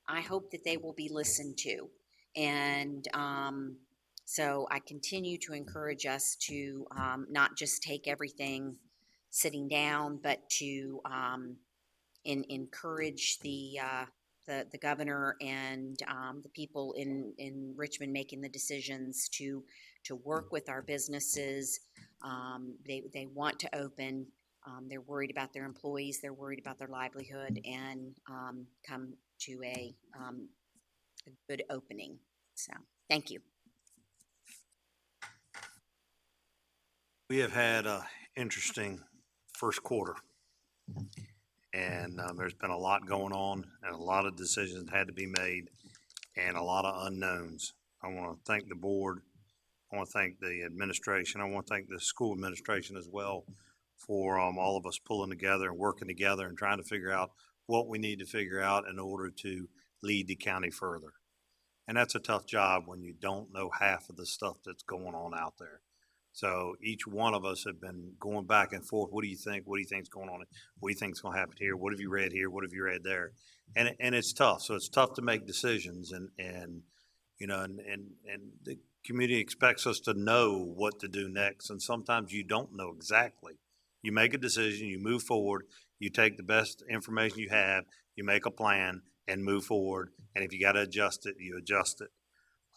I hope that they will be listened to. And so I continue to encourage us to not just take everything sitting down, but to encourage the governor and the people in Richmond making the decisions to work with our businesses. They want to open. They're worried about their employees. They're worried about their livelihood, and come to a good opening. So thank you.
We have had an interesting first quarter, and there's been a lot going on and a lot of decisions had to be made and a lot of unknowns. I want to thank the board. I want to thank the administration. I want to thank the school administration as well for all of us pulling together and working together and trying to figure out what we need to figure out in order to lead the county further. And that's a tough job when you don't know half of the stuff that's going on out there. So each one of us have been going back and forth. What do you think? What do you think is going on? What do you think is going to happen here? What have you read here? What have you read there? And it's tough. So it's tough to make decisions, and the community expects us to know what to do next. And sometimes you don't know exactly. You make a decision, you move forward, you take the best information you have, you make a plan and move forward. And if you got to adjust it, you adjust it.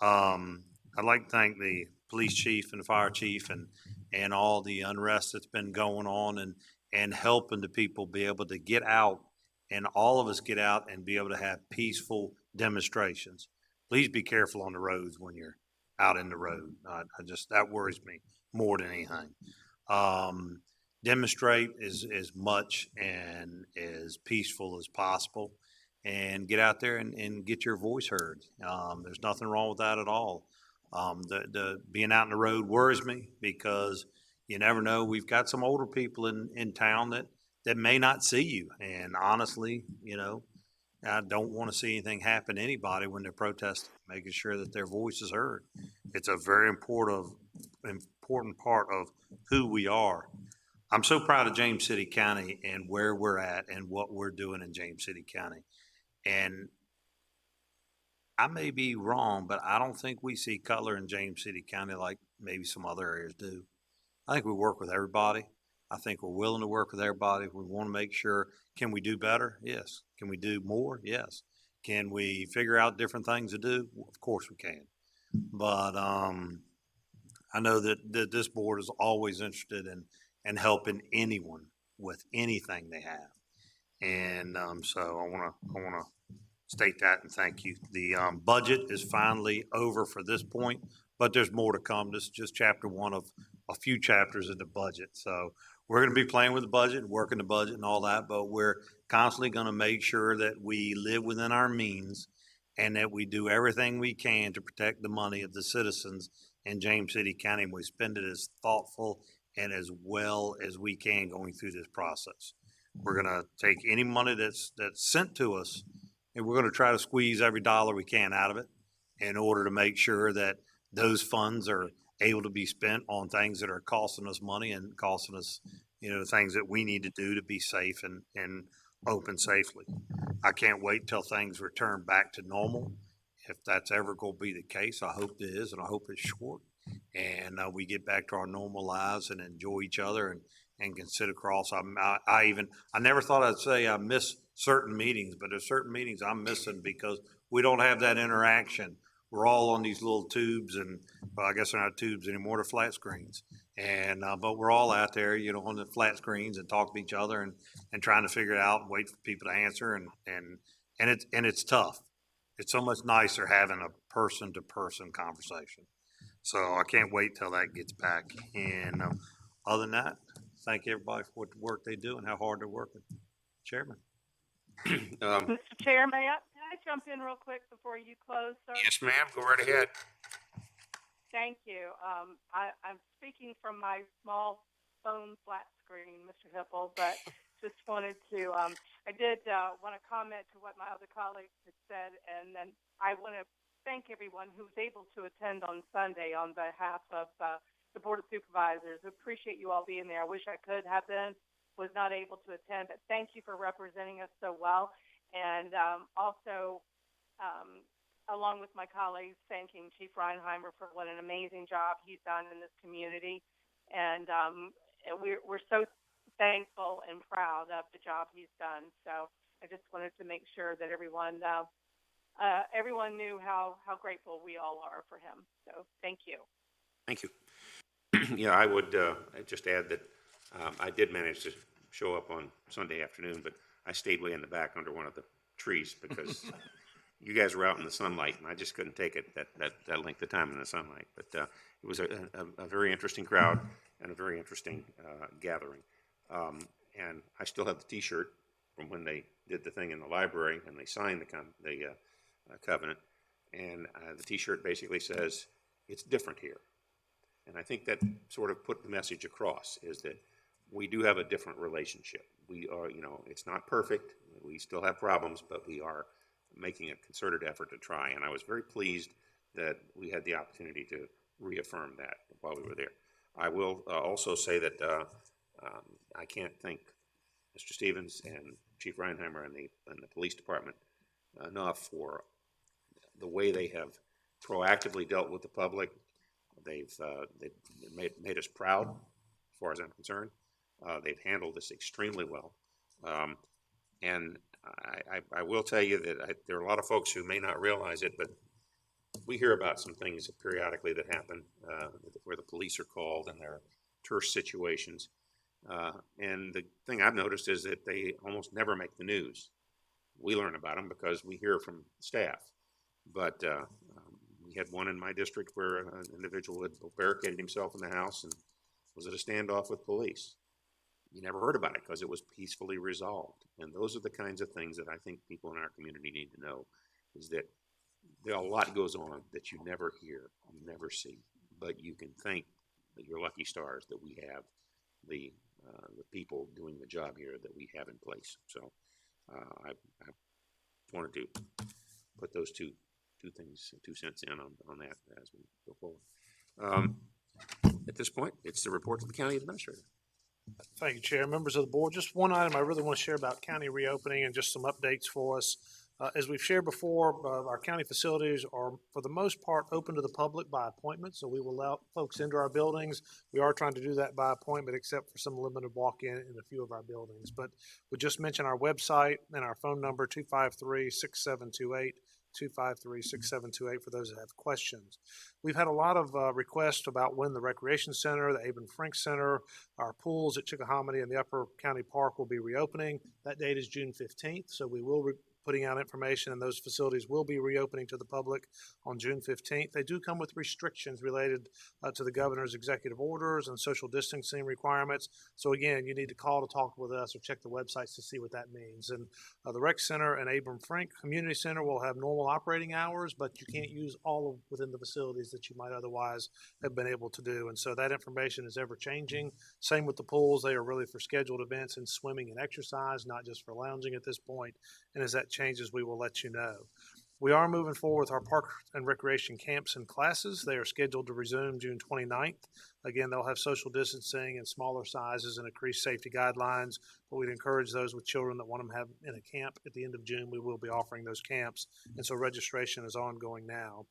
I'd like to thank the police chief and the fire chief and all the unrest that's been going on and helping the people be able to get out, and all of us get out and be able to have peaceful demonstrations. Please be careful on the roads when you're out in the road. That worries me more than anything. Demonstrate as much and as peaceful as possible, and get out there and get your voice heard. There's nothing wrong with that at all. The being out in the road worries me because you never know. We've got some older people in town that may not see you. And honestly, I don't want to see anything happen to anybody when they're protesting, making sure that their voice is heard. It's a very important part of who we are. I'm so proud of James City County and where we're at and what we're doing in James City County. And I may be wrong, but I don't think we see color in James City County like maybe some other areas do. I think we work with everybody. I think we're willing to work with everybody. We want to make sure, can we do better? Yes. Can we do more? Yes. Can we figure out different things to do? Of course we can. But I know that this board is always interested in helping anyone with anything they have. And so I want to state that and thank you. The budget is finally over for this point, but there's more to come. This is just chapter one of a few chapters in the budget. So we're gonna be playing with the budget, working the budget and all that, but we're constantly gonna make sure that we live within our means and that we do everything we can to protect the money of the citizens in James City County. We spend it as thoughtful and as well as we can going through this process. We're gonna take any money that's sent to us, and we're gonna try to squeeze every dollar we can out of it in order to make sure that those funds are able to be spent on things that are costing us money and costing us, things that we need to do to be safe and open safely. I can't wait till things return back to normal. If that's ever going to be the case, I hope it is, and I hope it's short. And we get back to our normal lives and enjoy each other and can sit across. I never thought I'd say I miss certain meetings, but there's certain meetings I'm missing because we don't have that interaction. We're all on these little tubes, and well, I guess they're not tubes anymore, they're flat screens. And but we're all out there, on the flat screens and talk to each other and trying to figure it out and wait for people to answer. And it's tough. It's so much nicer having a person-to-person conversation. So I can't wait till that gets back. And other than that, thank everybody for what the work they do and how hard they're working. Chairman.
Mr. Chair, may I jump in real quick before you close, sir?
Yes, ma'am. Go right ahead.
Thank you. I'm speaking from my small phone flat screen, Mr. Hippel, but just wanted to, I did want to comment to what my other colleagues had said, and then I want to thank everyone who was able to attend on Sunday on behalf of the Board of Supervisors. I appreciate you all being there. I wish I could have been, was not able to attend, but thank you for representing us so well. And also, along with my colleagues, thanking Chief Reinheimer for what an amazing job he's done in this community. And we're so thankful and proud of the job he's done. So I just wanted to make sure that everyone knew how grateful we all are for him. So thank you.
Thank you. Yeah, I would just add that I did manage to show up on Sunday afternoon, but I stayed way in the back under one of the trees because you guys were out in the sunlight, and I just couldn't take it that length of time in the sunlight. But it was a very interesting crowd and a very interesting gathering. And I still have the T-shirt from when they did the thing in the library and they signed the covenant. And the T-shirt basically says, "It's different here." And I think that sort of put the message across, is that we do have a different relationship. We are, it's not perfect. We still have problems, but we are making a concerted effort to try. And I was very pleased that we had the opportunity to reaffirm that while we were there. I will also say that I can't thank Mr. Stevens and Chief Reinheimer and the police department enough for the way they have proactively dealt with the public. They've made us proud, as far as I'm concerned. They've handled this extremely well. And I will tell you that there are a lot of folks who may not realize it, but we hear about some things periodically that happen where the police are called and there are terse situations. And the thing I've noticed is that they almost never make the news. We learn about them because we hear from staff. But we had one in my district where an individual had barricaded himself in the house and was at a standoff with police. You never heard about it because it was peacefully resolved. And those are the kinds of things that I think people in our community need to know, is that there a lot goes on that you never hear, you never see, but you can thank your lucky stars that we have the people doing the job here that we have in place. So I wanted to put those two cents in on that as we go forward. At this point, it's the report to the county administrator.
Thank you, Chair. Members of the board, just one item I really want to share about county reopening and just some updates for us. As we've shared before, our county facilities are, for the most part, open to the public by appointment, so we will allow folks into our buildings. We are trying to do that by appointment, except for some limited walk-in in a few of our buildings. But we just mentioned our website and our phone number, 253-6728. 253-6728 for those that have questions. We've had a lot of requests about when the Recreation Center, the Aben Frank Center, our pools at Chickahominy and the Upper County Park will be reopening. That date is June 15th, so we will putting out information, and those facilities will be reopening to the public on June 15th. They do come with restrictions related to the governor's executive orders and social distancing requirements. So again, you need to call to talk with us or check the websites to see what that means. And the Rec Center and Abram Frank Community Center will have normal operating hours, but you can't use all of within the facilities that you might otherwise have been able to do. And so that information is ever changing. Same with the pools. They are really for scheduled events and swimming and exercise, not just for lounging at this point. And as that changes, we will let you know. We are moving forward with our park and recreation camps and classes. They are scheduled to resume June 29th. Again, they'll have social distancing and smaller sizes and increased safety guidelines, but we'd encourage those with children that want them to have in a camp at the end of June. We will be offering those camps, and so registration is ongoing now.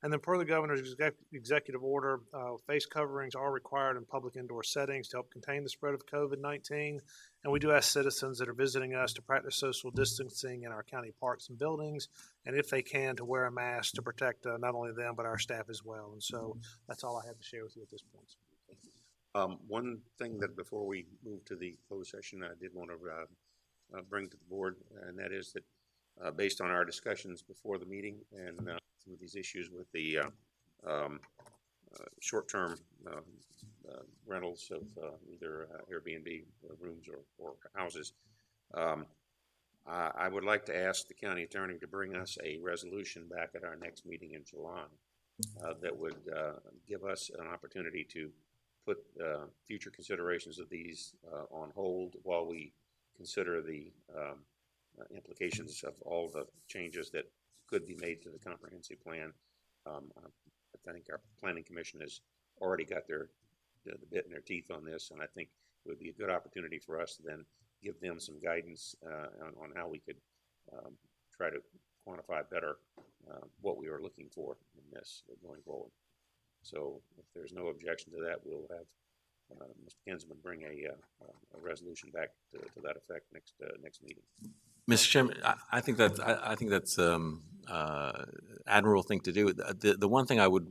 And then per the governor's executive order, face coverings are required in public indoor settings to help contain the spread of COVID-19. And we do ask citizens that are visiting us to practice social distancing in our county parks and buildings, and if they can, to wear a mask to protect not only them, but our staff as well. And so that's all I have to share with you at this point.
One thing that before we move to the closed session, I did want to bring to the board, and that is that based on our discussions before the meeting and some of these issues with the short-term rentals of either Airbnb rooms or houses, I would like to ask the county attorney to bring us a resolution back at our next meeting in July that would give us an opportunity to put future considerations of these on hold while we consider the implications of all the changes that could be made to the comprehensive plan. I think our planning commission has already got the bit in their teeth on this, and I think it would be a good opportunity for us to then give them some guidance on how we could try to quantify better what we are looking for in this going forward. So if there's no objection to that, we'll have Mr. Kinsman bring a resolution back to that effect next meeting.
Mr. Chairman, I think that's admirable thing to do. The one thing I would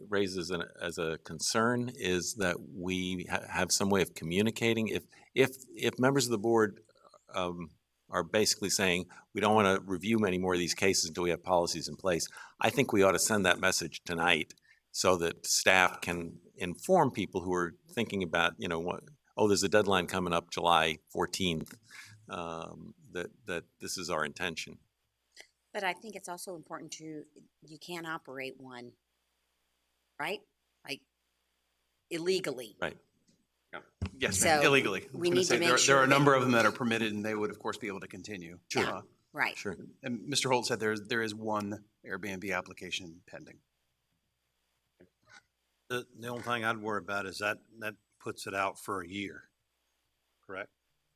raise as a concern is that we have some way of communicating. If members of the board are basically saying we don't want to review many more of these cases until we have policies in place, I think we ought to send that message tonight so that staff can inform people who are thinking about, there's a deadline coming up July 14th. That this is our intention.
But I think it's also important you can't operate one, right? Like illegally.
Right.
Yeah.
Yes,
So
ma'am, illegally.
we need to make
there
sure
are a
that-
number of them that are permitted, and they would, of course, be able to continue.
Yeah, right.
Sure.
And Mr. Holt said there is one Airbnb application pending.
The only thing I'd worry about is that puts it out for a year, correct?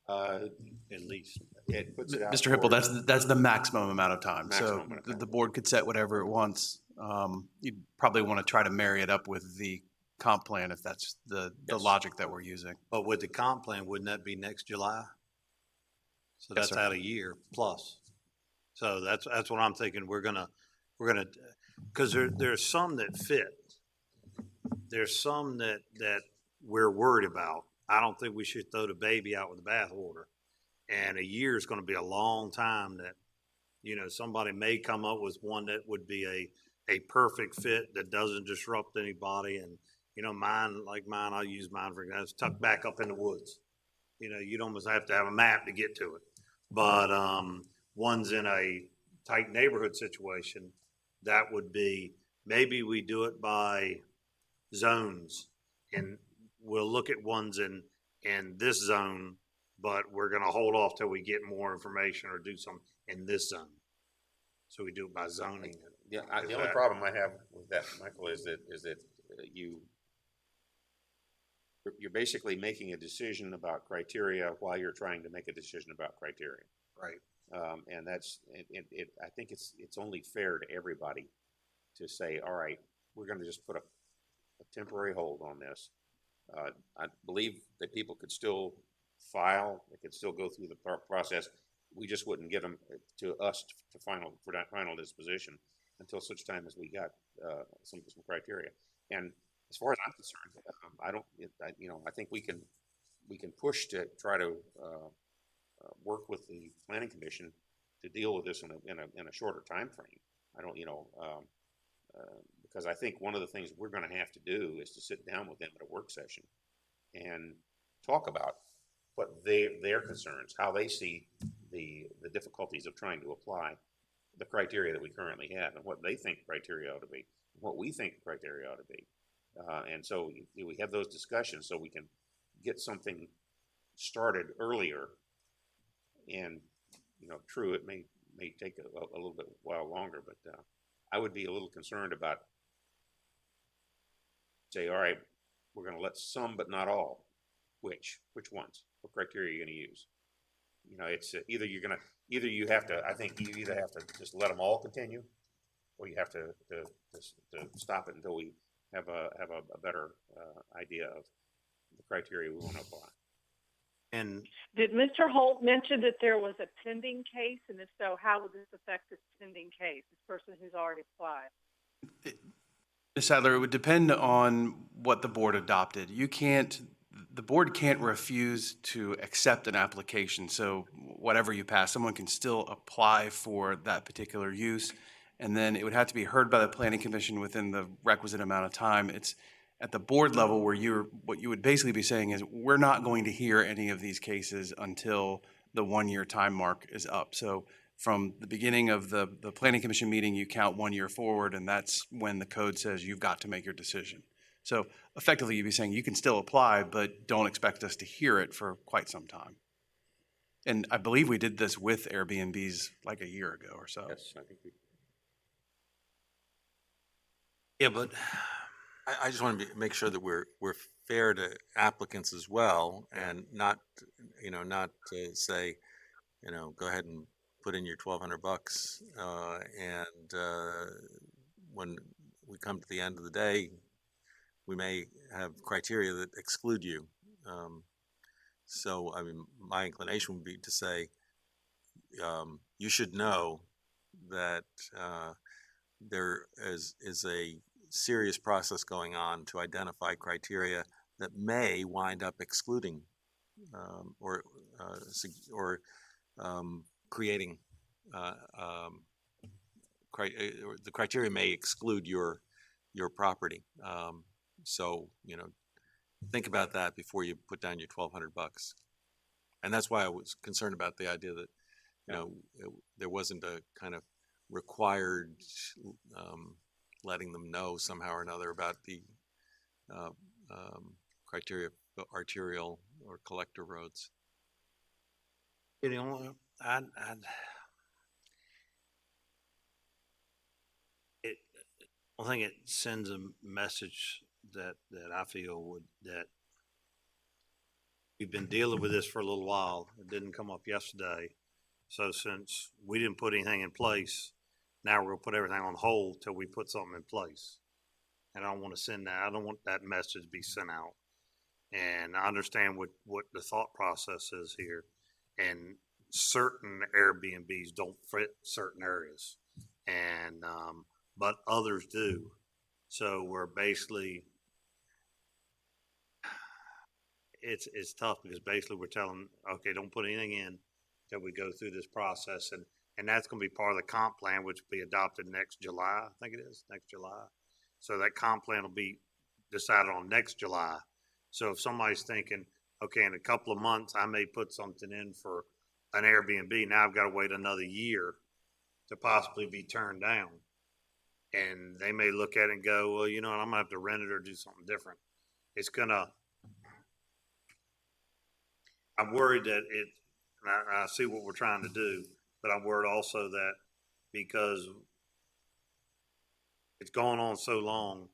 At least.
It puts it out
Mr. Hipple,
for-
that's the maximum amount of time.
Maximum
So
amount of time.
the board could set whatever it wants. You'd probably want to try to marry it up with the comp plan if that's the logic that we're using.
But with the comp plan, wouldn't that be next July? So
Yes,
that's
sir.
out a year plus. So that's what I'm thinking. We're gonna, because there's some that fit. There's some that we're worried about. I don't think we should throw the baby out with the bathwater. And a year is going to be a long time that, somebody may come up with one that would be a perfect fit that doesn't disrupt anybody. And, mine, I'll use mine for example, it's tucked back up in the woods. You'd almost have to have a map to get to it. But one's in a tight neighborhood situation, that would be, maybe we do it by zones, and we'll look at ones in this zone, but we're going to hold off till we get more information or do something in this zone. So we do it by zoning.
Yeah, the only problem I have with that, Michael, is that you're basically making a decision about criteria while you're trying to make a decision about criteria.
Right.
And that's I think it's only fair to everybody to say, all right, we're going to just put a temporary hold on this. I believe that people could still file, they could still go through the process. We just wouldn't get them to us for final disposition until such time as we got some criteria. And as far as I'm concerned, I think we can push to try to work with the planning commission deal with this in a shorter time frame. I don't, because I think one of the things we're gonna have to do is to sit down with them at a work session and talk about what their concerns, how they see the difficulties of trying to apply the criteria that we currently have, and what they think criteria ought to be, what we think criteria ought to be. And so we have those discussions so we can get something started earlier. And, true, it may take a little bit while longer, but I would be a little concerned about, say, all right, we're going to let some but not all. Which ones? What criteria are you going to use? It's either you have to, I think you either have to just let them all continue, or you have to stop it until we have a better idea of the criteria we want to apply.
And
Did Mr. Holt mention that there was a pending case, and if so, how would this affect this pending case, this person who's already applied?
Ms. Sadler, it would depend on what the board adopted. The board can't refuse to accept an application. So whatever you pass, someone can still apply for that particular use. And then it would have to be heard by the planning commission within the requisite amount of time. It's at the board level where what you would basically be saying is, we're not going to hear any of these cases until the 1-year time mark is up. So from the beginning of the planning commission meeting, you count 1 year forward, and that's when the code says you've got to make your decision. So effectively, you'd be saying you can still apply, but don't expect us to hear it for quite some time. And I believe we did this with Airbnbs like a year ago or so.
Yes, I think we.
Yeah, but I just want to make sure that we're fair to applicants as well, and not to say, go ahead and put in your $1,200, and when we come to the end of the day, we may have criteria that exclude you. So, I mean, my inclination would be to say, you should know that there is a serious process going on to identify criteria that may wind up excluding or creating the criteria may exclude your property. So, think about that before you put down your $1,200. And that's why I was concerned about the idea that, there wasn't a kind of required letting them know somehow or another about the criteria of arterial or collector roads.
I think it sends a message that I feel that we've been dealing with this for a little while. It didn't come up yesterday. So since we didn't put anything in place, now we're gonna put everything on hold till we put something in place. And I don't want to send that. I don't want that message to be sent out. And I understand what the thought process is here. And certain Airbnbs don't fit certain areas, and but others do. So we're basically, it's tough because basically we're telling, okay, don't put anything in till we go through this process, and that's going to be part of the comp plan, which will be adopted next July. I think it is next July. So that comp plan will be decided on next July. So if somebody's thinking, okay, in a couple of months, I may put something in for an Airbnb. Now I've got to wait another year to possibly be turned down. And they may look at it and go, well, I'm going to have to rent it or do something different. It's going to, I'm worried that I see what we're trying to do, but I'm worried also that because it's gone on so long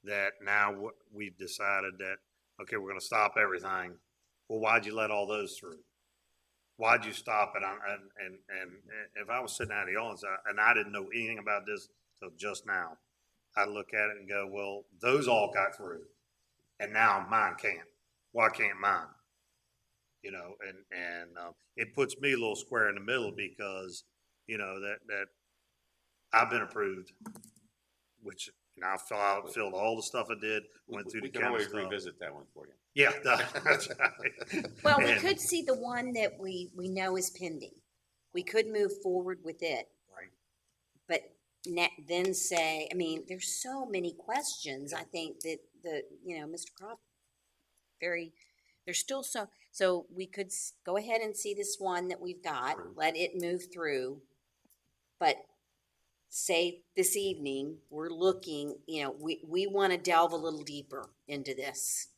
that now we've decided that, okay, we're going to stop everything. Well, why'd you let all those through? Why'd you stop it? And if I was sitting out of the audience and I didn't know anything about this till just now, I'd look at it and go, well, those all got through, and now mine can't. Why can't mine? It puts me a little square in the middle because, that I've been approved, which I filled all the stuff I did, went through the county
always
stuff.
Revisit that one for you.
Yeah, that's right.
Well, we could see the one that we know is pending. We could move forward with it.
Right.
But then say, I mean, there's so many questions, I think that Mr. Croft, there's still so we could go ahead and see this one that we've got, let it move through, but say this evening, we're looking, we want to delve a little deeper into this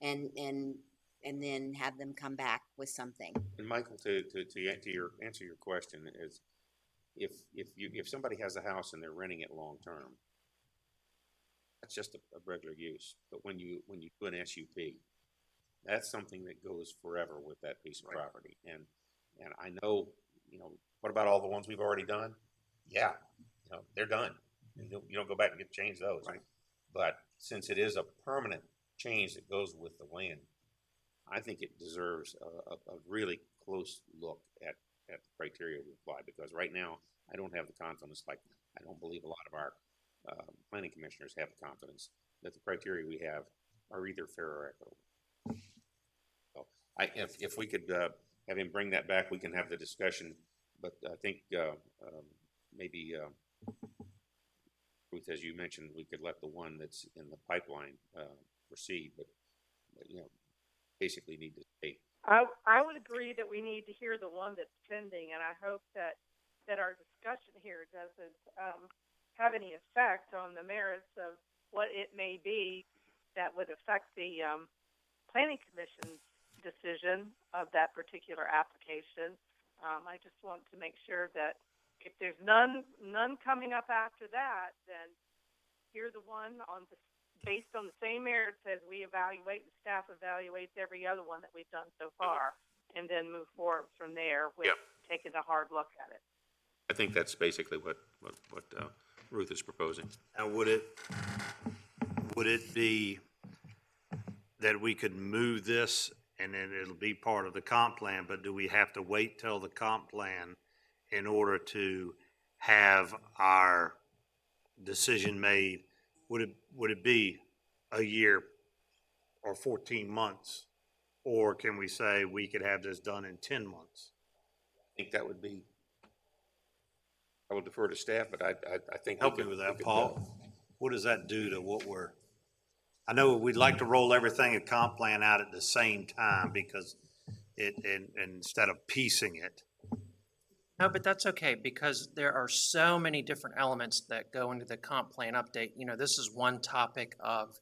and then have them come back with something.
And Michael, to answer your question is, if somebody has a house and they're renting it long-term, that's just a regular use. But when you do an SUP, that's something that goes forever with that piece of property. And I know, what about all the ones we've already done? Yeah, they're done. You don't go back and change those. Right. But since it is a permanent change that goes with the land, I think it deserves a really close look at the criteria we apply, because right now I don't have the confidence, like I don't believe a lot of our planning commissioners have the confidence that the criteria we have are either fair or equitable. So if we could have him bring that back, we can have the discussion. But I think maybe Ruth, as you mentioned, we could let the one that's in the pipeline proceed, but basically need to state.
I would agree that we need to hear the one that's pending, and I hope that our discussion here doesn't have any effect on the merits of what it may be that would affect the planning commission's decision of that particular application. I just want to make sure that if there's none coming up after that, then hear the one based on the same merits as we evaluate and staff evaluates every other one that we've done so far, and then move forward from there with taking a hard look at it.
I think that's basically what Ruth is proposing.
And would it be that we could move this and then it'll be part of the comp plan, but do we have to wait till the comp plan in order to have our decision made? Would it be a year or 14 months? Or can we say we could have this done in 10 months?
I think that would be, I would defer to staff, but I think.
Help me with that, Paul. What does that do to what I know we'd like to roll everything in comp plan out at the same time because instead of piecing it.
No, but that's okay, because there are so many different elements that go into the comp plan update. This is one topic of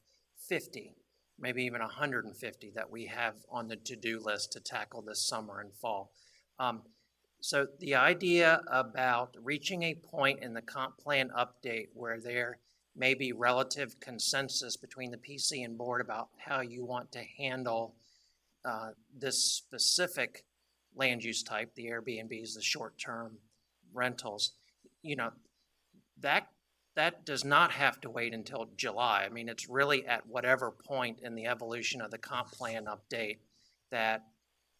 50, maybe even 150 that we have on the to-do list to tackle this summer and fall. So the idea about reaching a point in the comp plan update where there may be relative consensus between the PC and board about how you want to handle this specific land use type, the Airbnbs, the short-term rentals, that does not have to wait until July. I mean, it's really at whatever point in the evolution of the comp plan update that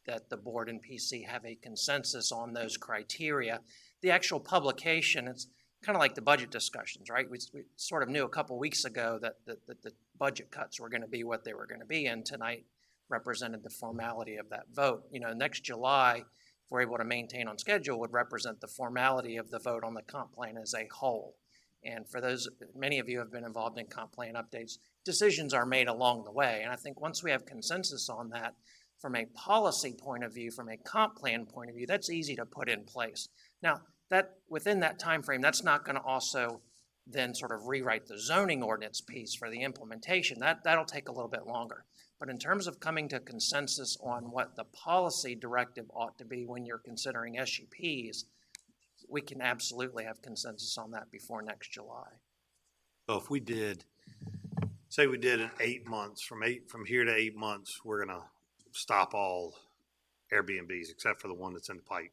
the board and PC have a consensus on those criteria. The actual publication, it's kind of like the budget discussions, right? We sort of knew a couple weeks ago that the budget cuts were going to be what they were going to be, and tonight represented the formality of that vote. Next July, if we're able to maintain on schedule, would represent the formality of the vote on the comp plan as a whole. And for those, many of you have been involved in comp plan updates, decisions are made along the way. And I think once we have consensus on that, from a policy point of view, from a comp plan point of view, that's easy to put in place. Now, that within that time frame, that's not going to also then sort of rewrite the zoning ordinance piece for the implementation. That'll take a little bit longer. But in terms of coming to consensus on what the policy directive ought to be when you're considering SUPs, we can absolutely have consensus on that before next July.
So if we did, say we did in 8 months, from here to 8 months, we're gonna stop all Airbnbs except for the one that's in the pipe,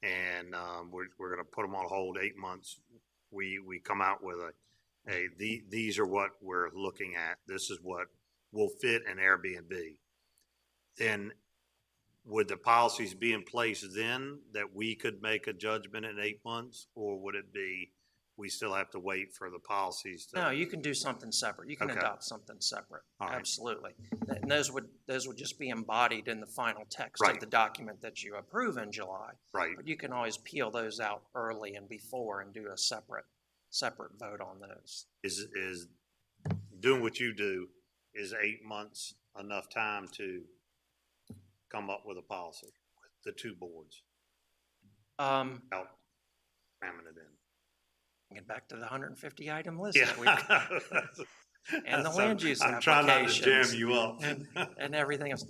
and we're gonna put them on hold 8 months. We come out with these are what we're looking at. This is what will fit an Airbnb. Then would the policies be in place then that we could make a judgment in 8 months, or would it be we still have to wait for the policies to?
No, you can do something separate. You can
Okay.
adopt something separate.
All right.
Absolutely. And those would just be embodied in the final text
Right.
of the document that you approve in July.
Right.
But you can always peel those out early and before and do a separate vote on those.
Is doing what you do, is 8 months enough time to come up with a policy with the two boards? Out ramming it in.
Get back to the 150 item list.
Yeah.
That we and the
So,
land use
I'm trying not to
applications
jam you up.
and everything else.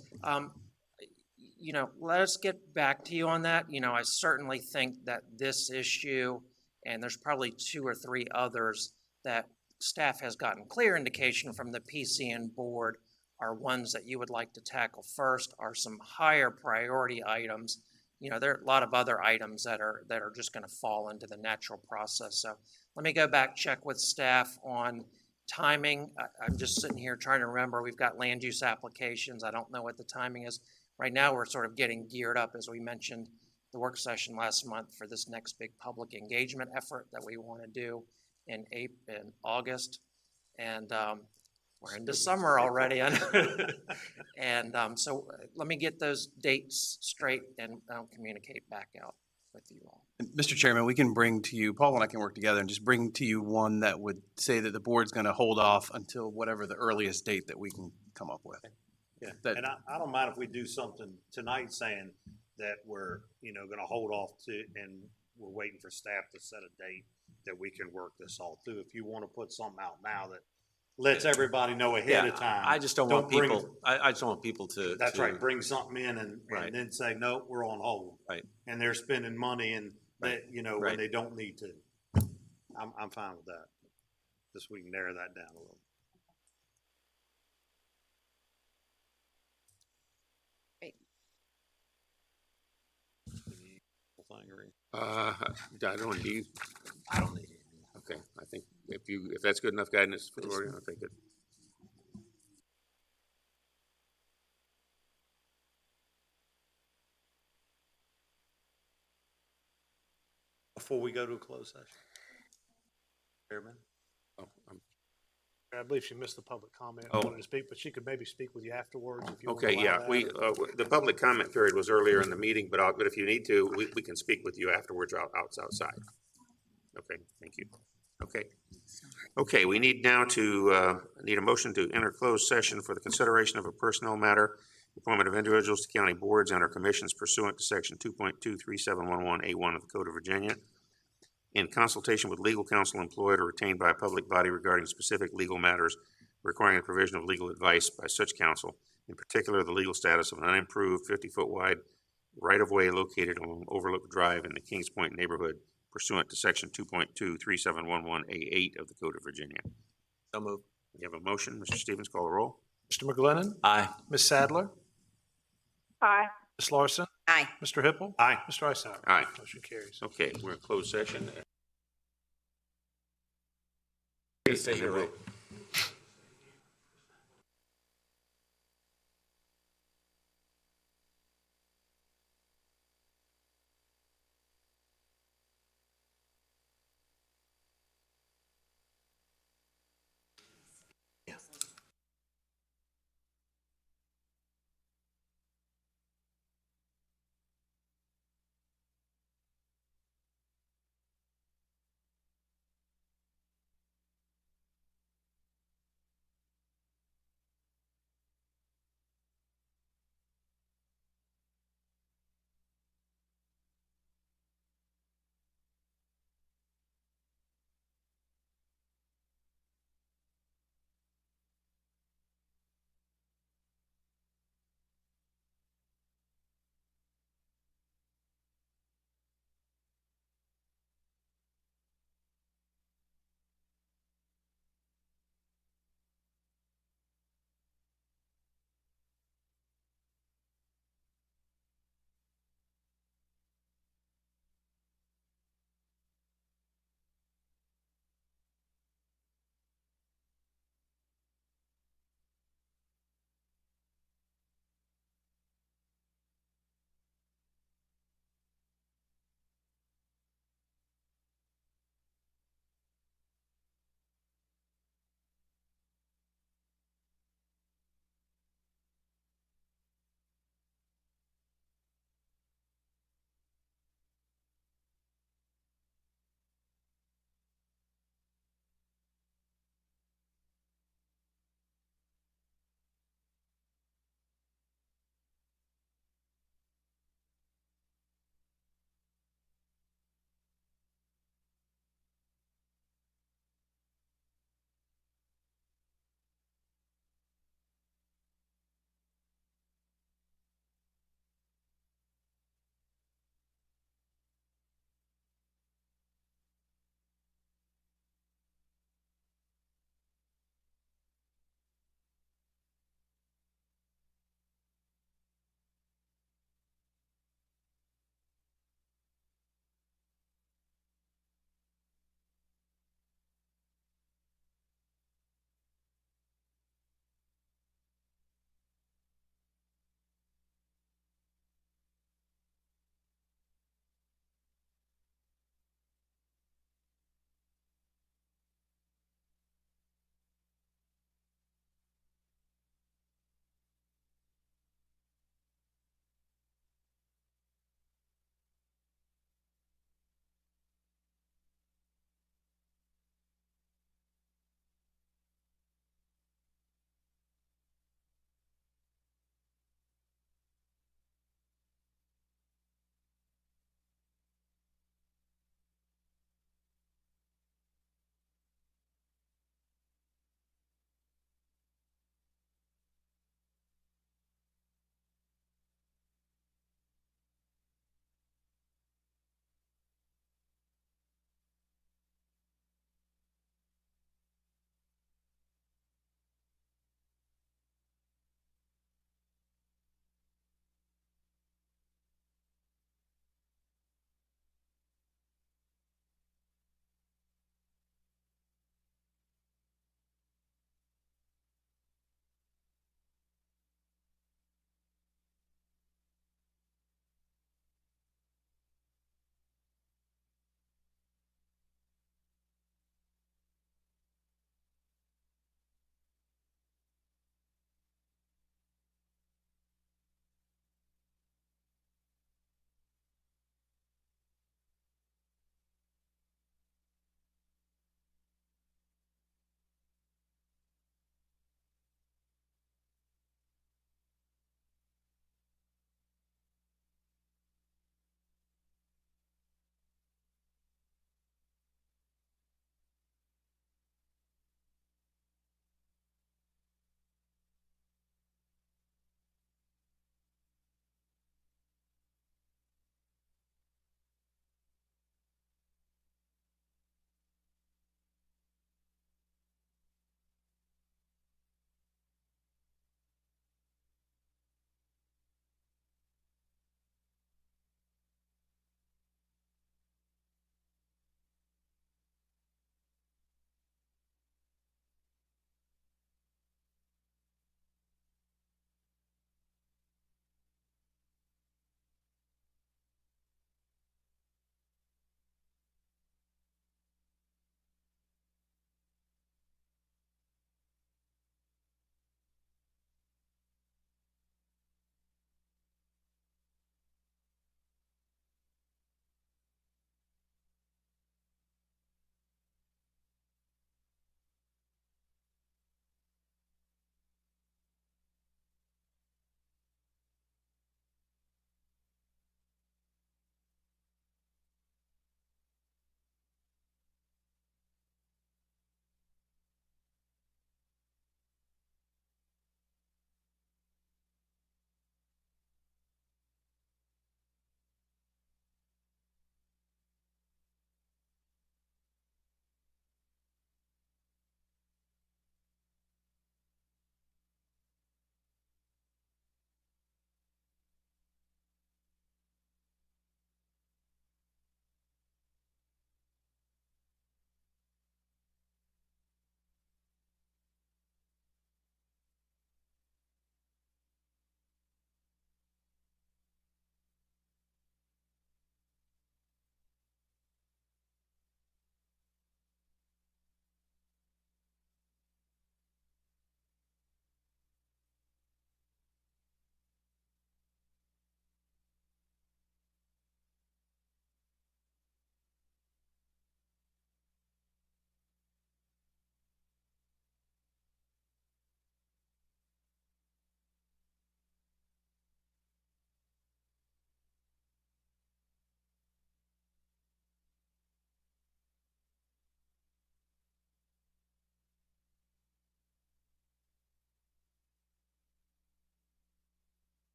Let us get back to you on that. I certainly think that this issue, and there's probably 2 or 3 others that staff has gotten clear indication from the PCN board are ones that you would like to tackle first, are some higher priority items. There are a lot of other items that are just going to fall into the natural process. So let me go back, check with staff on timing. I'm just sitting here trying to remember, we've got land use applications. I don't know what the timing is. Right now, we're sort of getting geared up, as we mentioned, the work session last month for this next big public engagement effort that we want to do in August. And we're into summer already. And so let me get those dates straight and I'll communicate back out with you all.
Mr. Chairman, we can bring to you, Paul and I can work together and just bring to you one that would say that the board's going to hold off until whatever the earliest date that we can come up with.
Yeah,
That-
and I don't mind if we do something tonight saying that we're, gonna hold off to, and we're waiting for staff to set a date that we can work this all through. If you wanna put something out now that lets everybody know ahead of time.
I just don't want
bring-
people, I just don't want people to.
That's
to-
right, bring something in and
Right.
then say, no, we're on hold.
Right.
And they're spending money and
Right.
that, when
Right.
they don't need to. I'm fine with that. Just we can narrow that down a little.
I don't, do you?
I don't need it.
Okay, I think if that's good enough guidance for the board, I think it.
Before we go to a closed session. Chairman?
Oh,
I believe she missed the public comment,
Oh.
wanted to speak, but she could maybe speak with you afterwards if you want to
Okay,
allow
yeah,
that.
the public comment period was earlier in the meeting, but if you need to, we can speak with you afterwards outside. Okay, thank you. Okay, we need now to, need a motion to enter closed session for the consideration of a personnel matter, appointment of individuals to county boards and or commissions pursuant to section 2.23711A1 of the Code of Virginia, in consultation with legal counsel employed or retained by a public body regarding specific legal matters requiring the provision of legal advice by such counsel, in particular the legal status of an unimproved 50-foot wide right-of-way located on Overlook Drive in the Kings Point neighborhood pursuant to section 2.23711A8 of the Code of Virginia.
So moved.
We have a motion. Mr. Stevens, call the roll.
Mr. McGlinnan.
Aye.
Ms. Sadler.
Aye.
Ms. Larson.
Aye.
Mr. Hippel.
Aye.
Mr. Eisenhower.
Aye.
Motion carries.
Okay, we're in closed session.
Take the roll.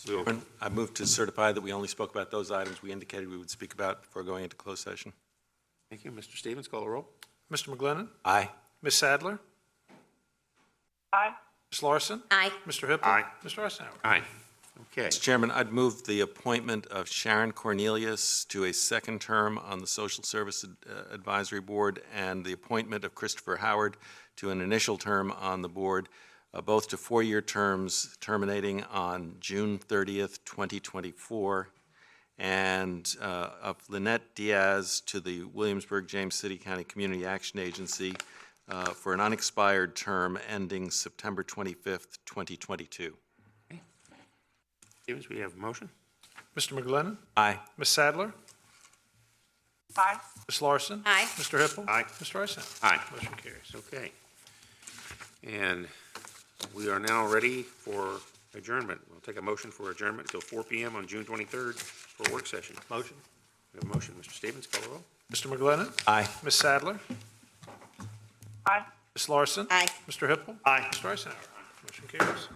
Chairman, I move to certify that we only spoke about those items we indicated we would speak about before going into closed session.
Thank you. Mr. Stevens, call the roll.
Mr. McGlinnan.
Aye.
Ms. Sadler.
Aye.
Ms. Larson.
Aye.
Mr. Hippel.
Aye.
Mr. Eisenhower.
Aye. Okay.
Mr. Chairman, I'd move the appointment of Sharon Cornelius to a second term on the Social Service Advisory Board and the appointment of Christopher Howard to an initial term on the board, both to 4-year terms terminating on June 30th, 2024, and of Lynette Diaz to the Williamsburg-James City County Community Action Agency for an unexpired term ending September 25th, 2022.
Stevens, we have a motion.
Mr. McGlinnan.
Aye.
Ms. Sadler.
Aye.
Ms. Larson.
Aye.
Mr. Hippel.
Aye.
Mr. Eisenhower.
Aye.
Motion carries.
Okay. And we are now ready for adjournment. We'll take a motion for adjournment until 4 p.m. on June 23rd for a work session. Motion. We have a motion. Mr. Stevens, call the roll.
Mr. McGlinnan.
Aye.
Ms. Sadler.
Aye.
Ms. Larson.
Aye.
Mr. Hippel.
Aye.
Mr. Eisenhower. Motion carries.